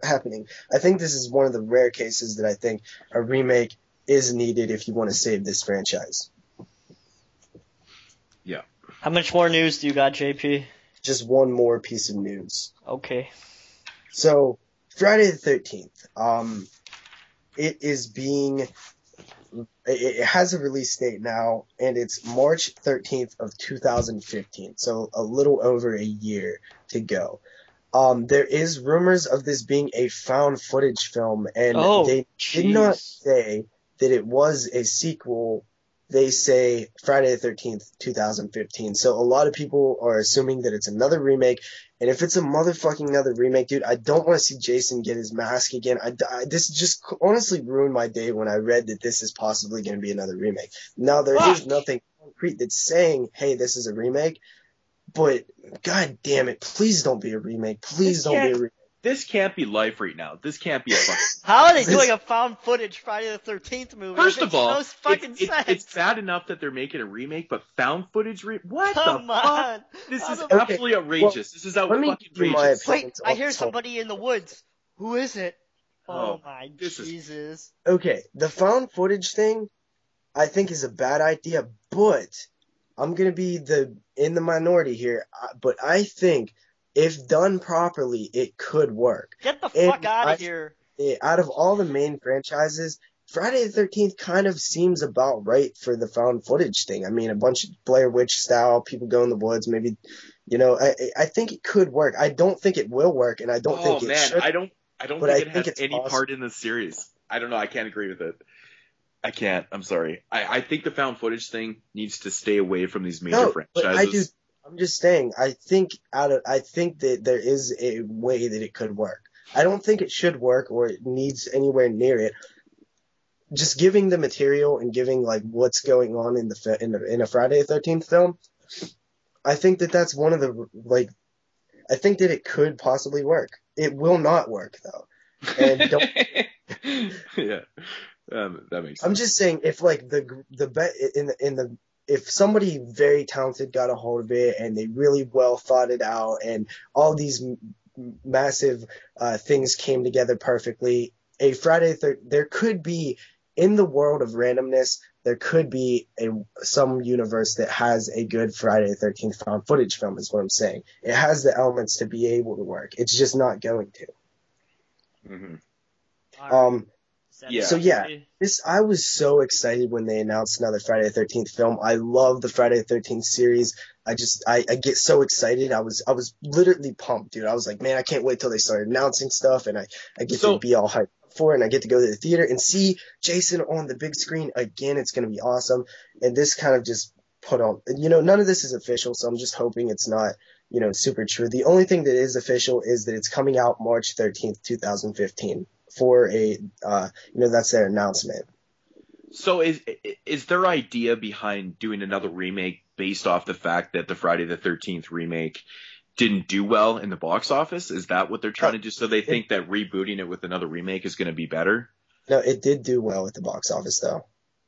happening. I think this is one of the rare cases that I think a remake is needed if you want to save this franchise. Yeah. How much more news do you got, JP? Just one more piece of news. Okay. So, Friday the 13th. It has a release date now, and it's March 13th of 2015. So, a little over a year to go. There is rumors of this being a found footage film, and they did not say that it was a sequel. They say Friday the 13th, 2015. So a lot of people are assuming that it's another remake. And if it's a motherfucking another remake, dude, I don't want to see Jason get his mask again. This just honestly ruined my day when I read that this is possibly going to be another remake. Now, there is nothing concrete that's saying, hey, this is a remake. But, god damn it, please don't be a remake. Please don't be a remake. This can't be life right now. This can't be a fucking... How are they doing a found footage Friday the 13th movie? First of all, it's bad enough that they're making a remake, but found footage... What Come the on. fuck? This is absolutely outrageous. This is outrageous. Wait, I hear somebody in the woods. Who is it? Oh my Jesus. Okay, the found footage thing, I think is a bad idea, but I'm going to be in the minority here, but I think... if done properly, it could work. Get the fuck out of here. Out of all the main franchises, Friday the 13th kind of seems about right for the found footage thing. I mean, a bunch of Blair Witch style, people go in the woods, maybe, I think it could work. I don't think it will work, and I don't think it should. I don't think it has any part in the series. I don't know. I can't agree with it. I can't. I'm sorry. I think the found footage thing needs to stay away from these major franchises. I'm just saying, I think that there is a way that it could work. I don't think it should work or it needs anywhere near it. Just giving the material and giving like what's going on in a Friday the 13th film, I think that's one of the I think that it could possibly work. It will not work though. And don't. Yeah, that makes sense. I'm just saying if like if somebody very talented got a hold of it and they really well thought it out and all these massive things came together perfectly, a Friday there could be, in the world of randomness, there could be some universe that has a good Friday the 13th found footage film is what I'm saying. It has the elements to be able to work. It's just not going to. Mm-hmm. Yeah. So yeah, I was so excited when they announced another Friday the 13th film. I love the Friday the 13th series. I get so excited. I was literally pumped, dude. I was like, man, I can't wait till they start announcing stuff, and I get to be all hyped for it, and I get to go to the theater and see Jason on the big screen again. It's going to be awesome. And this kind of just put on, none of this is official, so I'm just hoping it's not, super true. The only thing that is official is that it's coming out March 13th, 2015. For that's their announcement. So is their idea behind doing another remake based off the fact that the Friday the 13th remake didn't do well in the box office? Is that what they're trying to do? So they think that rebooting it with another remake is going to be better? No, it did do well at the box office though.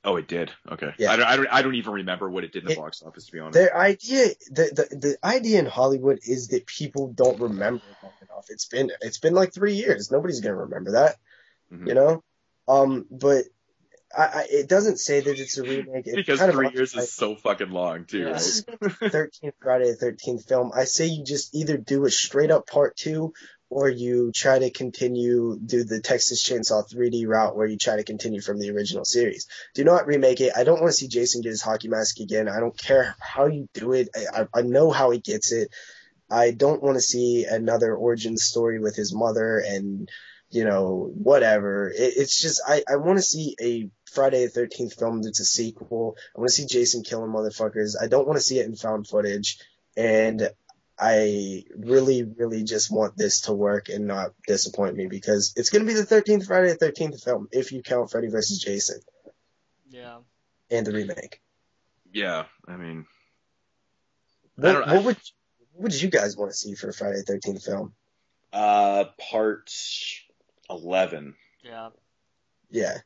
Oh, it did. Okay. Yeah. I don't even remember what it did in the box office, to be honest. The idea in Hollywood is that people don't remember it long enough. It's been like 3 years. Nobody's gonna remember that, Mhm. you know. But it doesn't say that it's a remake. It's Because kind of 3 years is so fucking long, too, Yeah. right? This is gonna be the 13th Friday the 13th film. I say you just either do a straight up part 2, or you try to do the Texas Chainsaw 3D route where you try to continue from the original series. Do not remake it. I don't want to see Jason get his hockey mask again. I don't care how you do it. I know how he gets it. I don't want to see another origin story with his mother and, whatever. It's just, I want to see a Friday the 13th film that's a sequel. I want to see Jason killing motherfuckers. I don't want to see it in found footage. And I really, really just want this to work and not disappoint me, because it's going to be the 13th Friday the 13th film, if you count Freddy vs. Jason. Yeah. And the remake. Yeah, I mean... What would you guys want to see for a Friday the 13th film? Part 11. Yeah. Yeah.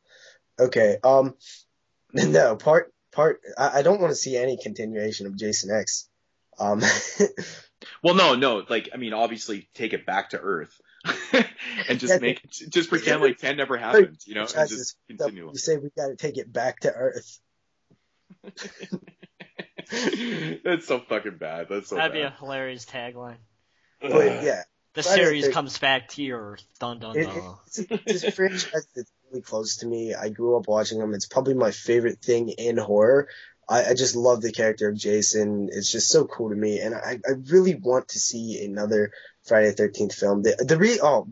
Okay. No, part, I don't want to see any continuation of Jason X. Well, no, like, I mean, obviously take it back to Earth and just pretend like 10 never happened, and just continue. You say we got to take it back to Earth. That's so fucking bad. That'd be a hilarious tagline. But yeah. The series comes back to your Earth. Dun dun dun. It's a franchise that's really close to me. I grew up watching them. It's probably my favorite thing in horror. I just love the character of Jason. It's just so cool to me, and I really want to see another Friday the 13th film.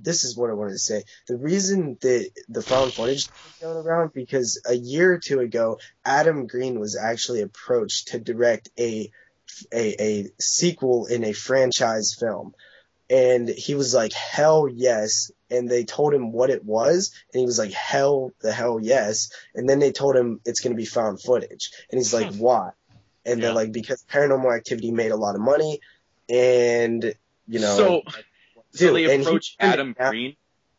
This is what I wanted to say. The reason that the found footage is going around, because a year or two ago, Adam Green was actually approached to direct a sequel in a franchise film. And he was like, hell yes. And they told him what it was. And he was like, hell yes. And then they told him it's going to be found footage. And he's like, why? And they're like, because Paranormal Activity made a lot of money. And, So they approached Adam Green?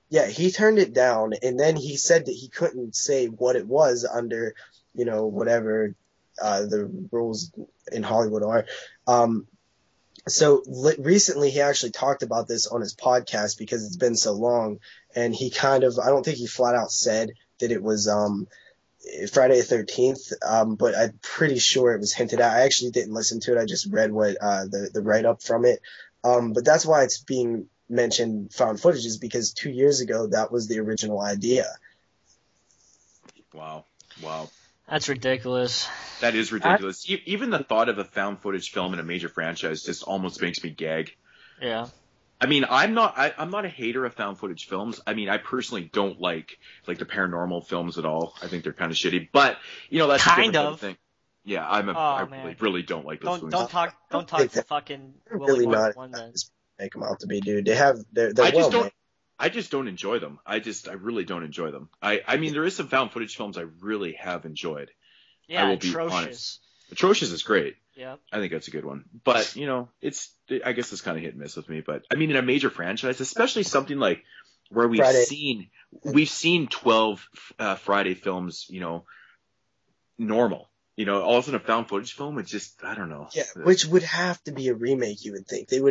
Yeah, he turned it down. And then he said that he couldn't say what it was under, whatever the rules in Hollywood are. So recently he actually talked about this on his podcast, because it's been so long, and he I don't think he flat out said that it was Friday the 13th, but I'm pretty sure it was hinted at. I actually didn't listen to it. I just read what the write-up from it. But that's why it's being mentioned found footage, is because 2 years ago that was the original idea. Wow. That's ridiculous. That is ridiculous. Even the thought of a found footage film in a major franchise just almost makes me gag. Yeah. I mean, I'm not a hater of found footage films. I mean, I personally don't like the paranormal films at all. I think they're kind of shitty. But that's kind a of thing. Yeah, I really don't like those films. Don't talk to fucking Willy Wonka then. Make them out to be, dude. I just don't enjoy them. I really don't enjoy them. I mean, there is some found footage films I really have enjoyed. Yeah, I will be honest. Atrocious is great. Yeah. I think that's a good one. But, I guess it's kind of hit and miss with me. But, I mean, in a major franchise, especially something like where we've seen 12 Friday films, normal. Also in a found footage film, it's just, I don't know. Yeah, which would have to be a remake, you would think. It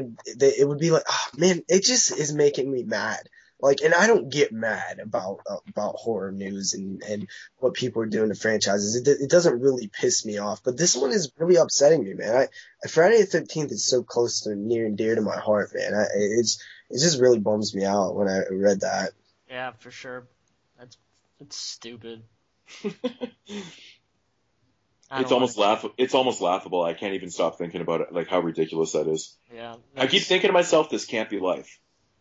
would be like, oh man, it just is making me mad. Like, and I don't get mad about horror news and what people are doing to franchises. It doesn't really piss me off, but this one is really upsetting me, man. Friday the 13th is so close to near and dear to my heart, man. It just really bums me out when I read that. Yeah, for sure. It's stupid. It's almost laughable. I can't even stop thinking about it, like how ridiculous that is. Yeah. I keep thinking to myself, this can't be life.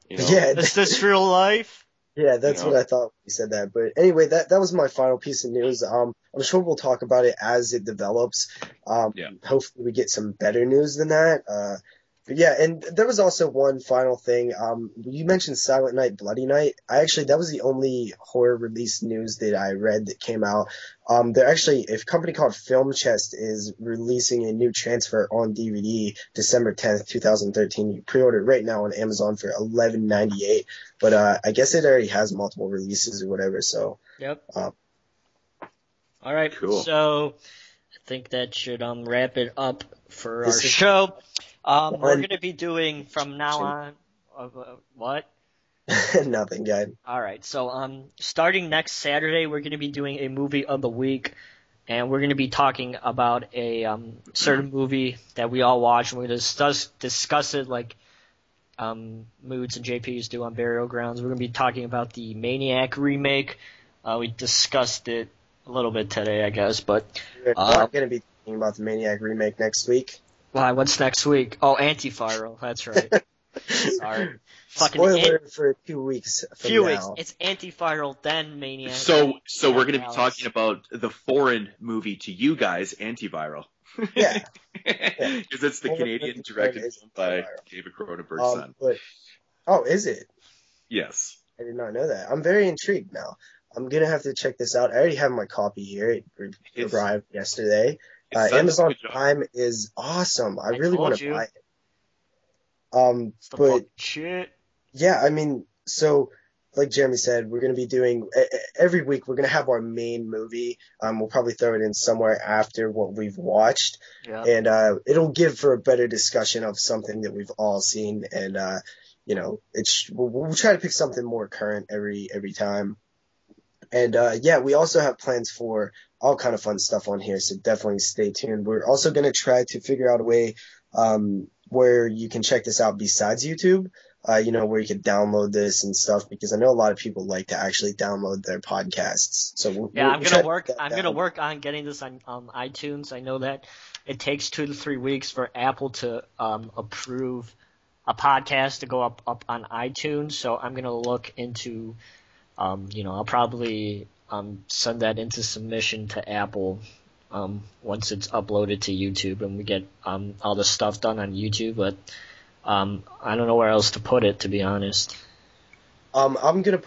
Yeah, is this real life? Yeah, that's what I thought when you said that. But anyway, that was my final piece of news. I'm sure we'll talk about it as it develops. Hopefully we get some better news than that. But yeah, and there was also one final thing. You mentioned Silent Night, Bloody Night. That was the only horror release news that I read that came out. They're actually, a company called Film Chest is releasing a new transfer on DVD December 10th, 2013. You pre-order it right now on Amazon for $11.98. But I guess it already has multiple releases or whatever. So yep. All right. Cool. So I think that should wrap it up for our This is- show. We're going to be doing from now on. What? Nothing, guy. All right. So starting next Saturday, we're going to be doing a movie of the week, and we're going to be talking about a certain movie that we all watch, and we're going to discuss it like Moodz and JPs do on Burial Grounds. We're going to be talking about the Maniac remake. We discussed it a little bit today, I guess, but We're not going to be talking about the Maniac remake next week. why? What's next week? Oh, Antiviral. That's right. Sorry. Fucking Spoiler for 2 weeks from few now. weeks. It's Antiviral, then Maniac. So we're going to be Alice. talking about the foreign movie to you guys, Antiviral. Yeah. Because it's the Well, Canadian it's directed Antiviral. film by David Cronenberg's son. Is it? Yes. I did not know that. I'm very intrigued now. I'm going to have to check this out. I already have my copy here. It arrived yesterday. It's done Amazon a good job. Prime is awesome. I really told want to you. buy it. It's the But fucking shit. yeah, I mean, so like Jeremy said, we're going to be doing every week. We're going to have our main movie. We'll probably throw it in somewhere after what we've watched, Yeah. and it'll give for a better discussion of something that we've all seen. And we'll try to pick something more current every time. And we also have plans for all kind of fun stuff on here, so definitely stay tuned. We're also going to try to figure out a way where you can check this out besides YouTube, where you can download this and stuff, because I know a lot of people like to actually download their podcasts. So I'm gonna work on getting this on iTunes. I know that it takes 2 to 3 weeks for Apple to approve a podcast to go up on iTunes. So I'm gonna look into, I'll probably send that into submission to Apple once it's uploaded to YouTube and we get all the stuff done on YouTube. But I don't know where else to put it, to be honest. I'm gonna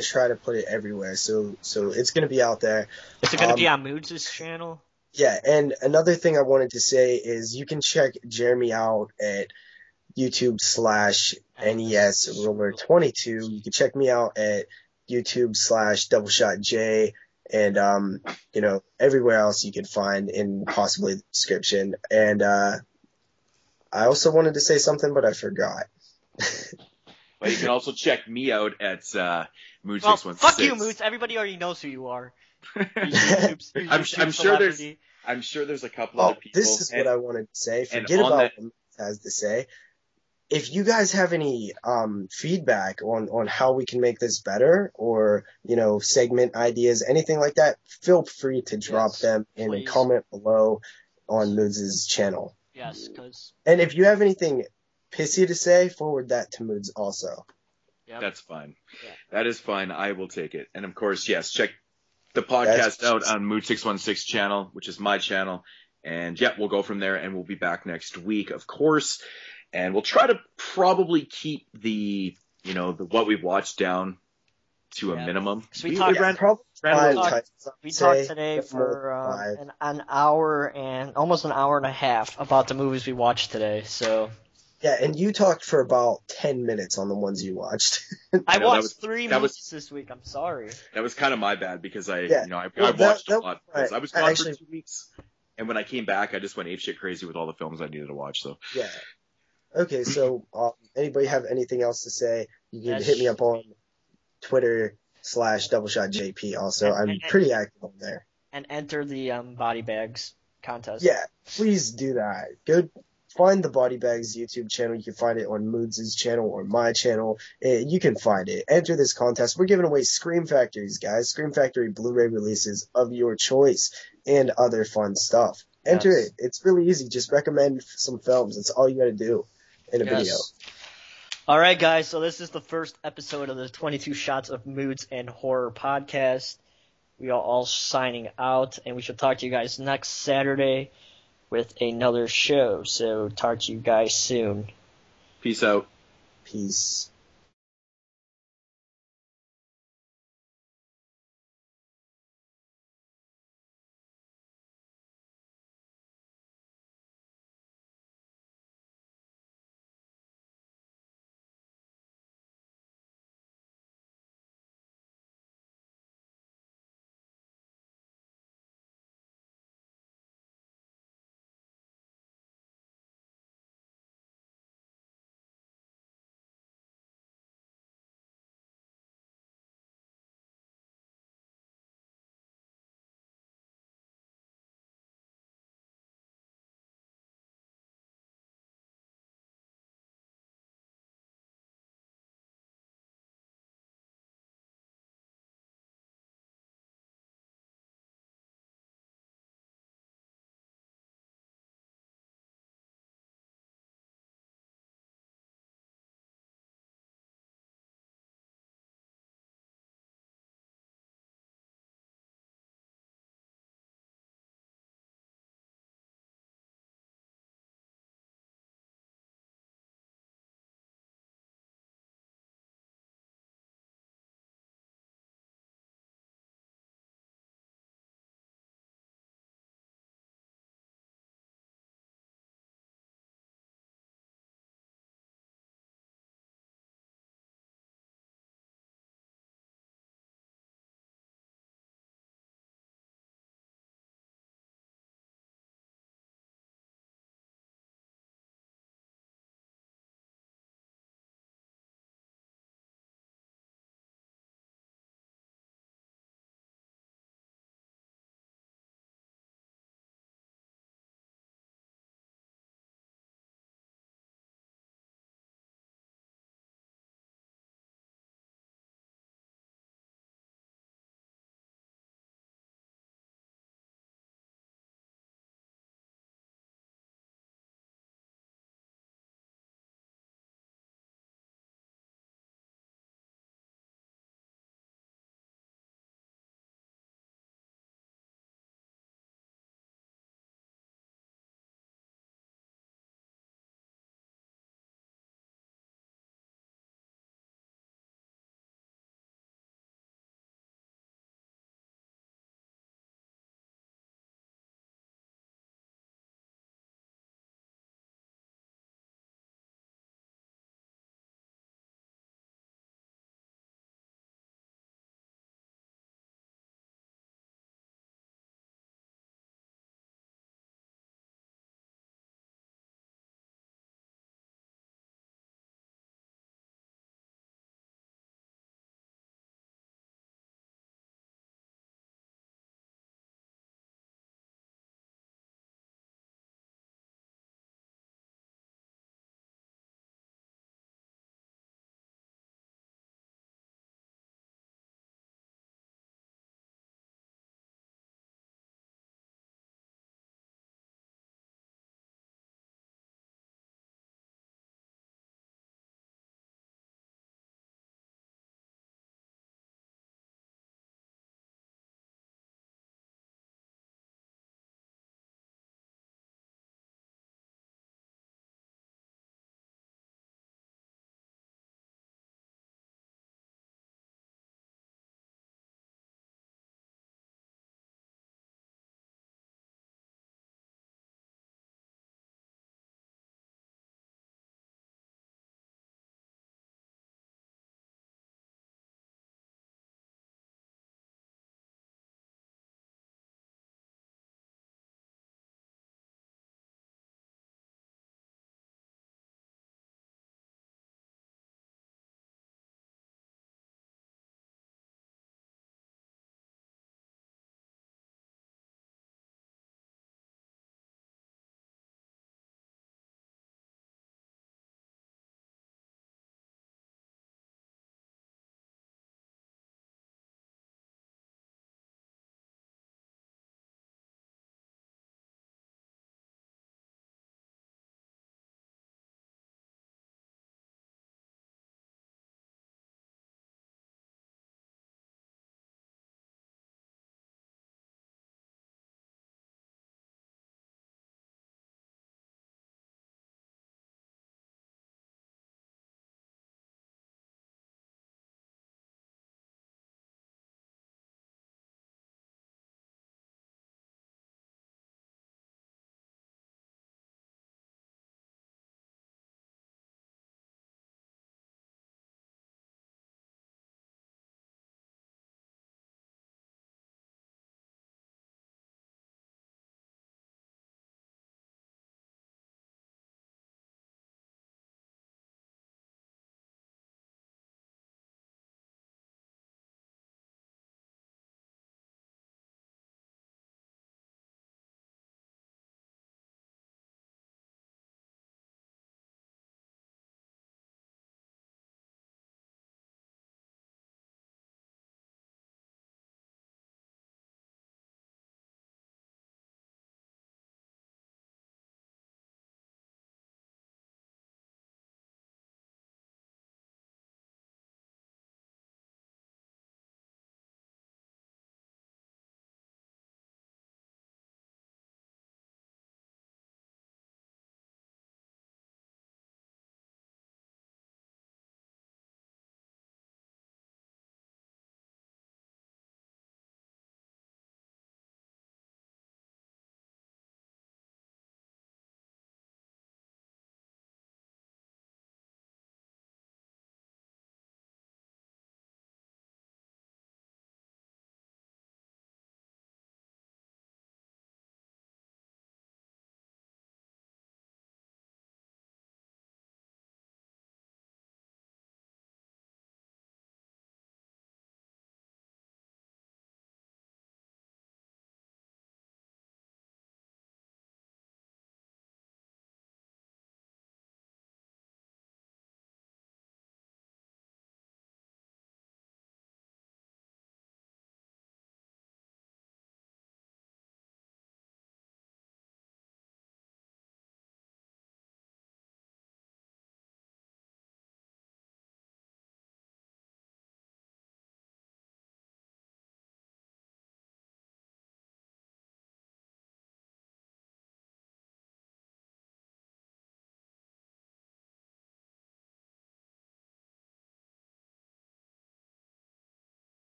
try to put it everywhere. So it's gonna be out there. Is it gonna be on Moodz' channel? Yeah, and another thing I wanted to say is you can check Jeremy out at YouTube/NESRoller22. You can check me out at YouTube/DoubleShotJ, and everywhere else you can find in possibly the description. And I also wanted to say something, but I forgot. But you can also check me out at Moodz616. Well, fuck you, Moodz. Everybody already knows who you are. I'm sure there's a couple other people. This is what I wanted to say. Forget on about that- what Moodz has to say. If you guys have any feedback on how we can make this better, or segment ideas, anything like that, feel free to drop them in a please. comment below on Moodz' channel. Yes, because And if you have anything pissy to say, forward that to Moodz also. That's fine. Yeah. That is fine. I will take it. And of course, yes, check the podcast out on Moodz616 channel, which is my channel. And we'll go from there, and we'll be back next week, of course. And we'll try to probably keep the what we've watched down to a minimum. So we talked today for an hour and almost an hour and a half about the movies we watched today. So yeah, and you talked for about 10 minutes on the ones you watched. I watched 3 movies this week. I'm sorry. That was kind of my bad because I Well, watched a lot. right. I was gone for 2 weeks, and when I came back, I just went apeshit crazy with all the films I needed to watch. So yeah. Okay, so anybody have anything else to say? You can hit me up on Twitter/DoubleShotJP. Also, I'm pretty active on there. And enter the body bags contest. Yeah, please do that. Go find the Body Bags YouTube channel. You can find it on Moodz' channel or my channel. You can find it. Enter this contest. We're giving away Scream Factories, guys. Scream Factory Blu-ray releases of your choice and other fun stuff. Enter it. It's really easy. Just recommend some films. That's all you got to do in a video. All right, guys. So this is the first episode of the 22 Shots of Moodz and Horror podcast. We are all signing out, and we shall talk to you guys next Saturday with another show. So talk to you guys soon. peace out. Peace.